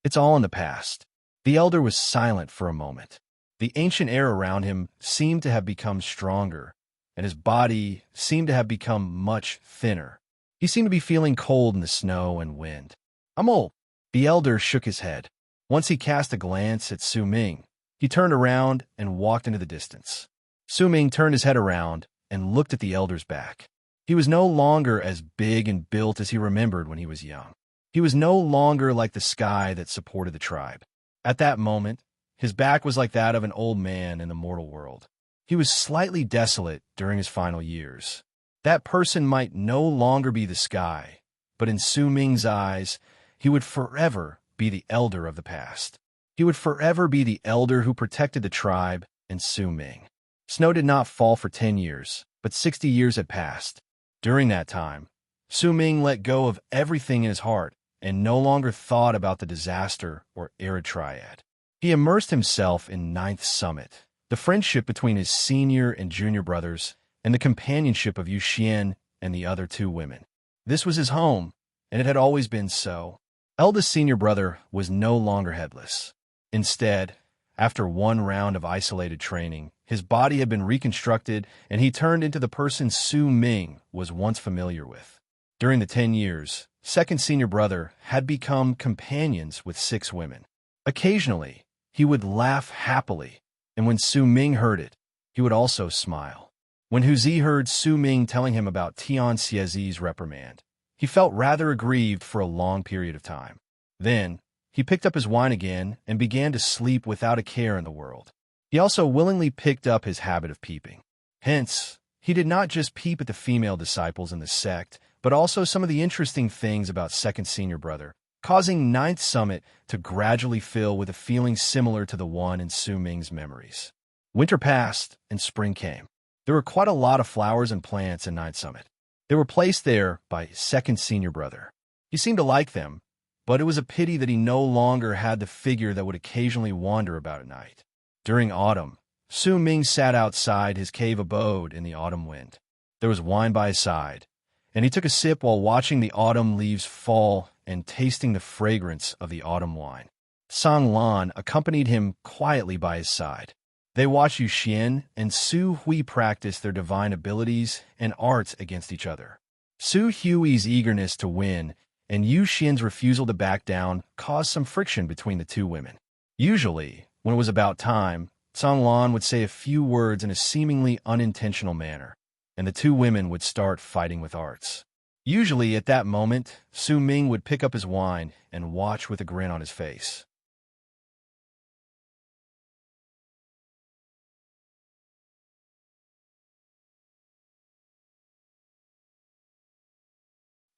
It's all in the past. The elder was silent for a moment. The ancient air around him seemed to have become stronger, and his body seemed to have become much thinner. He seemed to be feeling cold in the snow and wind. I'm old. The elder shook his head. Once he cast a glance at Su Ming, he turned around and walked into the distance. Su Ming turned his head around and looked at the elder's back. He was no longer as big and built as he remembered when he was young. He was no longer like the sky that supported the tribe. At that moment, his back was like that of an old man in the mortal world. He was slightly desolate during his final years. That person might no longer be the sky, but in Su Ming's eyes, he would forever be the elder of the past. He would forever be the elder who protected the tribe and Su Ming. Snow did not fall for 10 years, but 60 years had passed. During that time, Su Ming let go of everything in his heart and no longer thought about the disaster or arid triad. He immersed himself in Ninth Summit, the friendship between his senior and junior brothers, and the companionship of Yu Xian and the other 2 women. This was his home, and it had always been so. Eldest senior brother was no longer headless. Instead, after one round of isolated training, his body had been reconstructed, and he turned into the person Su Ming was once familiar with. During the 10 years, second senior brother had become companions with 6 women. Occasionally, he would laugh happily, and when Su Ming heard it, he would also smile. When Huzi heard Su Ming telling him about Tian Xiezi's reprimand, he felt rather aggrieved for a long period of time. Then, he picked up his wine again and began to sleep without a care in the world. He also willingly picked up his habit of peeping. Hence, he did not just peep at the female disciples in the sect, but also some of the interesting things about second senior brother, causing Ninth Summit to gradually fill with a feeling similar to the one in Su Ming's memories. Winter passed and spring came. There were quite a lot of flowers and plants in Ninth Summit. They were placed there by second senior brother. He seemed to like them, but it was a pity that he no longer had the figure that would occasionally wander about at night. During autumn, Su Ming sat outside his cave abode in the autumn wind. There was wine by his side, and he took a sip while watching the autumn leaves fall and tasting the fragrance of the autumn wine. Sang Lan accompanied him quietly by his side. They watched Yu Xian and Su Hui practice their divine abilities and arts against each other. Su Hui's eagerness to win and Yu Xian's refusal to back down caused some friction between the 2 women. Usually, when it was about time, Sang Lan would say a few words in a seemingly unintentional manner, and the 2 women would start fighting with arts. Usually, at that moment, Su Ming would pick up his wine and watch with a grin on his face.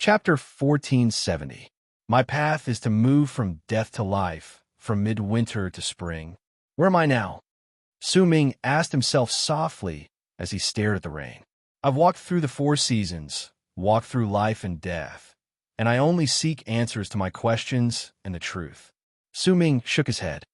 Chapter 1470. My path is to move from death to life, from midwinter to spring. Where am I now? Su Ming asked himself softly as he stared at the rain. I've walked through the 4 seasons, walked through life and death, and I only seek answers to my questions and the truth. Su Ming shook his head.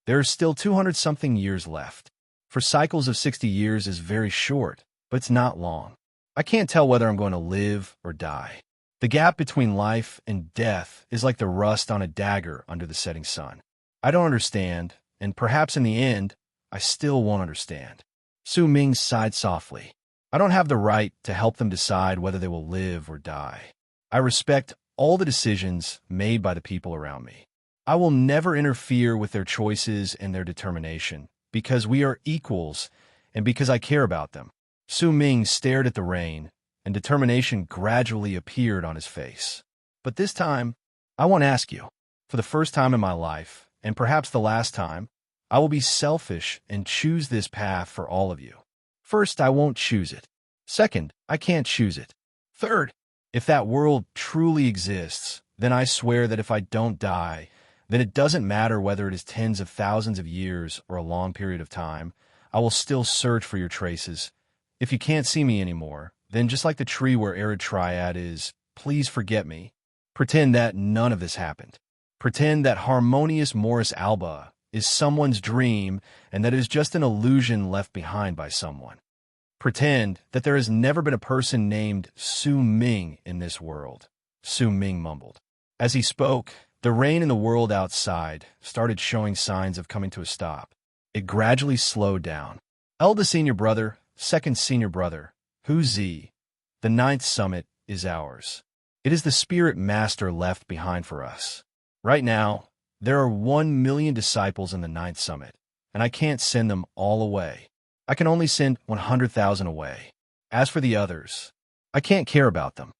There are still 200-something years left. For cycles of 60 years is very short, but it's not long. I can't tell whether I'm going to live or die. The gap between life and death is like the rust on a dagger under the setting sun. I don't understand, and perhaps in the end, I still won't understand. Su Ming sighed softly. I don't have the right to help them decide whether they will live or die. I respect all the decisions made by the people around me. I will never interfere with their choices and their determination, because we are equals, and because I care about them. Su Ming stared at the rain, and determination gradually appeared on his face. But this time, I want to ask you, for the first time in my life, and perhaps the last time, I will be selfish and choose this path for all of you. First, I won't choose it. Second, I can't choose it. Third, if that world truly exists, then I swear that if I don't die, then it doesn't matter whether it is tens of thousands of years or a long period of time, I will still search for your traces. If you can't see me anymore, then just like the tree where Arid Triad is, please forget me. Pretend that none of this happened. Pretend that harmonious Morris Alba is someone's dream and that it is just an illusion left behind by someone. Pretend that there has never been a person named Su Ming in this world. Su Ming mumbled. As he spoke, the rain in the world outside started showing signs of coming to a stop. It gradually slowed down. Eldest senior brother, second senior brother, Hu Zi, the ninth summit is ours. It is the spirit master left behind for us. Right now, there are 1 million disciples in the ninth summit, and I can't send them all away. I can only send 100,000 away. As for the others, I can't care about them.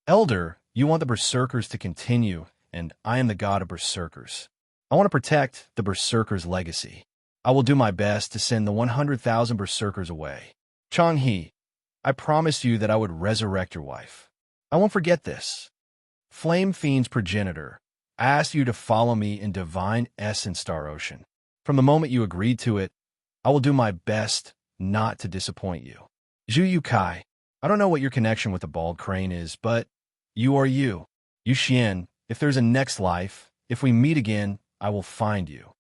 Elder, you want the berserkers to continue, and I am the god of berserkers. I want to protect the berserkers' legacy. I will do my best to send the 100,000 berserkers away. Changhe, I promised you that I would resurrect your wife. I won't forget this. Flame Fiend's progenitor, I asked you to follow me in divine essence Star Ocean. From the moment you agreed to it, I will do my best not to disappoint you. Zhu Yukai, I don't know what your connection with the bald crane is, but you are you. Yu Xian, if there's a next life, if we meet again, I will find you.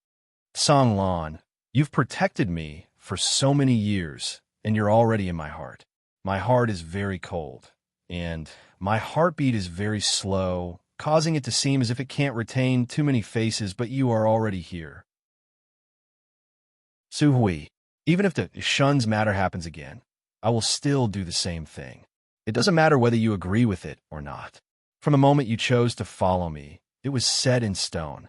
Song Lan, you've protected me for so many years, and you're already in my heart. My heart is very cold, and my heartbeat is very slow, causing it to seem as if it can't retain too many faces, but you are already here. Su Hui, even if the Shun's matter happens again, I will still do the same thing. It doesn't matter whether you agree with it or not. From the moment you chose to follow me, it was set in stone.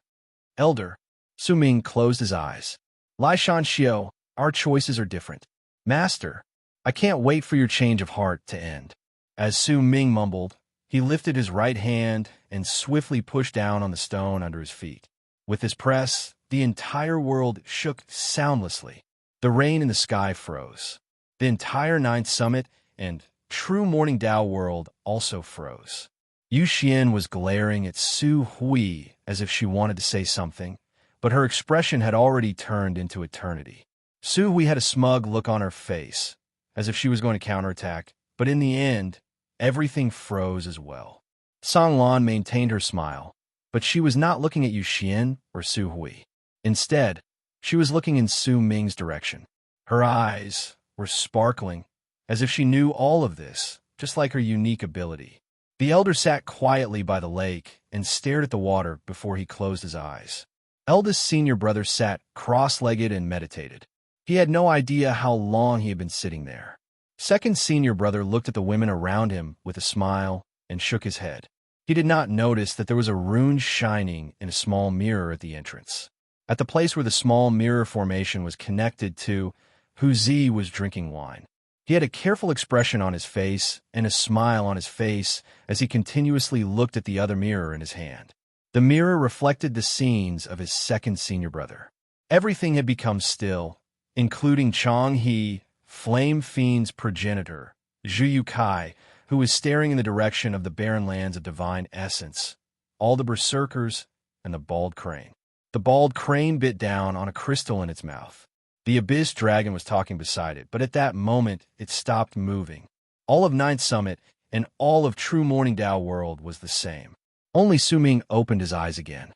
Elder, Su Ming closed his eyes. Lai Shan Xiao, our choices are different. Master, I can't wait for your change of heart to end. As Su Ming mumbled, he lifted his right hand and swiftly pushed down on the stone under his feet. With this press, the entire world shook soundlessly. The rain in the sky froze. The entire ninth summit and true Morning Dao world also froze. Yu Xian was glaring at Su Hui as if she wanted to say something, but her expression had already turned into eternity. Su Hui had a smug look on her face, as if she was going to counterattack, but in the end, everything froze as well. Song Lan maintained her smile, but she was not looking at Yu Xian or Su Hui. Instead, she was looking in Su Ming's direction. Her eyes were sparkling, as if she knew all of this, just like her unique ability. The elder sat quietly by the lake and stared at the water before he closed his eyes. Eldest senior brother sat cross-legged and meditated. He had no idea how long he had been sitting there. Second senior brother looked at the women around him with a smile and shook his head. He did not notice that there was a rune shining in a small mirror at the entrance. At the place where the small mirror formation was connected to, Hu Zi was drinking wine. He had a careful expression on his face and a smile on his face as he continuously looked at the other mirror in his hand. The mirror reflected the scenes of his second senior brother. Everything had become still, including Changhe, Flame Fiend's progenitor, Zhu Yukai, who was staring in the direction of the barren lands of divine essence, all the berserkers, and the bald crane. The bald crane bit down on a crystal in its mouth. The abyss dragon was talking beside it, but at that moment, it stopped moving. All of Ninth Summit and all of true Morning Dao world was the same. Only Su Ming opened his eyes again.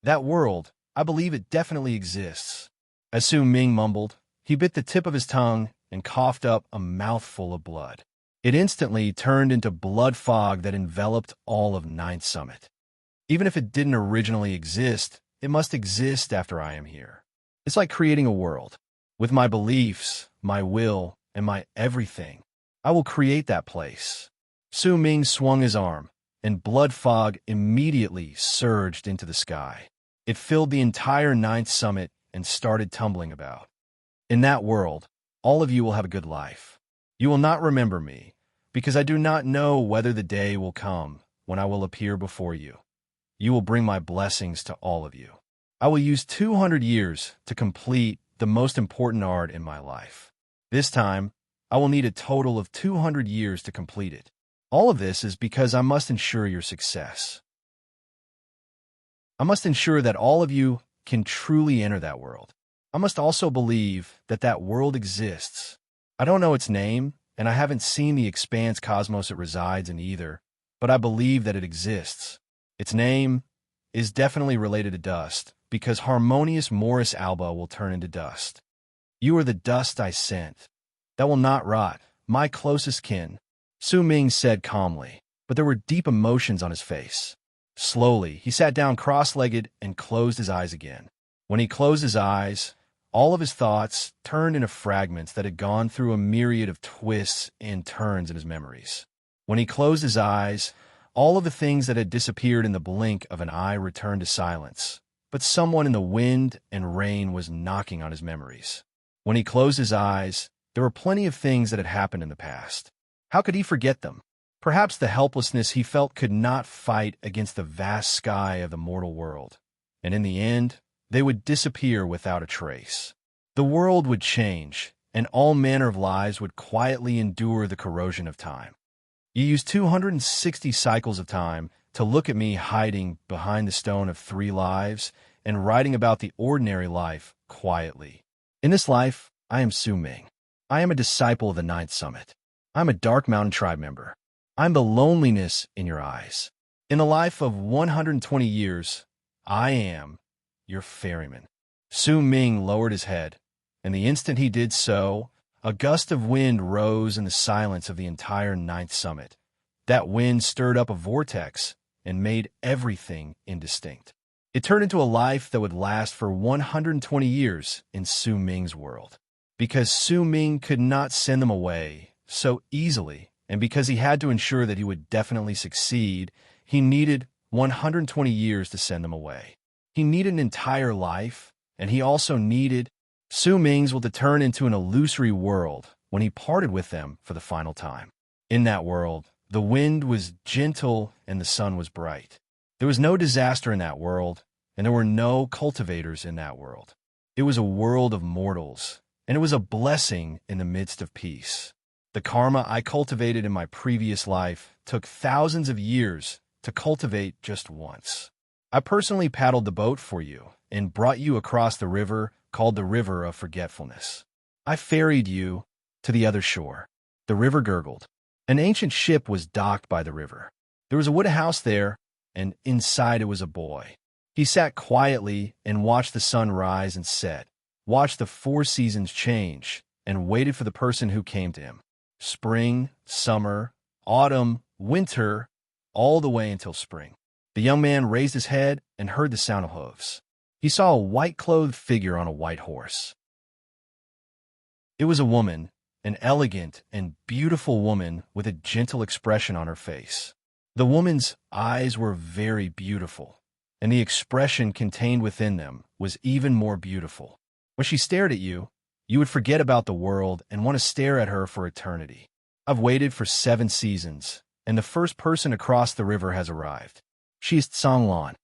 That world, I believe it definitely exists. As Su Ming mumbled, he bit the tip of his tongue and coughed up a mouthful of blood. It instantly turned into blood fog that enveloped all of Ninth Summit. Even if it didn't originally exist, it must exist after I am here. It's like creating a world. With my beliefs, my will, and my everything, I will create that place. Su Ming swung his arm, and blood fog immediately surged into the sky. It filled the entire Ninth Summit and started tumbling about. In that world, all of you will have a good life. You will not remember me, because I do not know whether the day will come when I will appear before you. You will bring my blessings to all of you. I will use 200 years to complete the most important art in my life. This time, I will need a total of 200 years to complete it. All of this is because I must ensure your success. I must ensure that all of you can truly enter that world. I must also believe that that world exists. I don't know its name, and I haven't seen the expanse cosmos it resides in either, but I believe that it exists. Its name is definitely related to dust, because harmonious Morris Alba will turn into dust. You are the dust I sent. That will not rot, my closest kin, Su Ming said calmly, but there were deep emotions on his face. Slowly, he sat down cross-legged and closed his eyes again. When he closed his eyes, all of his thoughts turned into fragments that had gone through a myriad of twists and turns in his memories. When he closed his eyes, all of the things that had disappeared in the blink of an eye returned to silence, but someone in the wind and rain was knocking on his memories. When he closed his eyes, there were plenty of things that had happened in the past. How could he forget them? Perhaps the helplessness he felt could not fight against the vast sky of the mortal world, and in the end, they would disappear without a trace. The world would change, and all manner of lives would quietly endure the corrosion of time. You used 260 cycles of time to look at me hiding behind the stone of 3 lives and writing about the ordinary life quietly. In this life, I am Su Ming. I am a disciple of the Ninth Summit. I'm a Dark Mountain tribe member. I'm the loneliness in your eyes. In the life of 120 years, I am your ferryman. Su Ming lowered his head, and the instant he did so, a gust of wind rose in the silence of the entire Ninth Summit. That wind stirred up a vortex and made everything indistinct. It turned into a life that would last for 120 years in Su Ming's world. Because Su Ming could not send them away so easily, and because he had to ensure that he would definitely succeed, he needed 120 years to send them away. He needed an entire life, and he also needed Su Ming's will to turn into an illusory world when he parted with them for the final time. In that world, the wind was gentle and the sun was bright. There was no disaster in that world, and there were no cultivators in that world. It was a world of mortals, and it was a blessing in the midst of peace. The karma I cultivated in my previous life took thousands of years to cultivate just once. I personally paddled the boat for you and brought you across the river called the River of Forgetfulness. I ferried you to the other shore. The river gurgled. An ancient ship was docked by the river. There was a wooden house there, and inside it was a boy. He sat quietly and watched the sun rise and set, watched the 4 seasons change, and waited for the person who came to him. Spring, summer, autumn, winter, all the way until spring. The young man raised his head and heard the sound of hooves. He saw a white-clothed figure on a white horse. It was a woman, an elegant and beautiful woman with a gentle expression on her face. The woman's eyes were very beautiful, and the expression contained within them was even more beautiful. When she stared at you, you would forget about the world and want to stare at her for eternity. I've waited for 7 seasons, and the first person across the river has arrived. She is Tsanglan.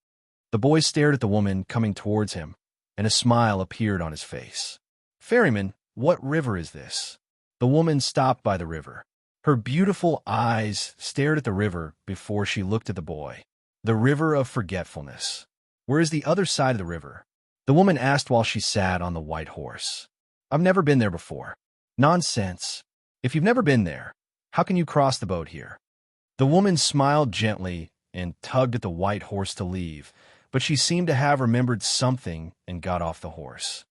The boy stared at the woman coming towards him, and a smile appeared on his face. Ferryman, what river is this? The woman stopped by the river. Her beautiful eyes stared at the river before she looked at the boy. The River of Forgetfulness. Where is the other side of the river? The woman asked while she sat on the white horse. I've never been there before. Nonsense. If you've never been there, how can you cross the boat here? The woman smiled gently and tugged at the white horse to leave, but she seemed to have remembered something and got off the horse.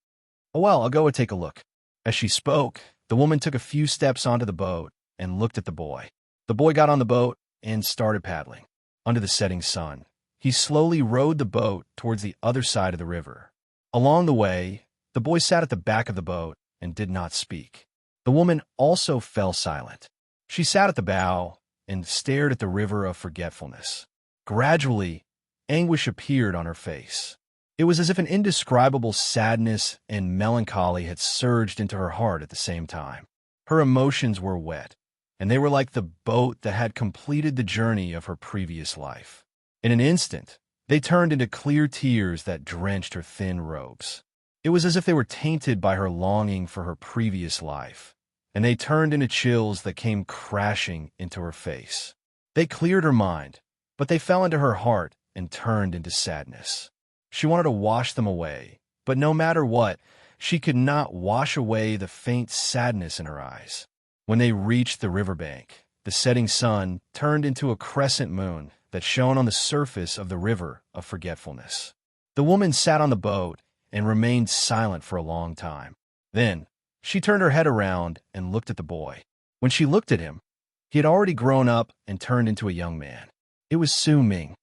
Oh well, I'll go and take a look. As she spoke, the woman took a few steps onto the boat and looked at the boy. The boy got on the boat and started paddling. Under the setting sun, he slowly rowed the boat towards the other side of the river. Along the way, the boy sat at the back of the boat and did not speak. The woman also fell silent. She sat at the bow and stared at the River of Forgetfulness. Gradually, anguish appeared on her face. It was as if an indescribable sadness and melancholy had surged into her heart at the same time. Her emotions were wet, and they were like the boat that had completed the journey of her previous life. In an instant, they turned into clear tears that drenched her thin robes. It was as if they were tainted by her longing for her previous life, and they turned into chills that came crashing into her face. They cleared her mind, but they fell into her heart and turned into sadness. She wanted to wash them away, but no matter what, she could not wash away the faint sadness in her eyes. When they reached the riverbank, the setting sun turned into a crescent moon that shone on the surface of the river of forgetfulness. The woman sat on the boat and remained silent for a long time. Then, she turned her head around and looked at the boy. When she looked at him, he had already grown up and turned into a young man. It was Su Ming.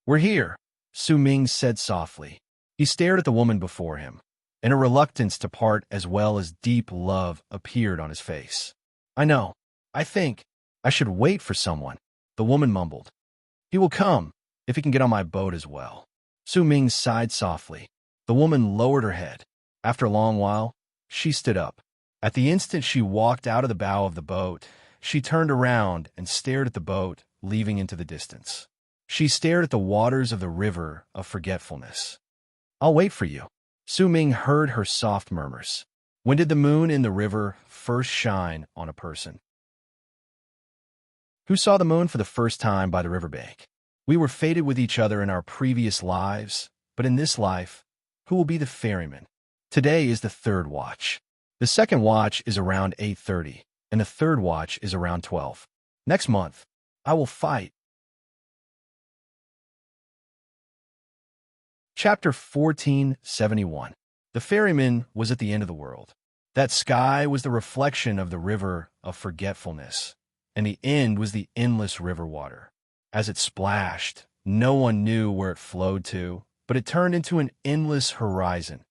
"We're here," Su Ming said softly. He stared at the woman before him, and a reluctance to part as well as deep love appeared on his face. "I know. I think I should wait for someone," the woman mumbled. "He will come, if he can get on my boat as well." Su Ming sighed softly. The woman lowered her head. After a long while, she stood up. At the instant she walked out of the bow of the boat, she turned around and stared at the boat, leaving into the distance. She stared at the waters of the river of forgetfulness. "I'll wait for you." Su Ming heard her soft murmurs. When did the moon in the river first shine on a person? Who saw the moon for the first time by the riverbank? We were fated with each other in our previous lives, but in this life, who will be the ferryman? Today is the third watch. The second watch is around 8:30, and the third watch is around 12. Next month, I will fight. Chapter 1471. The ferryman was at the end of the world. That sky was the reflection of the river of forgetfulness, and the end was the endless river water. As it splashed, no one knew where it flowed to, but it turned into an endless horizon.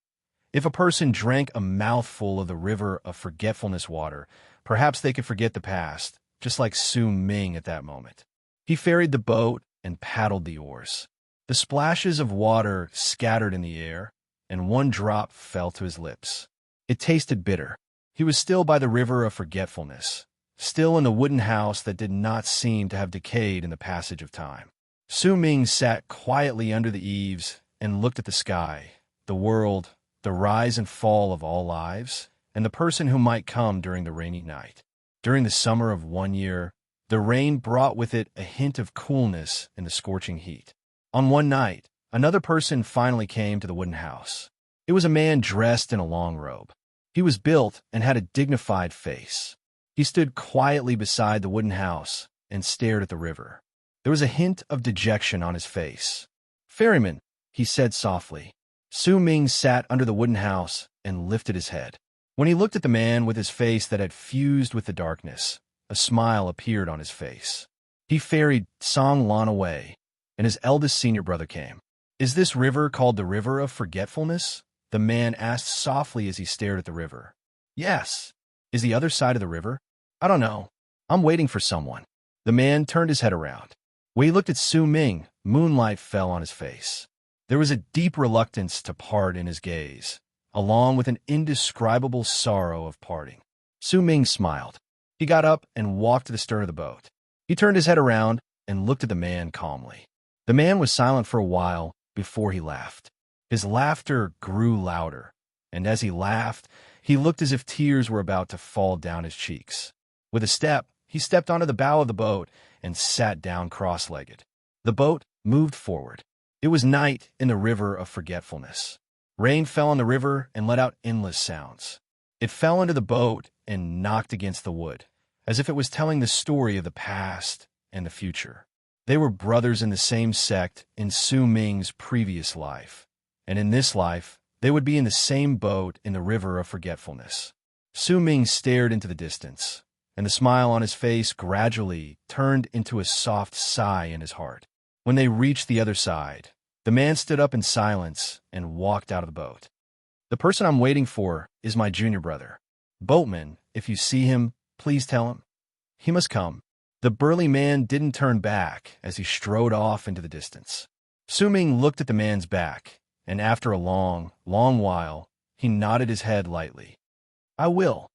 If a person drank a mouthful of the river of forgetfulness water, perhaps they could forget the past, just like Su Ming at that moment. He ferried the boat and paddled the oars. The splashes of water scattered in the air, and one drop fell to his lips. It tasted bitter. He was still by the river of forgetfulness, still in the wooden house that did not seem to have decayed in the passage of time. Su Ming sat quietly under the eaves and looked at the sky, the world, the rise and fall of all lives, and the person who might come during the rainy night. During the summer of one year, the rain brought with it a hint of coolness in the scorching heat. On one night, another person finally came to the wooden house. It was a man dressed in a long robe. He was built and had a dignified face. He stood quietly beside the wooden house and stared at the river. There was a hint of dejection on his face. "Ferryman," he said softly. Su Ming sat under the wooden house and lifted his head. When he looked at the man with his face that had fused with the darkness, a smile appeared on his face. He ferried Song Lan away, and his eldest senior brother came. "Is this river called the river of forgetfulness?" the man asked softly as he stared at the river. "Yes." "Is the other side of the river?" "I don't know. I'm waiting for someone." The man turned his head around. When he looked at Su Ming, moonlight fell on his face. There was a deep reluctance to part in his gaze, along with an indescribable sorrow of parting. Su Ming smiled. He got up and walked to the stern of the boat. He turned his head around and looked at the man calmly. The man was silent for a while before he laughed. His laughter grew louder, and as he laughed, he looked as if tears were about to fall down his cheeks. With a step, he stepped onto the bow of the boat and sat down cross-legged. The boat moved forward. It was night in the river of forgetfulness. Rain fell on the river and let out endless sounds. It fell into the boat and knocked against the wood, as if it was telling the story of the past and the future. They were brothers in the same sect in Su Ming's previous life, and in this life, they would be in the same boat in the river of forgetfulness. Su Ming stared into the distance, and the smile on his face gradually turned into a soft sigh in his heart. When they reached the other side, the man stood up in silence and walked out of the boat. "The person I'm waiting for is my junior brother. Boatman, if you see him, please tell him. He must come." The burly man didn't turn back as he strode off into the distance. Su Ming looked at the man's back, and after a long, long while, he nodded his head lightly. "I will."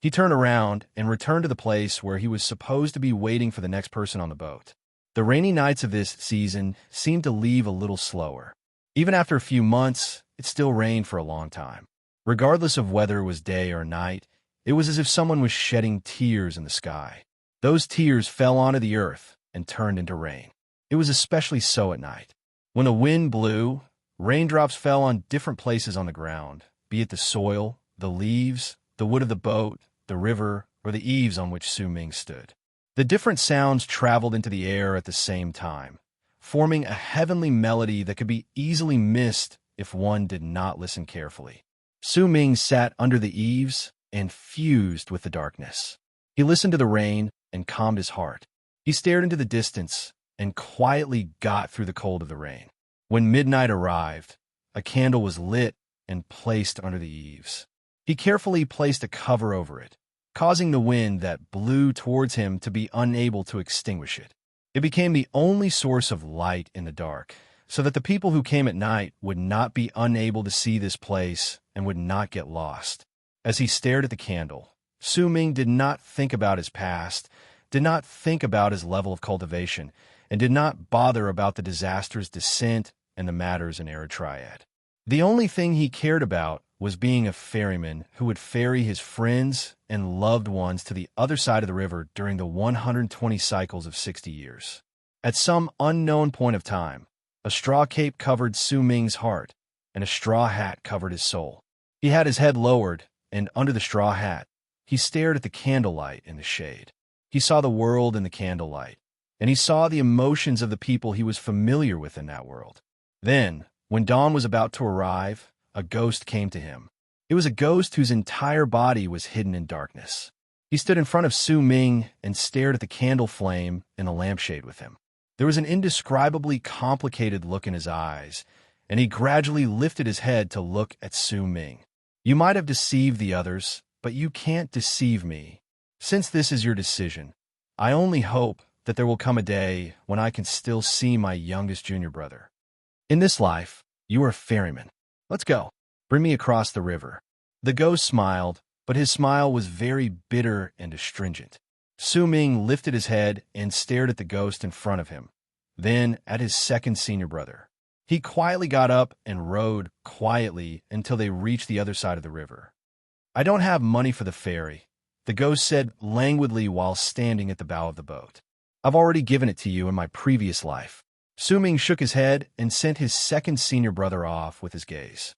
He turned around and returned to the place where he was supposed to be waiting for the next person on the boat. The rainy nights of this season seemed to leave a little slower. Even after a few months, it still rained for a long time. Regardless of whether it was day or night, it was as if someone was shedding tears in the sky. Those tears fell onto the earth and turned into rain. It was especially so at night. When the wind blew, raindrops fell on different places on the ground, be it the soil, the leaves, the wood of the boat, the river, or the eaves on which Su Ming stood. The different sounds traveled into the air at the same time, forming a heavenly melody that could be easily missed if one did not listen carefully. Su Ming sat under the eaves and fused with the darkness. He listened to the rain and calmed his heart. He stared into the distance and quietly got through the cold of the rain. When midnight arrived, a candle was lit and placed under the eaves. He carefully placed a cover over it, causing the wind that blew towards him to be unable to extinguish it. It became the only source of light in the dark, so that the people who came at night would not be unable to see this place and would not get lost. As he stared at the candle, Su Ming did not think about his past, did not think about his level of cultivation, and did not bother about the disaster's descent and the matters in Eritread. The only thing he cared about was being a ferryman who would ferry his friends and loved ones to the other side of the river during the 120 cycles of 60 years. At some unknown point of time, a straw cape covered Su Ming's heart, and a straw hat covered his soul. He had his head lowered, and under the straw hat, he stared at the candlelight in the shade. He saw the world in the candlelight, and he saw the emotions of the people he was familiar with in that world. Then, when dawn was about to arrive, a ghost came to him. It was a ghost whose entire body was hidden in darkness. He stood in front of Su Ming and stared at the candle flame and the lampshade with him. There was an indescribably complicated look in his eyes, and he gradually lifted his head to look at Su Ming. "You might have deceived the others, but you can't deceive me. Since this is your decision, I only hope that there will come a day when I can still see my youngest junior brother. In this life, you are a ferryman. Let's go. Bring me across the river." The ghost smiled, but his smile was very bitter and astringent. Su Ming lifted his head and stared at the ghost in front of him, then at his second senior brother. He quietly got up and rowed quietly until they reached the other side of the river. "I don't have money for the ferry," the ghost said languidly while standing at the bow of the boat. "I've already given it to you in my previous life." Su Ming shook his head and sent his second senior brother off with his gaze.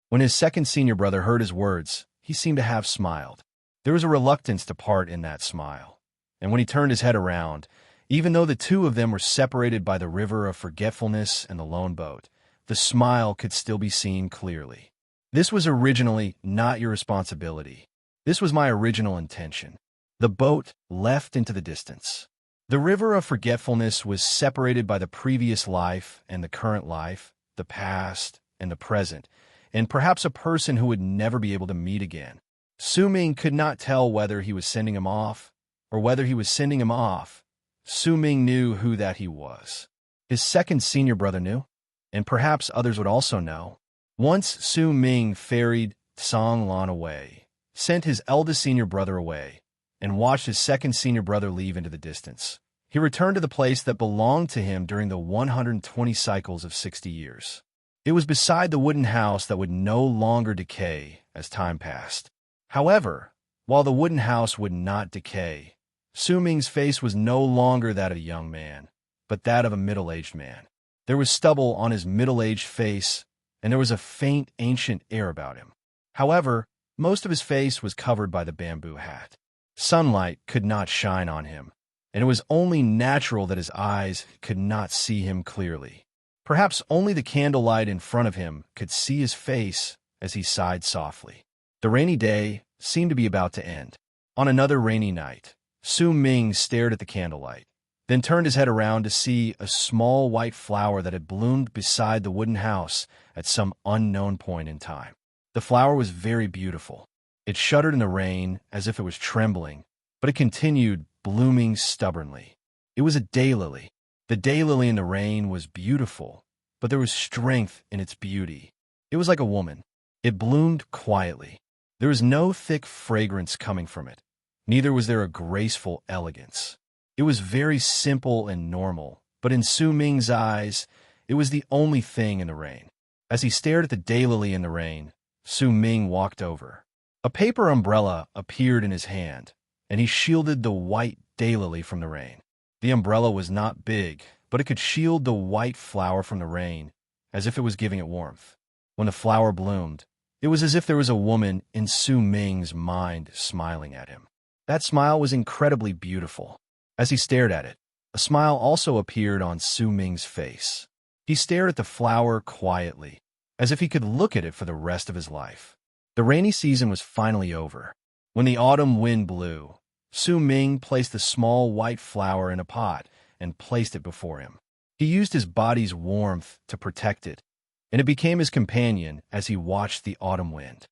When his second senior brother heard his words, he seemed to have smiled. There was a reluctance to part in that smile, and when he turned his head around, even though the two of them were separated by the river of forgetfulness and the lone boat, the smile could still be seen clearly. "This was originally not your responsibility. This was my original intention." The boat left into the distance. The river of forgetfulness was separated by the previous life and the current life, the past and the present, and perhaps a person who would never be able to meet again. Su Ming could not tell whether he was sending him off, or whether he was sending him off. Su Ming knew who that he was. His second senior brother knew, and perhaps others would also know. Once Su Ming ferried Song Lan away, sent his eldest senior brother away, and watched his second senior brother leave into the distance. He returned to the place that belonged to him during the 120 cycles of 60 years. It was beside the wooden house that would no longer decay as time passed. However, while the wooden house would not decay, Su Ming's face was no longer that of a young man, but that of a middle-aged man. There was stubble on his middle-aged face, and there was a faint, ancient air about him. However, most of his face was covered by the bamboo hat. Sunlight could not shine on him, and it was only natural that his eyes could not see him clearly. Perhaps only the candlelight in front of him could see his face as he sighed softly. The rainy day seemed to be about to end. On another rainy night, Su Ming stared at the candlelight, then turned his head around to see a small white flower that had bloomed beside the wooden house at some unknown point in time. The flower was very beautiful. It shuddered in the rain as if it was trembling, but it continued blooming stubbornly. It was a daylily. The daylily in the rain was beautiful, but there was strength in its beauty. It was like a woman. It bloomed quietly. There was no thick fragrance coming from it. Neither was there a graceful elegance. It was very simple and normal, but in Su Ming's eyes, it was the only thing in the rain. As he stared at the daylily in the rain, Su Ming walked over. A paper umbrella appeared in his hand, and he shielded the white daylily from the rain. The umbrella was not big, but it could shield the white flower from the rain, as if it was giving it warmth. When the flower bloomed, it was as if there was a woman in Su Ming's mind smiling at him. That smile was incredibly beautiful. As he stared at it, a smile also appeared on Su Ming's face. He stared at the flower quietly, as if he could look at it for the rest of his life. The rainy season was finally over. When the autumn wind blew, Su Ming placed the small white flower in a pot and placed it before him. He used his body's warmth to protect it, and it became his companion as he watched the autumn wind.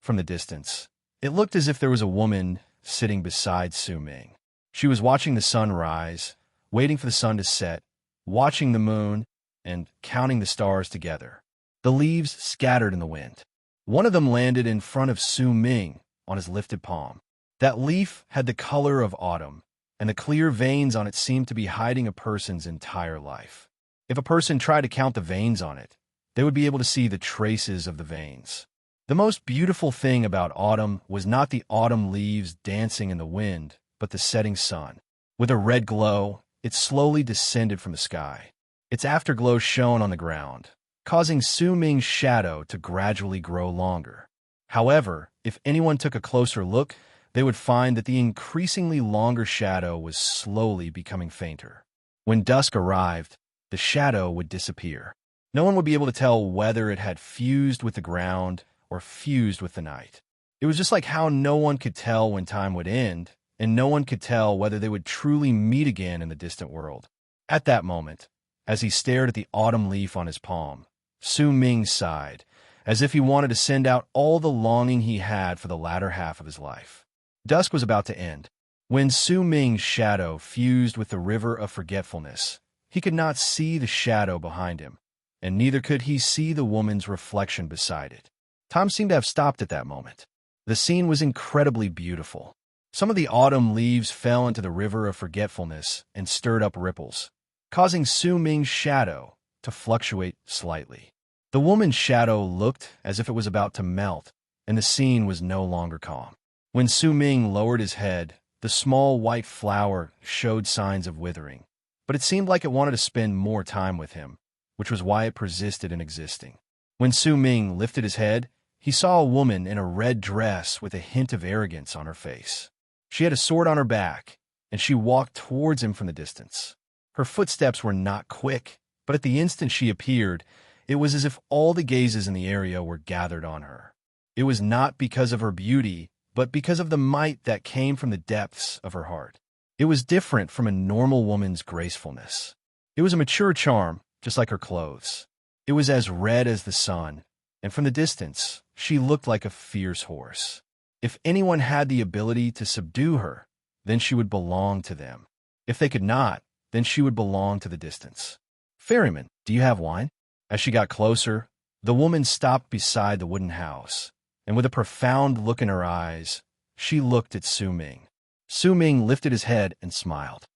From the distance, it looked as if there was a woman sitting beside Su Ming. She was watching the sun rise, waiting for the sun to set, watching the moon, and counting the stars together. The leaves scattered in the wind. One of them landed in front of Su Ming on his lifted palm. That leaf had the color of autumn, and the clear veins on it seemed to be hiding a person's entire life. If a person tried to count the veins on it, they would be able to see the traces of the veins. The most beautiful thing about autumn was not the autumn leaves dancing in the wind, but the setting sun. With a red glow, it slowly descended from the sky. Its afterglow shone on the ground, causing Su Ming's shadow to gradually grow longer. However, if anyone took a closer look, they would find that the increasingly longer shadow was slowly becoming fainter. When dusk arrived, the shadow would disappear. No one would be able to tell whether it had fused with the ground or fused with the night. It was just like how no one could tell when time would end, and no one could tell whether they would truly meet again in the distant world. At that moment, as he stared at the autumn leaf on his palm, Su Ming sighed, as if he wanted to send out all the longing he had for the latter half of his life. Dusk was about to end. When Su Ming's shadow fused with the river of forgetfulness, he could not see the shadow behind him, and neither could he see the woman's reflection beside it. Time seemed to have stopped at that moment. The scene was incredibly beautiful. Some of the autumn leaves fell into the river of forgetfulness and stirred up ripples, causing Su Ming's shadow to fluctuate slightly. The woman's shadow looked as if it was about to melt, and the scene was no longer calm. When Su Ming lowered his head, the small white flower showed signs of withering, but it seemed like it wanted to spend more time with him, which was why it persisted in existing. When Su Ming lifted his head, he saw a woman in a red dress with a hint of arrogance on her face. She had a sword on her back, and she walked towards him from the distance. Her footsteps were not quick, but at the instant she appeared, it was as if all the gazes in the area were gathered on her. It was not because of her beauty, but because of the might that came from the depths of her heart. It was different from a normal woman's gracefulness. It was a mature charm, just like her clothes. It was as red as the sun, and from the distance, she looked like a fierce horse. If anyone had the ability to subdue her, then she would belong to them. If they could not, then she would belong to the distance. "Ferryman, do you have wine?" As she got closer, the woman stopped beside the wooden house, and with a profound look in her eyes, she looked at Su Ming. Su Ming lifted his head and smiled.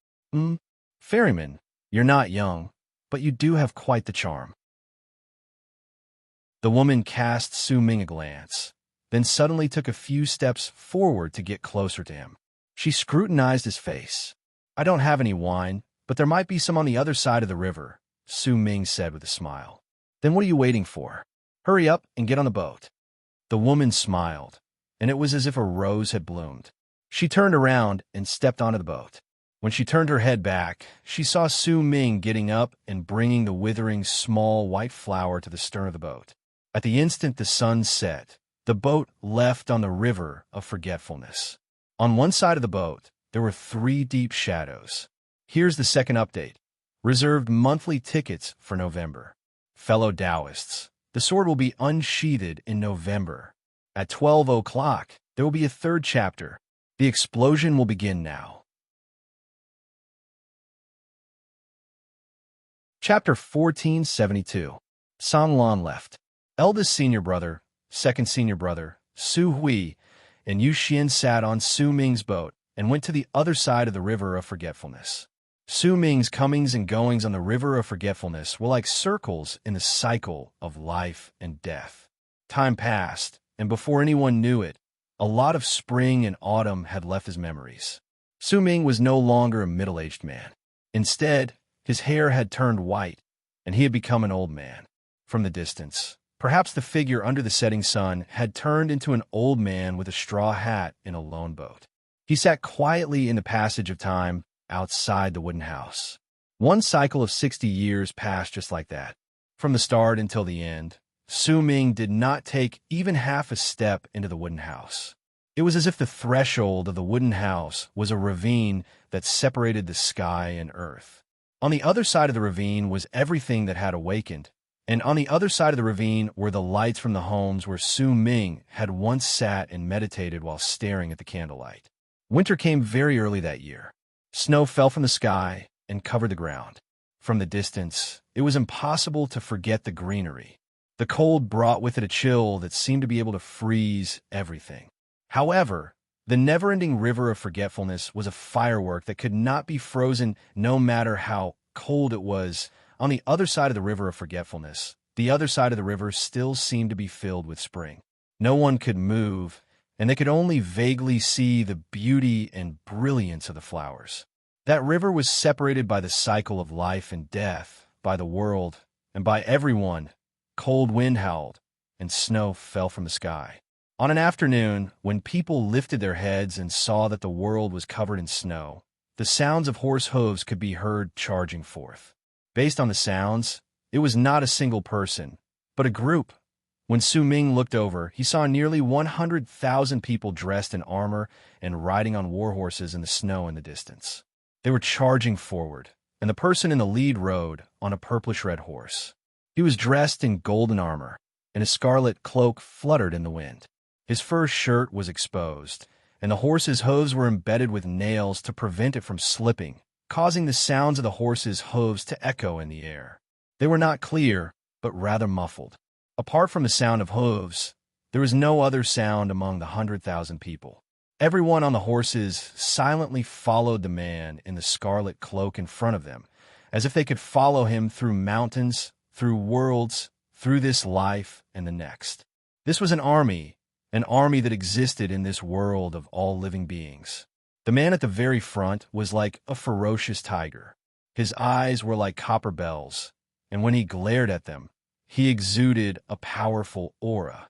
Ferryman, you're not young, but you do have quite the charm." The woman cast Su Ming a glance, then suddenly took a few steps forward to get closer to him. She scrutinized his face. "I don't have any wine, but there might be some on the other side of the river," Su Ming said with a smile. "Then what are you waiting for? Hurry up and get on the boat." The woman smiled, and it was as if a rose had bloomed. She turned around and stepped onto the boat. When she turned her head back, she saw Su Ming getting up and bringing the withering small white flower to the stern of the boat. At the instant the sun set, the boat left on the river of forgetfulness. On one side of the boat, there were 3 deep shadows. Here's the second update. Reserved monthly tickets for November. Fellow Taoists, the sword will be unsheathed in November. At 12 o'clock, there will be a 3rd chapter. The explosion will begin now. Chapter 1472. San Lan left. Eldest senior brother, second senior brother, Su Hui, and Yu Xian sat on Su Ming's boat and went to the other side of the River of Forgetfulness. Su Ming's comings and goings on the River of Forgetfulness were like circles in the cycle of life and death. Time passed, and before anyone knew it, a lot of spring and autumn had left his memories. Su Ming was no longer a middle-aged man. Instead, his hair had turned white, and he had become an old man. From the distance, perhaps the figure under the setting sun had turned into an old man with a straw hat in a lone boat. He sat quietly in the passage of time outside the wooden house. One cycle of 60 years passed just like that. From the start until the end, Su Ming did not take even half a step into the wooden house. It was as if the threshold of the wooden house was a ravine that separated the sky and earth. On the other side of the ravine was everything that had awakened, and on the other side of the ravine were the lights from the homes where Su Ming had once sat and meditated while staring at the candlelight. Winter came very early that year. Snow fell from the sky and covered the ground. From the distance, it was impossible to forget the greenery. The cold brought with it a chill that seemed to be able to freeze everything. However, the never-ending River of Forgetfulness was a firework that could not be frozen no matter how cold it was. On the other side of the River of Forgetfulness, the other side of the river still seemed to be filled with spring. No one could move, and they could only vaguely see the beauty and brilliance of the flowers. That river was separated by the cycle of life and death, by the world, and by everyone. Cold wind howled, and snow fell from the sky. On an afternoon, when people lifted their heads and saw that the world was covered in snow, the sounds of horse hooves could be heard charging forth. Based on the sounds, it was not a single person, but a group. When Su Ming looked over, he saw nearly 100,000 people dressed in armor and riding on war horses in the snow in the distance. They were charging forward, and the person in the lead rode on a purplish-red horse. He was dressed in golden armor, and his scarlet cloak fluttered in the wind. His fur shirt was exposed, and the horse's hooves were embedded with nails to prevent it from slipping, causing the sounds of the horse's hooves to echo in the air. They were not clear, but rather muffled. Apart from the sound of hooves, there was no other sound among the 100,000 people. Everyone on the horses silently followed the man in the scarlet cloak in front of them, as if they could follow him through mountains, through worlds, through this life and the next. This was an army that existed in this world of all living beings. The man at the very front was like a ferocious tiger. His eyes were like copper bells, and when he glared at them, he exuded a powerful aura.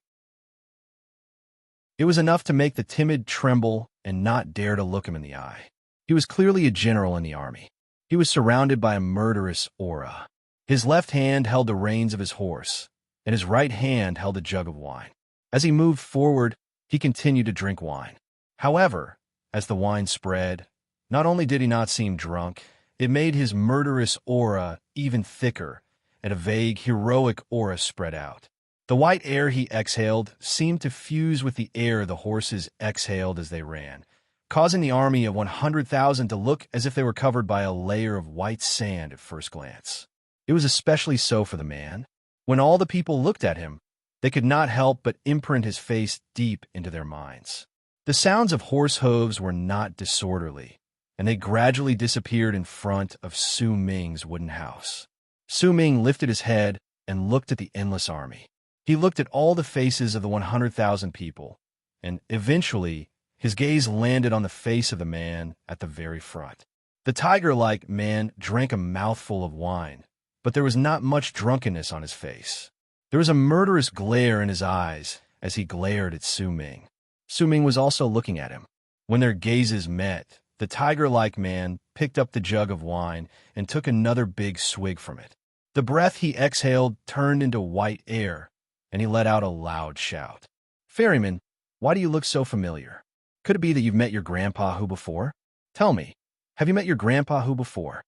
It was enough to make the timid tremble and not dare to look him in the eye. He was clearly a general in the army. He was surrounded by a murderous aura. His left hand held the reins of his horse, and his right hand held a jug of wine. As he moved forward, he continued to drink wine. However, as the wine spread, not only did he not seem drunk, it made his murderous aura even thicker, and a vague, heroic aura spread out. The white air he exhaled seemed to fuse with the air the horses exhaled as they ran, causing the army of 100,000 to look as if they were covered by a layer of white sand at first glance. It was especially so for the man. When all the people looked at him, they could not help but imprint his face deep into their minds. The sounds of horse hooves were not disorderly, and they gradually disappeared in front of Su Ming's wooden house. Su Ming lifted his head and looked at the endless army. He looked at all the faces of the 100,000 people, and eventually his gaze landed on the face of the man at the very front. The tiger-like man drank a mouthful of wine, but there was not much drunkenness on his face. There was a murderous glare in his eyes as he glared at Su Ming. Su Ming was also looking at him. When their gazes met, the tiger-like man picked up the jug of wine and took another big swig from it. The breath he exhaled turned into white air, and he let out a loud shout. "Ferryman, why do you look so familiar? Could it be that you've met your grandpa who before? Tell me, have you met your grandpa who before?"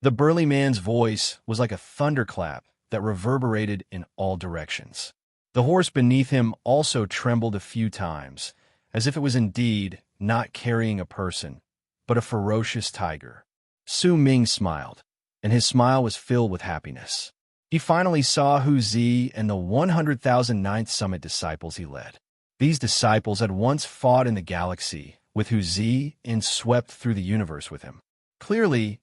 The burly man's voice was like a thunderclap that reverberated in all directions. The horse beneath him also trembled a few times, as if it was indeed not carrying a person, but a ferocious tiger. Su Ming smiled. and his smile was filled with happiness. He finally saw Hu Zi and the 100,000 Ninth Summit disciples he led. These disciples had once fought in the galaxy with Hu Zi and swept through the universe with him. Clearly,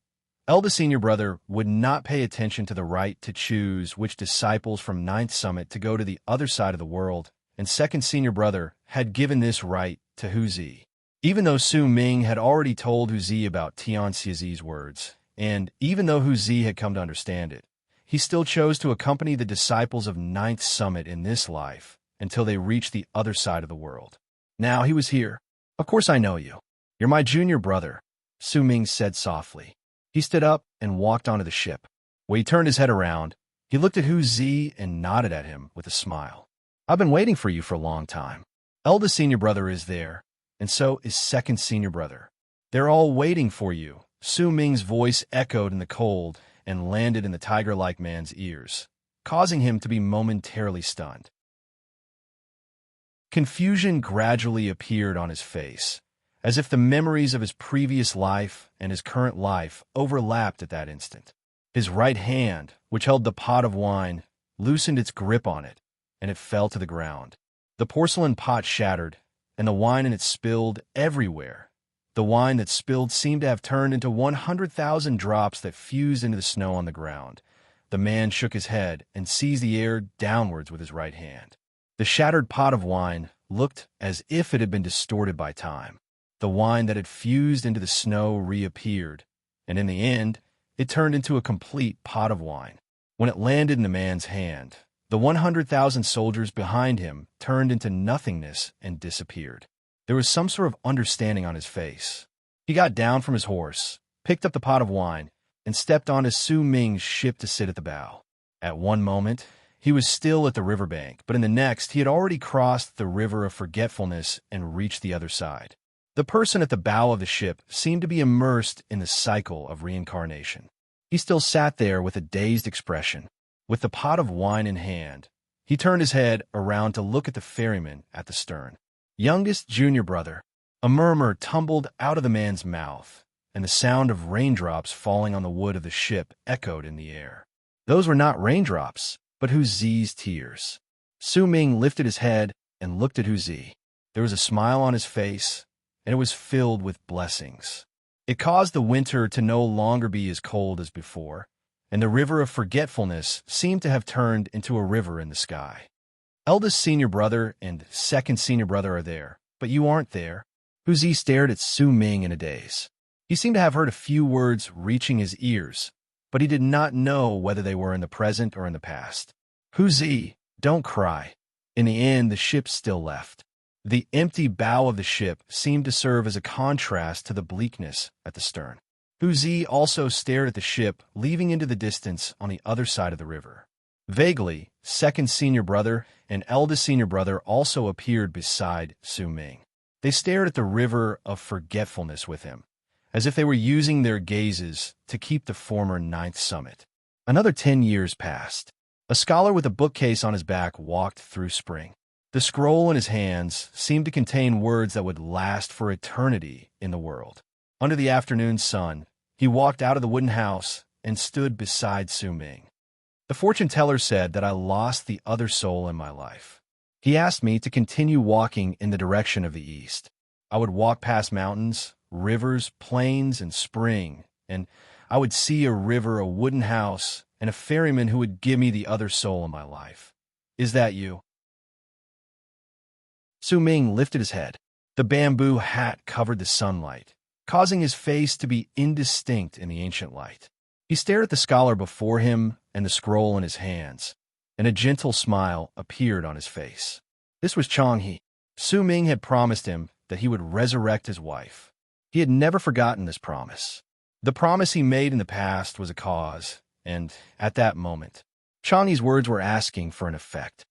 eldest senior brother would not pay attention to the right to choose which disciples from Ninth Summit to go to the other side of the world, and second senior brother had given this right to Hu Zi. Even though Su Ming had already told Hu Zi about Tian Xiazi's words, and even though Hu Zi had come to understand it, he still chose to accompany the disciples of Ninth Summit in this life until they reached the other side of the world. Now he was here. Of course I know you. You're my junior brother, Su Ming said softly. He stood up and walked onto the ship. When he turned his head around, he looked at Hu Zi and nodded at him with a smile. I've been waiting for you for a long time. Eldest senior brother is there, and so is second senior brother. They're all waiting for you. Su Ming's voice echoed in the cold and landed in the tiger-like man's ears, causing him to be momentarily stunned. Confusion gradually appeared on his face, as if the memories of his previous life and his current life overlapped at that instant. His right hand, which held the pot of wine, loosened its grip on it, and it fell to the ground. The porcelain pot shattered, and the wine in it spilled everywhere. The wine that spilled seemed to have turned into 100,000 drops that fused into the snow on the ground. The man shook his head and seized the air downwards with his right hand. The shattered pot of wine looked as if it had been distorted by time. The wine that had fused into the snow reappeared, and in the end, it turned into a complete pot of wine. When it landed in the man's hand, the 100,000 soldiers behind him turned into nothingness and disappeared. There was some sort of understanding on his face. He got down from his horse, picked up the pot of wine, and stepped onto Su Ming's ship to sit at the bow. At one moment, he was still at the riverbank, but in the next, he had already crossed the river of forgetfulness and reached the other side. The person at the bow of the ship seemed to be immersed in the cycle of reincarnation. He still sat there with a dazed expression. With the pot of wine in hand, he turned his head around to look at the ferryman at the stern. Youngest junior brother. A murmur tumbled out of the man's mouth, and the sound of raindrops falling on the wood of the ship echoed in the air. Those were not raindrops, but Hu Zi's tears. Su Ming lifted his head and looked at Hu Zi. There was a smile on his face, and it was filled with blessings. It caused the winter to no longer be as cold as before, and the river of forgetfulness seemed to have turned into a river in the sky. Eldest senior brother and second senior brother are there, but you aren't there. Hu Zi stared at Su Ming in a daze. He seemed to have heard a few words reaching his ears, but he did not know whether they were in the present or in the past. Hu Zi, don't cry. In the end, the ship still left. The empty bow of the ship seemed to serve as a contrast to the bleakness at the stern. Hu Zi also stared at the ship leaving into the distance on the other side of the river. Vaguely, second senior brother and eldest senior brother also appeared beside Su Ming. They stared at the river of forgetfulness with him, as if they were using their gazes to keep the former Ninth Summit. Another 10 years passed. A scholar with a bookcase on his back walked through spring. The scroll in his hands seemed to contain words that would last for eternity in the world. Under the afternoon sun, he walked out of the wooden house and stood beside Su Ming. The fortune teller said that I lost the other soul in my life. He asked me to continue walking in the direction of the east. I would walk past mountains, rivers, plains, and spring, and I would see a river, a wooden house, and a ferryman who would give me the other soul in my life. Is that you? Su Ming lifted his head. The bamboo hat covered the sunlight, causing his face to be indistinct in the ancient light. He stared at the scholar before him and the scroll in his hands, and a gentle smile appeared on his face. This was Chang He. Su Ming had promised him that he would resurrect his wife. He had never forgotten this promise. The promise he made in the past was a cause, and at that moment, Chang He's words were asking for an effect.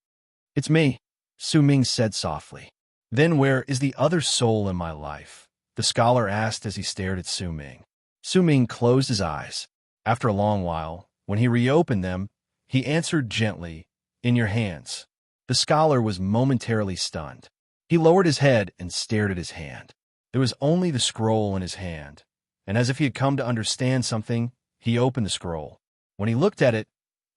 It's me, Su Ming said softly. Then where is the other soul in my life? The scholar asked as he stared at Su Ming. Su Ming closed his eyes. After a long while, when he reopened them, he answered gently, in your hands. The scholar was momentarily stunned. He lowered his head and stared at his hand. There was only the scroll in his hand, and as if he had come to understand something, He opened the scroll. When he looked at it,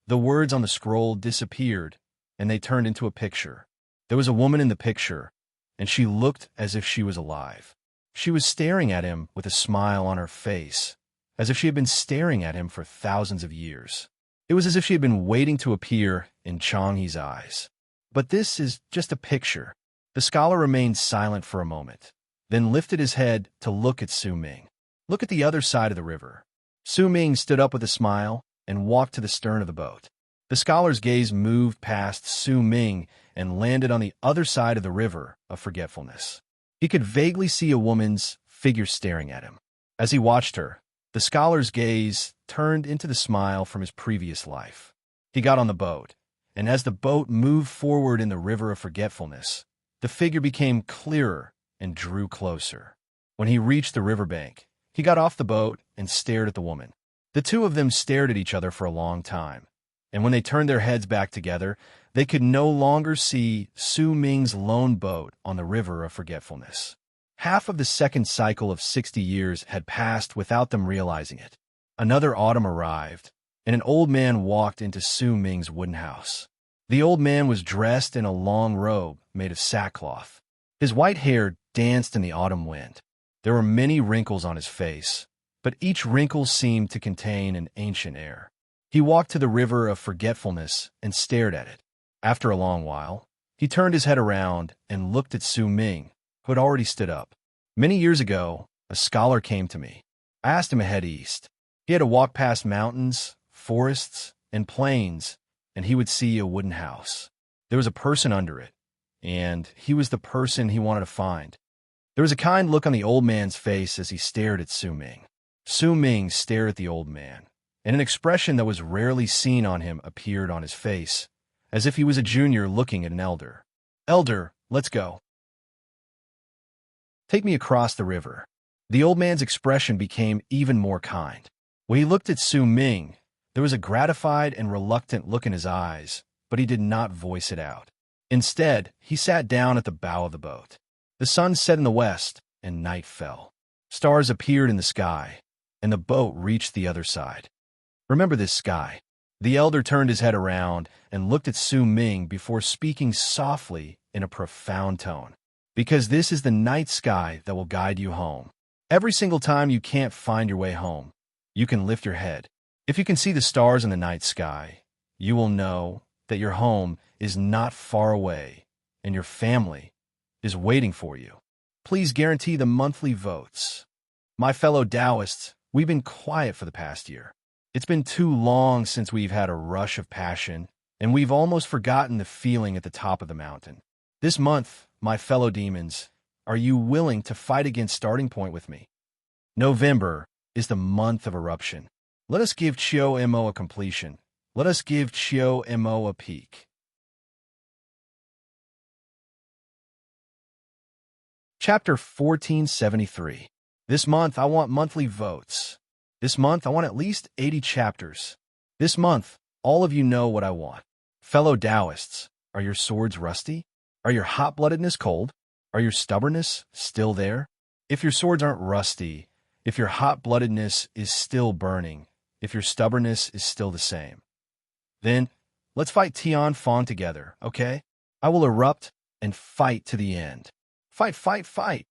the words on the scroll disappeared, and they turned into a picture. There was a woman in the picture, and she looked as if she was alive. She was staring at him with a smile on her face, as if she had been staring at him for thousands of years. It was as if she had been waiting to appear in Changhe's eyes. But this is just a picture. The scholar remained silent for a moment, then lifted his head to look at Su Ming. Look at the other side of the river. Su Ming stood up with a smile and walked to the stern of the boat. The scholar's gaze moved past Su Ming and landed on the other side of the river of forgetfulness. He could vaguely see a woman's figure staring at him. As he watched her, the scholar's gaze turned into the smile from his previous life. He got on the boat, and as the boat moved forward in the river of forgetfulness, the figure became clearer and drew closer. When he reached the riverbank, he got off the boat and stared at the woman. The two of them stared at each other for a long time, and when they turned their heads back together, they could no longer see Su Ming's lone boat on the river of forgetfulness. Half of the second cycle of 60 years had passed without them realizing it. Another autumn arrived, and an old man walked into Su Ming's wooden house. The old man was dressed in a long robe made of sackcloth. His white hair danced in the autumn wind. There were many wrinkles on his face, but each wrinkle seemed to contain an ancient air. He walked to the river of forgetfulness and stared at it. After a long while, he turned his head around and looked at Su Ming, who had already stood up. Many years ago, a scholar came to me. I asked him to head east. He had to walk past mountains, forests, and plains, and he would see a wooden house. There was a person under it, and he was the person he wanted to find. There was a kind look on the old man's face as he stared at Su Ming. Su Ming stared at the old man, and an expression that was rarely seen on him appeared on his face, as if he was a junior looking at an elder. "Elder, let's go. Take me across the river." The old man's expression became even more kind. When he looked at Su Ming, there was a gratified and reluctant look in his eyes, but he did not voice it out. Instead, he sat down at the bow of the boat. The sun set in the west, and night fell. Stars appeared in the sky, and the boat reached the other side. "Remember this sky." The elder turned his head around and looked at Su Ming before speaking softly in a profound tone. "Because this is the night sky that will guide you home. Every single time you can't find your way home, you can lift your head. If you can see the stars in the night sky, you will know that your home is not far away and your family is waiting for you. Please guarantee the monthly votes. My fellow Taoists, we've been quiet for the past year. It's been too long since we've had a rush of passion, and we've almost forgotten the feeling at the top of the mountain. This month, my fellow demons, are you willing to fight against Starting Point with me? November is the month of eruption. Let us give Chio Mo a completion. Let us give Chio Mo a peak." Chapter 1473. This month, I want monthly votes. This month, I want at least 80 chapters. This month, all of you know what I want. Fellow Taoists, are your swords rusty? Are your hot-bloodedness cold? Are your stubbornness still there? If your swords aren't rusty, if your hot-bloodedness is still burning, if your stubbornness is still the same, then let's fight Tian Fong together, okay? I will erupt and fight to the end. Fight, fight, fight!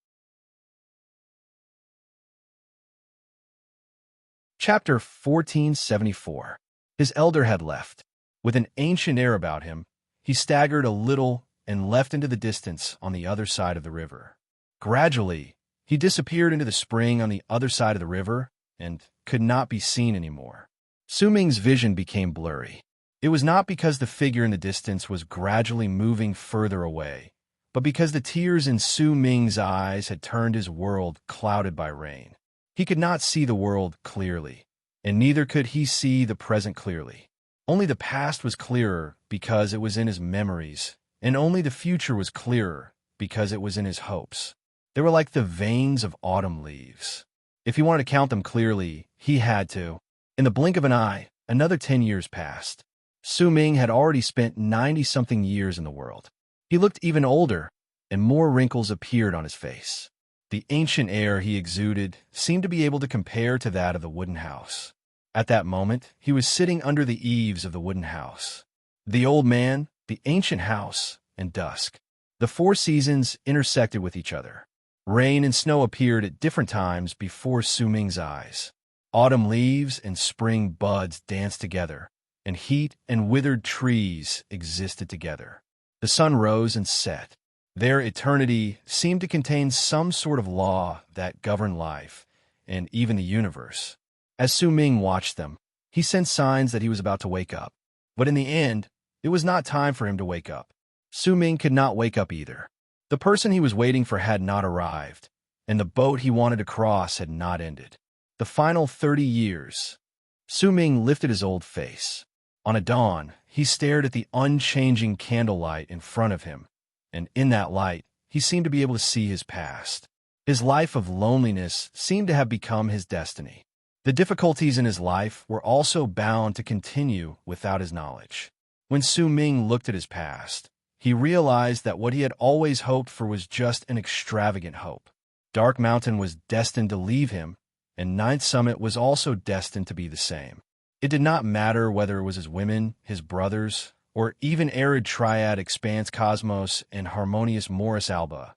Chapter 1474. His elder had left. With an ancient air about him, he staggered a little and left into the distance on the other side of the river. Gradually, he disappeared into the spring on the other side of the river and could not be seen anymore. Su Ming's vision became blurry. It was not because the figure in the distance was gradually moving further away, but because the tears in Su Ming's eyes had turned his world clouded by rain. He could not see the world clearly, and neither could he see the present clearly. Only the past was clearer because it was in his memories, and only the future was clearer because it was in his hopes. They were like the veins of autumn leaves. If he wanted to count them clearly, he had to. In the blink of an eye, another 10 years passed. Su Ming had already spent 90-something years in the world. He looked even older, and more wrinkles appeared on his face. The ancient air he exuded seemed to be able to compare to that of the wooden house. At that moment, he was sitting under the eaves of the wooden house. The old man, the ancient house, and dusk. The four seasons intersected with each other. Rain and snow appeared at different times before Su Ming's eyes. Autumn leaves and spring buds danced together, and heat and withered trees existed together. The sun rose and set. Their eternity seemed to contain some sort of law that governed life, and even the universe. As Su Ming watched them, he sensed signs that he was about to wake up. But in the end, it was not time for him to wake up. Su Ming could not wake up either. The person he was waiting for had not arrived, and the boat he wanted to cross had not ended. The final 30 years. Su Ming lifted his old face. On a dawn, he stared at the unchanging candlelight in front of him, and in that light, he seemed to be able to see his past. His life of loneliness seemed to have become his destiny. The difficulties in his life were also bound to continue without his knowledge. When Su Ming looked at his past, he realized that what he had always hoped for was just an extravagant hope. Dark Mountain was destined to leave him, and Ninth Summit was also destined to be the same. It did not matter whether it was his women, his brothers, or even arid triad Expanse Cosmos and harmonious Morris Alba.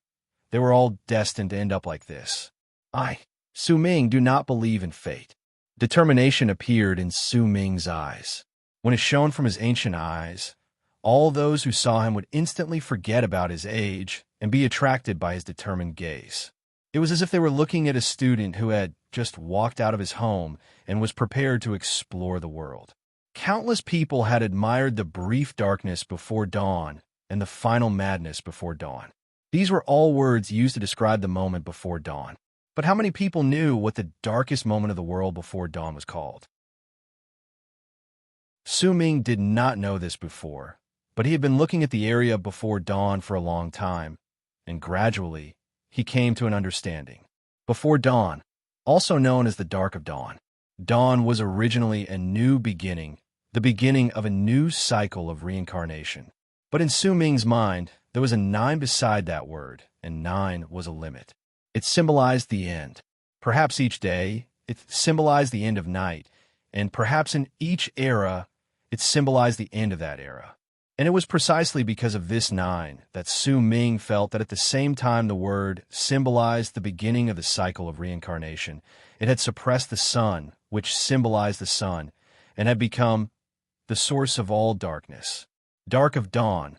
They were all destined to end up like this. Su Ming, do not believe in fate. Determination appeared in Su Ming's eyes. When it shone from his ancient eyes, all those who saw him would instantly forget about his age and be attracted by his determined gaze. It was as if they were looking at a student who had just walked out of his home and was prepared to explore the world. Countless people had admired the brief darkness before dawn and the final madness before dawn. These were all words used to describe the moment before dawn. But how many people knew what the darkest moment of the world before dawn was called? Su Ming did not know this before, but he had been looking at the area before dawn for a long time, and gradually, he came to an understanding. Before dawn, also known as the dark of dawn. Dawn was originally a new beginning, the beginning of a new cycle of reincarnation. But in Su Ming's mind, there was a 9 beside that word, and 9 was a limit. It symbolized the end. Perhaps each day, it symbolized the end of night, and perhaps in each era, it symbolized the end of that era. And it was precisely because of this 9 that Su Ming felt that at the same time the word symbolized the beginning of the cycle of reincarnation, it had suppressed the sun, which symbolized the sun, and had become the source of all darkness. Dark of dawn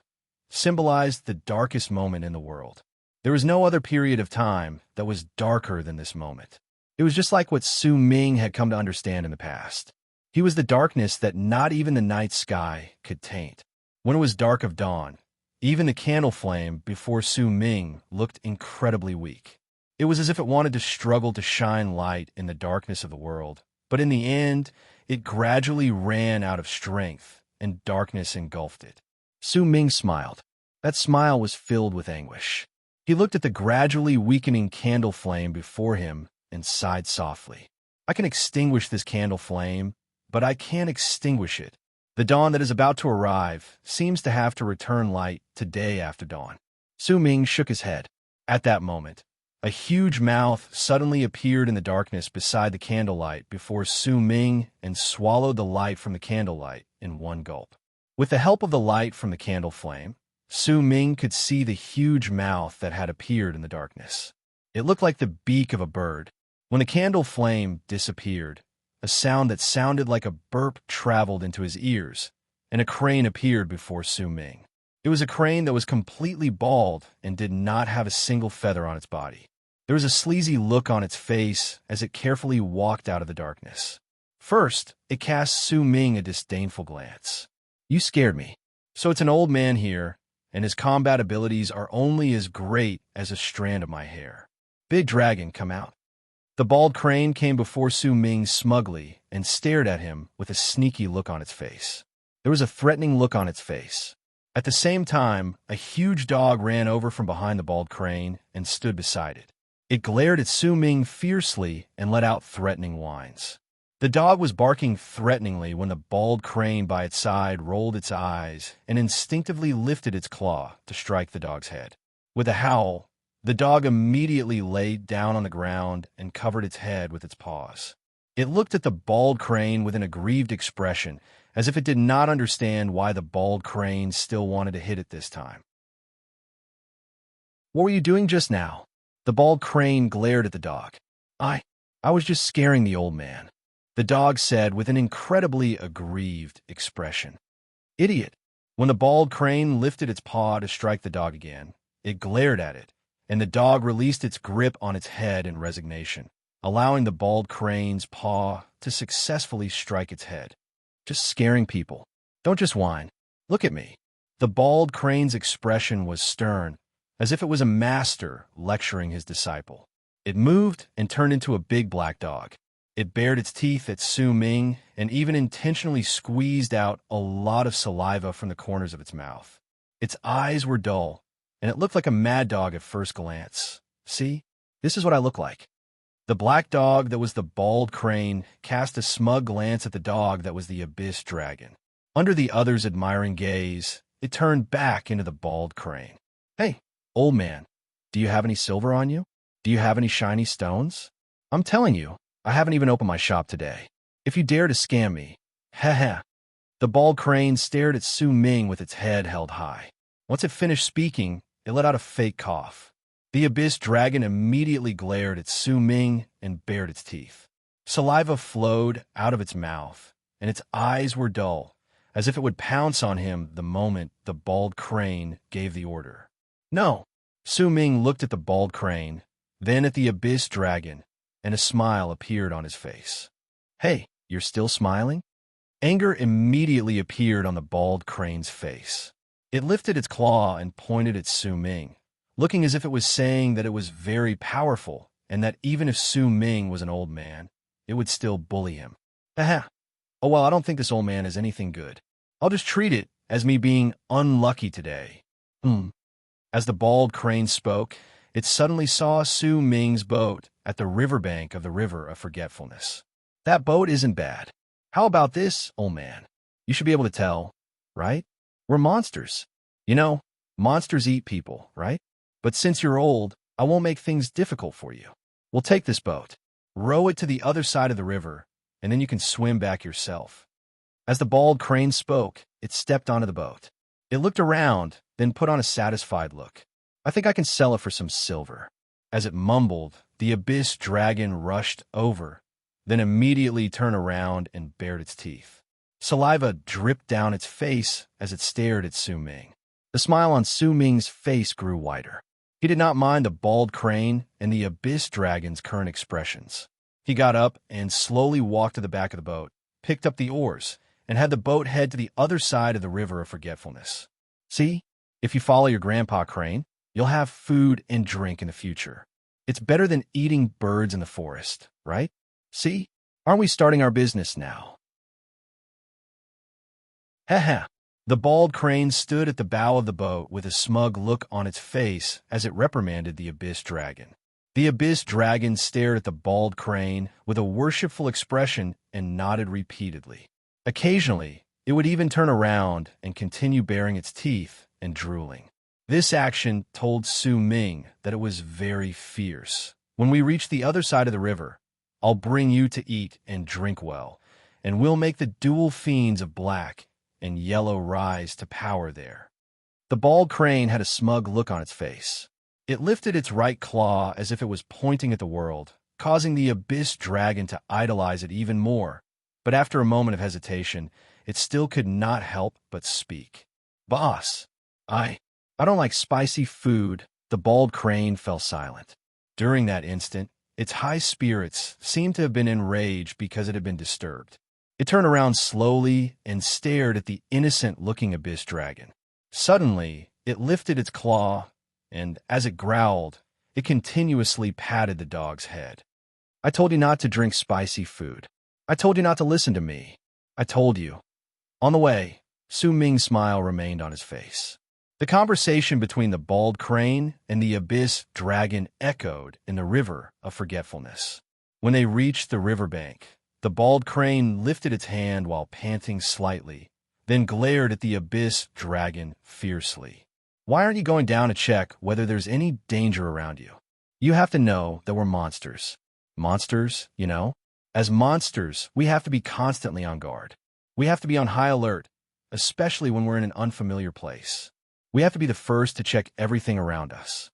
symbolized the darkest moment in the world. There was no other period of time that was darker than this moment. It was just like what Su Ming had come to understand in the past. He was the darkness that not even the night sky could taint. When it was dark of dawn, even the candle flame before Su Ming looked incredibly weak. It was as if it wanted to struggle to shine light in the darkness of the world, but in the end, it gradually ran out of strength, and darkness engulfed it. Su Ming smiled. That smile was filled with anguish. He looked at the gradually weakening candle flame before him and sighed softly. I can extinguish this candle flame, but I can't extinguish it. The dawn that is about to arrive seems to have to return light today after dawn. Su Ming shook his head. At that moment, a huge mouth suddenly appeared in the darkness beside the candlelight before Su Ming and swallowed the light from the candlelight in one gulp. With the help of the light from the candle flame, Su Ming could see the huge mouth that had appeared in the darkness. It looked like the beak of a bird. When the candle flame disappeared, a sound that sounded like a burp traveled into his ears, and a crane appeared before Su Ming. It was a crane that was completely bald and did not have a single feather on its body. There was a sleazy look on its face as it carefully walked out of the darkness. First, it cast Su Ming a disdainful glance. You scared me. So it's an old man here, and his combat abilities are only as great as a strand of my hair. Big dragon, come out. The bald crane came before Su Ming smugly and stared at him with a sneaky look on its face. There was a threatening look on its face. At the same time, a huge dog ran over from behind the bald crane and stood beside it. It glared at Su Ming fiercely and let out threatening whines. The dog was barking threateningly when the bald crane by its side rolled its eyes and instinctively lifted its claw to strike the dog's head. With a howl, the dog immediately laid down on the ground and covered its head with its paws. It looked at the bald crane with an aggrieved expression, as if it did not understand why the bald crane still wanted to hit it this time. "What were you doing just now?" The bald crane glared at the dog. I was just scaring the old man," the dog said with an incredibly aggrieved expression. "Idiot." When the bald crane lifted its paw to strike the dog again, it glared at it, and the dog released its grip on its head in resignation, allowing the bald crane's paw to successfully strike its head. "Just scaring people. Don't just whine. Look at me." The bald crane's expression was stern, as if it was a master lecturing his disciple. It moved and turned into a big black dog. It bared its teeth at Su Ming and even intentionally squeezed out a lot of saliva from the corners of its mouth. Its eyes were dull, and it looked like a mad dog at first glance. "See? This is what I look like." The black dog that was the bald crane cast a smug glance at the dog that was the abyss dragon. Under the other's admiring gaze, it turned back into the bald crane. "Hey, old man, do you have any silver on you? Do you have any shiny stones? I'm telling you, I haven't even opened my shop today. If you dare to scam me, heh." The bald crane stared at Su Ming with its head held high. Once it finished speaking, it let out a fake cough. The abyss dragon immediately glared at Su Ming and bared its teeth. Saliva flowed out of its mouth, and its eyes were dull, as if it would pounce on him the moment the bald crane gave the order. "No." Su Ming looked at the bald crane, then at the abyss dragon, and a smile appeared on his face. "Hey, you're still smiling?" Anger immediately appeared on the bald crane's face. It lifted its claw and pointed at Su Ming, looking as if it was saying that it was very powerful and that even if Su Ming was an old man, it would still bully him. "Haha. Oh well, I don't think this old man is anything good. I'll just treat it as me being unlucky today." As the bald crane spoke, it suddenly saw Su Ming's boat at the riverbank of the River of Forgetfulness. "That boat isn't bad. How about this, old man? You should be able to tell, right? We're monsters. You know, monsters eat people, right? But since you're old, I won't make things difficult for you. We'll take this boat, row it to the other side of the river, and then you can swim back yourself." As the bald crane spoke, it stepped onto the boat. It looked around, then put on a satisfied look. "I think I can sell it for some silver." As it mumbled, the abyss dragon rushed over, then immediately turned around and bared its teeth. Saliva dripped down its face as it stared at Su Ming. The smile on Su Ming's face grew wider. He did not mind the bald crane and the abyss dragon's current expressions. He got up and slowly walked to the back of the boat, picked up the oars, and had the boat head to the other side of the River of Forgetfulness. "See, if you follow your grandpa crane, you'll have food and drink in the future. It's better than eating birds in the forest, right? See, aren't we starting our business now?" Haha. The bald crane stood at the bow of the boat with a smug look on its face as it reprimanded the abyss dragon. The abyss dragon stared at the bald crane with a worshipful expression and nodded repeatedly. Occasionally, it would even turn around and continue baring its teeth and drooling. This action told Su Ming that it was very fierce. "When we reach the other side of the river, I'll bring you to eat and drink well, and we'll make the dual fiends of black and yellow rise to power there." The bald crane had a smug look on its face. It lifted its right claw as if it was pointing at the world, causing the abyss dragon to idolize it even more. But after a moment of hesitation, it still could not help but speak. "Boss, I don't like spicy food." The bald crane fell silent. During that instant, its high spirits seemed to have been enraged because it had been disturbed. It turned around slowly and stared at the innocent-looking abyss dragon. Suddenly, it lifted its claw, and as it growled, it continuously patted the dog's head. "I told you not to drink spicy food. I told you not to listen to me. I told you." On the way, Su Ming's smile remained on his face. The conversation between the bald crane and the abyss dragon echoed in the River of Forgetfulness. When they reached the riverbank, the bald crane lifted its hand while panting slightly, then glared at the abyss dragon fiercely. "Why aren't you going down to check whether there's any danger around you? You have to know that we're monsters. Monsters, you know? As monsters, we have to be constantly on guard. We have to be on high alert, especially when we're in an unfamiliar place. We have to be the first to check everything around us.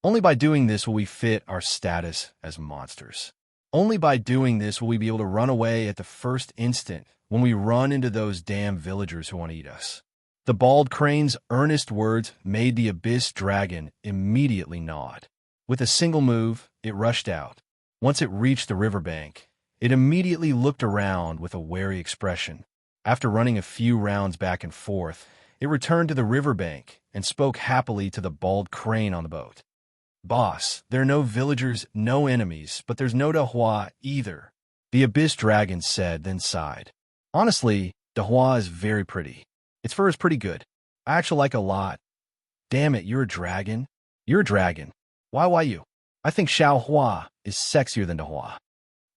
Only by doing this will we fit our status as monsters. Only by doing this will we be able to run away at the first instant when we run into those damn villagers who want to eat us. The bald crane's earnest words made the abyss dragon immediately nod. With a single move, it rushed out. Once it reached the riverbank, it immediately looked around with a wary expression. After running a few rounds back and forth, it returned to the riverbank and spoke happily to the bald crane on the boat. "Boss, there are no villagers, no enemies, but there's no Dahua either," the abyss dragon said, then sighed. "Honestly, Dahua is very pretty. Its fur is pretty good. I actually like it a lot." "Damn it, you're a dragon? You're a dragon. Why you? I think Xiao Hua is sexier than Dahua."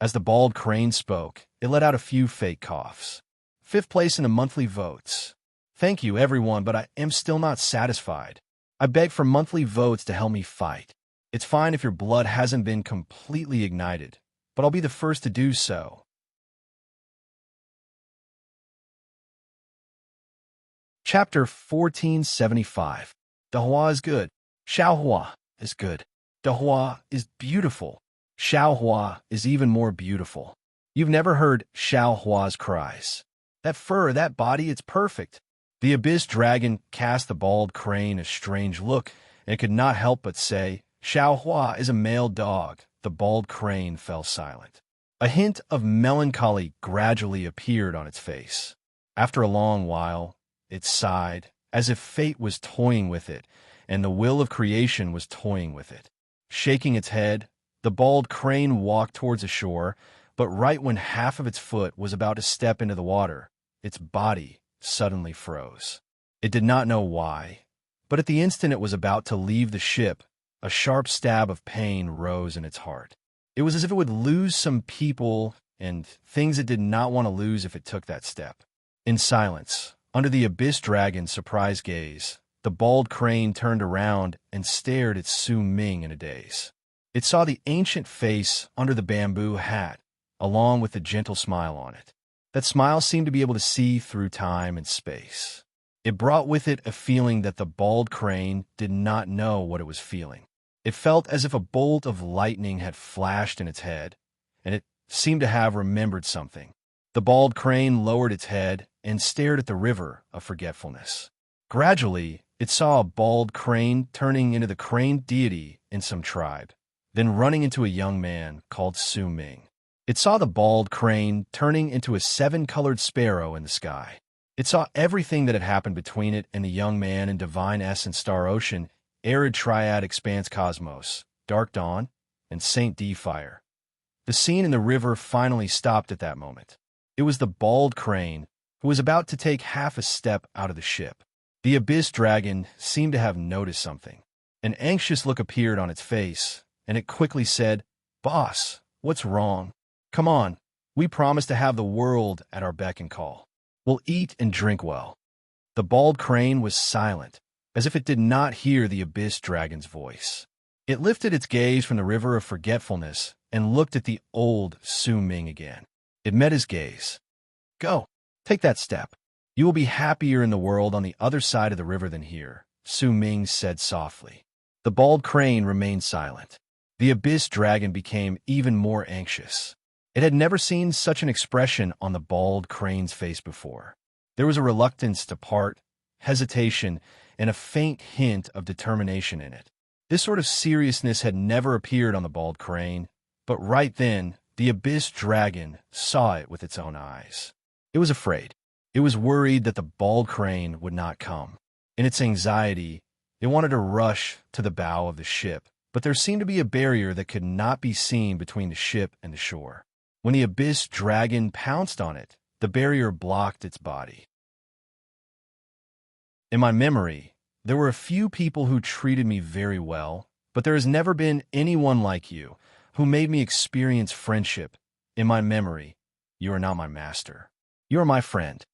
As the bald crane spoke, it let out a few fake coughs. "Fifth place in the monthly votes. Thank you, everyone, but I am still not satisfied. I beg for monthly votes to help me fight. It's fine if your blood hasn't been completely ignited, but I'll be the first to do so." Chapter 1475. Dahua is good. Xiaohua is good. Dahua is beautiful. Xiaohua is even more beautiful. You've never heard Xiaohua's cries. That fur, that body, it's perfect. The abyss dragon cast the bald crane a strange look and could not help but say, "Xiaohua is a male dog." The bald crane fell silent. A hint of melancholy gradually appeared on its face. After a long while, it sighed, as if fate was toying with it, and the will of creation was toying with it. Shaking its head, the bald crane walked towards the shore, but right when half of its foot was about to step into the water, its body suddenly froze. It did not know why, but at the instant it was about to leave the ship, a sharp stab of pain rose in its heart. It was as if it would lose some people and things it did not want to lose if it took that step. In silence, under the abyss dragon's surprised gaze, the bald crane turned around and stared at Su Ming in a daze. It saw the ancient face under the bamboo hat, along with the gentle smile on it. That smile seemed to be able to see through time and space. It brought with it a feeling that the bald crane did not know what it was feeling. It felt as if a bolt of lightning had flashed in its head, and it seemed to have remembered something. The bald crane lowered its head and stared at the river of forgetfulness. Gradually, it saw a bald crane turning into the crane deity in some tribe, then running into a young man called Su Ming. It saw the bald crane turning into a 7-colored sparrow in the sky. It saw everything that had happened between it and the young man in Divine Essence Star Ocean, Arid Triad Expanse Cosmos, Dark Dawn, and Saint D Fire. The scene in the river finally stopped at that moment. It was the bald crane who was about to take half a step out of the ship. The abyss dragon seemed to have noticed something. An anxious look appeared on its face, and it quickly said, "Boss, what's wrong? Come on, we promised to have the world at our beck and call. We'll eat and drink well." The bald crane was silent, as if it did not hear the abyss dragon's voice. It lifted its gaze from the river of forgetfulness and looked at the old Su Ming again. It met his gaze. "Go, take that step. You will be happier in the world on the other side of the river than here," Su Ming said softly. The bald crane remained silent. The abyss dragon became even more anxious. It had never seen such an expression on the bald crane's face before. There was a reluctance to part, hesitation, and a faint hint of determination in it. This sort of seriousness had never appeared on the bald crane, but right then, the abyss dragon saw it with its own eyes. It was afraid. It was worried that the bald crane would not come. In its anxiety, it wanted to rush to the bow of the ship, but there seemed to be a barrier that could not be seen between the ship and the shore. When the abyss dragon pounced on it, the barrier blocked its body. In my memory, there were a few people who treated me very well, but there has never been anyone like you who made me experience friendship. In my memory, you are not my master. You are my friend.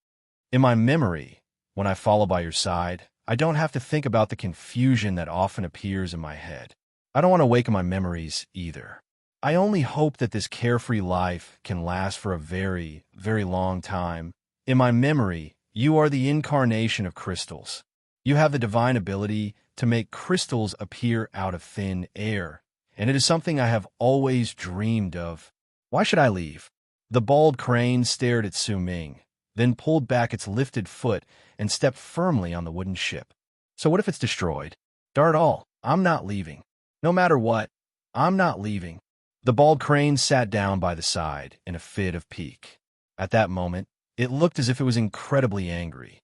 In my memory, when I follow by your side, I don't have to think about the confusion that often appears in my head. I don't want to awaken my memories either. I only hope that this carefree life can last for a very, very long time. In my memory, you are the incarnation of crystals. You have the divine ability to make crystals appear out of thin air, and it is something I have always dreamed of. Why should I leave? The bald crane stared at Su Ming, then pulled back its lifted foot and stepped firmly on the wooden ship. So what if it's destroyed? Darn it all, I'm not leaving. No matter what, I'm not leaving. The bald crane sat down by the side in a fit of pique. At that moment, it looked as if it was incredibly angry.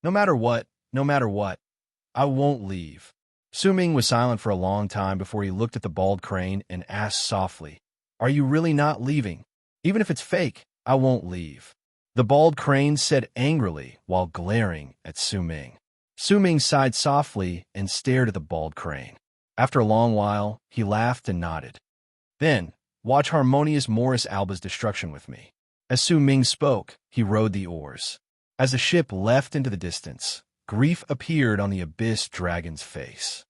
No matter what, I won't leave. Su Ming was silent for a long time before he looked at the bald crane and asked softly, "Are you really not leaving? Even if it's fake, I won't leave." The bald crane said angrily while glaring at Su Ming. Su Ming sighed softly and stared at the bald crane. After a long while, he laughed and nodded. "Then, watch Harmonious Morris Alba's destruction with me." As Su Ming spoke, he rode the oars. As the ship left into the distance, grief appeared on the Abyss Dragon's face.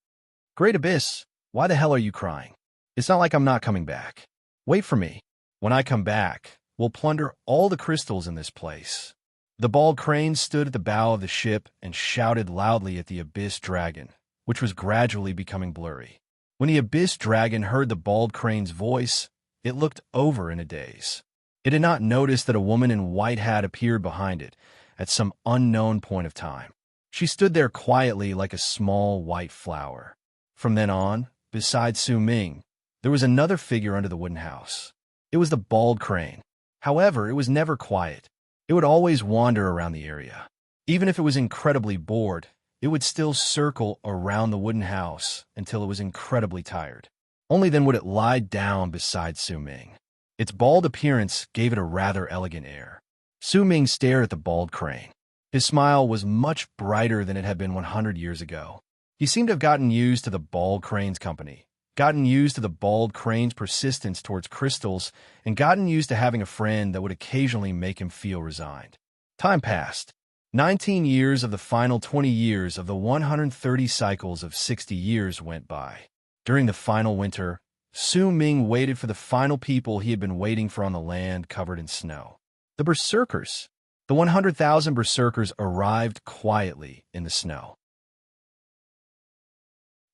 "Great Abyss, why the hell are you crying? It's not like I'm not coming back. Wait for me. When I come back, we'll plunder all the crystals in this place." The bald crane stood at the bow of the ship and shouted loudly at the Abyss Dragon, which was gradually becoming blurry. When the Abyss Dragon heard the bald crane's voice, it looked over in a daze. It had not noticed that a woman in white hat appeared behind it at some unknown point of time. She stood there quietly like a small white flower. From then on, beside Su Ming, there was another figure under the wooden house. It was the bald crane. However, it was never quiet. It would always wander around the area. Even if it was incredibly bored, it would still circle around the wooden house until it was incredibly tired. Only then would it lie down beside Su Ming. Its bald appearance gave it a rather elegant air. Su Ming stared at the bald crane. His smile was much brighter than it had been 100 years ago. He seemed to have gotten used to the bald crane's company, gotten used to the bald crane's persistence towards crystals, and gotten used to having a friend that would occasionally make him feel resigned. Time passed. 19 years of the final 20 years of the 130 cycles of 60 years went by. During the final winter, Su Ming waited for the final people he had been waiting for on the land covered in snow. The berserkers. The 100,000 berserkers arrived quietly in the snow.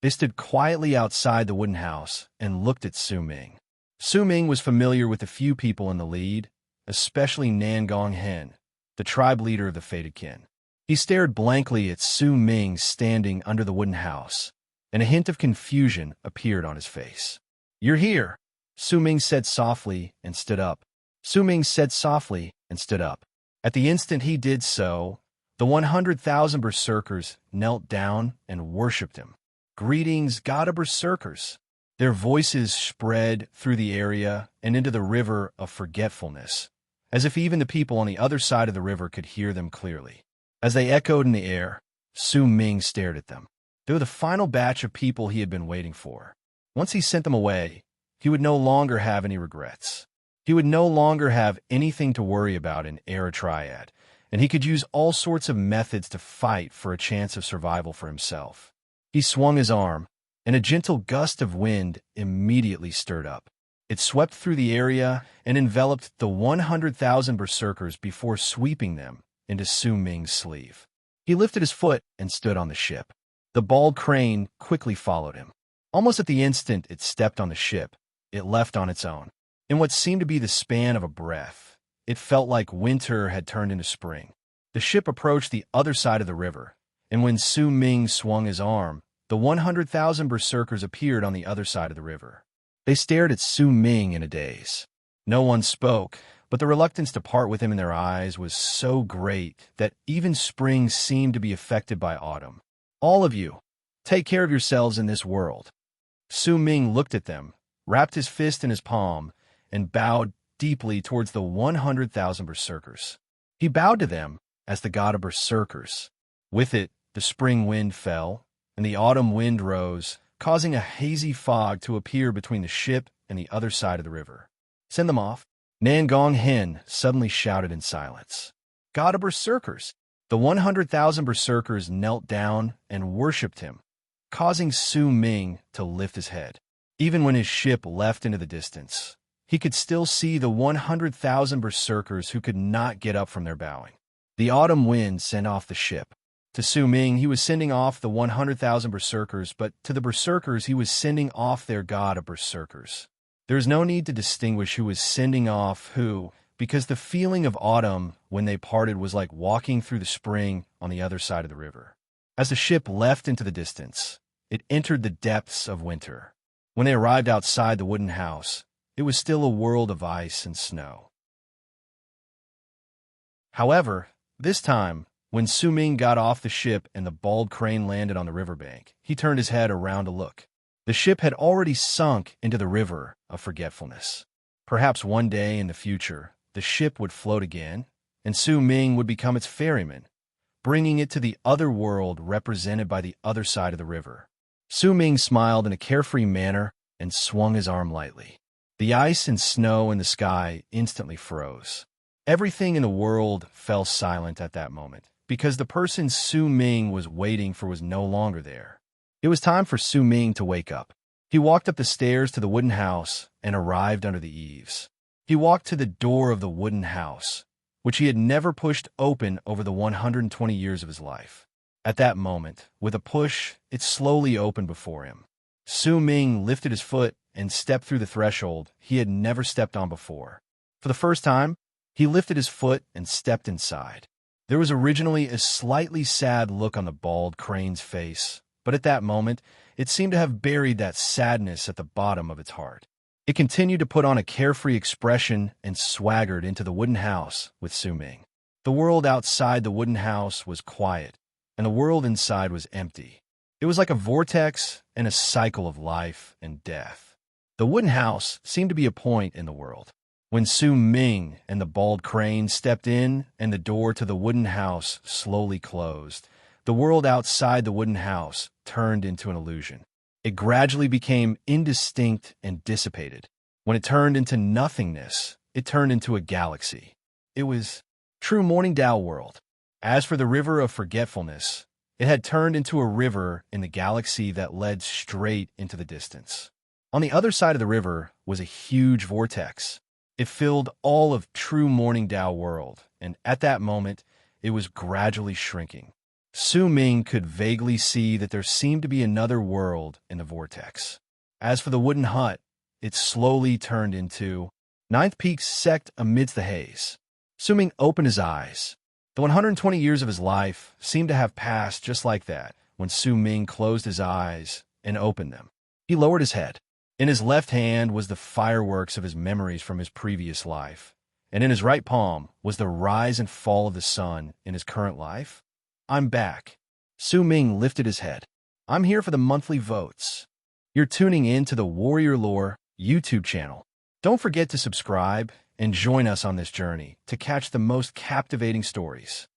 They stood quietly outside the wooden house and looked at Su Ming. Su Ming was familiar with the few people in the lead, especially Nan Gong Hen, the tribe leader of the Fated Kin. He stared blankly at Su Ming standing under the wooden house, and a hint of confusion appeared on his face. "You're here," Su Ming said softly and stood up. Su Ming said softly and stood up. At the instant he did so, the 100,000 berserkers knelt down and worshipped him. "Greetings, God of Berserkers." Their voices spread through the area and into the river of forgetfulness, as if even the people on the other side of the river could hear them clearly. As they echoed in the air, Su Ming stared at them. They were the final batch of people he had been waiting for. Once he sent them away, he would no longer have any regrets. He would no longer have anything to worry about in Era Triad, and he could use all sorts of methods to fight for a chance of survival for himself. He swung his arm, and a gentle gust of wind immediately stirred up. It swept through the area and enveloped the 100,000 berserkers before sweeping them into Su Ming's sleeve. He lifted his foot and stood on the ship. The bald crane quickly followed him. Almost at the instant it stepped on the ship, it left on its own. In what seemed to be the span of a breath, it felt like winter had turned into spring. The ship approached the other side of the river, and when Su Ming swung his arm, the 100,000 berserkers appeared on the other side of the river. They stared at Su Ming in a daze. No one spoke, but the reluctance to part with him in their eyes was so great that even spring seemed to be affected by autumn. "All of you, take care of yourselves in this world." Su Ming looked at them, wrapped his fist in his palm, and bowed deeply towards the 100,000 berserkers. He bowed to them as the god of berserkers. With it, the spring wind fell, and the autumn wind rose, causing a hazy fog to appear between the ship and the other side of the river. "Send them off," Nan Gong Hen suddenly shouted in silence. "God of berserkers!" The 100,000 berserkers knelt down and worshipped him, causing Su Ming to lift his head. Even when his ship left into the distance, he could still see the 100,000 berserkers who could not get up from their bowing. The autumn wind sent off the ship. To Su Ming, he was sending off the 100,000 berserkers, but to the berserkers, he was sending off their god of berserkers. There is no need to distinguish who was sending off who, because the feeling of autumn when they parted was like walking through the spring on the other side of the river. As the ship left into the distance, it entered the depths of winter. When they arrived outside the wooden house, it was still a world of ice and snow. However, this time, when Su Ming got off the ship and the bald crane landed on the riverbank, he turned his head around to look. The ship had already sunk into the river of forgetfulness. Perhaps one day in the future, the ship would float again, and Su Ming would become its ferryman, bringing it to the other world represented by the other side of the river. Su Ming smiled in a carefree manner and swung his arm lightly. The ice and snow in the sky instantly froze. Everything in the world fell silent at that moment, because the person Su Ming was waiting for was no longer there. It was time for Su Ming to wake up. He walked up the stairs to the wooden house and arrived under the eaves. He walked to the door of the wooden house, which he had never pushed open over the 120 years of his life. At that moment, with a push, it slowly opened before him. Su Ming lifted his foot and stepped through the threshold he had never stepped on before. For the first time, he lifted his foot and stepped inside. There was originally a slightly sad look on the bald crane's face, but at that moment, it seemed to have buried that sadness at the bottom of its heart. It continued to put on a carefree expression and swaggered into the wooden house with Su Ming. The world outside the wooden house was quiet, and the world inside was empty. It was like a vortex and a cycle of life and death. The wooden house seemed to be a point in the world. When Su Ming and the bald crane stepped in and the door to the wooden house slowly closed, the world outside the wooden house turned into an illusion. It gradually became indistinct and dissipated. When it turned into nothingness, it turned into a galaxy. It was true morning Tao world. As for the river of forgetfulness, it had turned into a river in the galaxy that led straight into the distance. On the other side of the river was a huge vortex. It filled all of true morning Tao world, and at that moment, it was gradually shrinking. Su Ming could vaguely see that there seemed to be another world in the vortex. As for the wooden hut, it slowly turned into Ninth Peak sect amidst the haze. Su Ming opened his eyes. The 120 years of his life seemed to have passed just like that when Su Ming closed his eyes and opened them. He lowered his head. In his left hand was the fireworks of his memories from his previous life, and in his right palm was the rise and fall of the sun in his current life. I'm back. Su Ming lifted his head. I'm here for the monthly votes. You're tuning in to the Warrior Lore YouTube channel. Don't forget to subscribe and join us on this journey to catch the most captivating stories.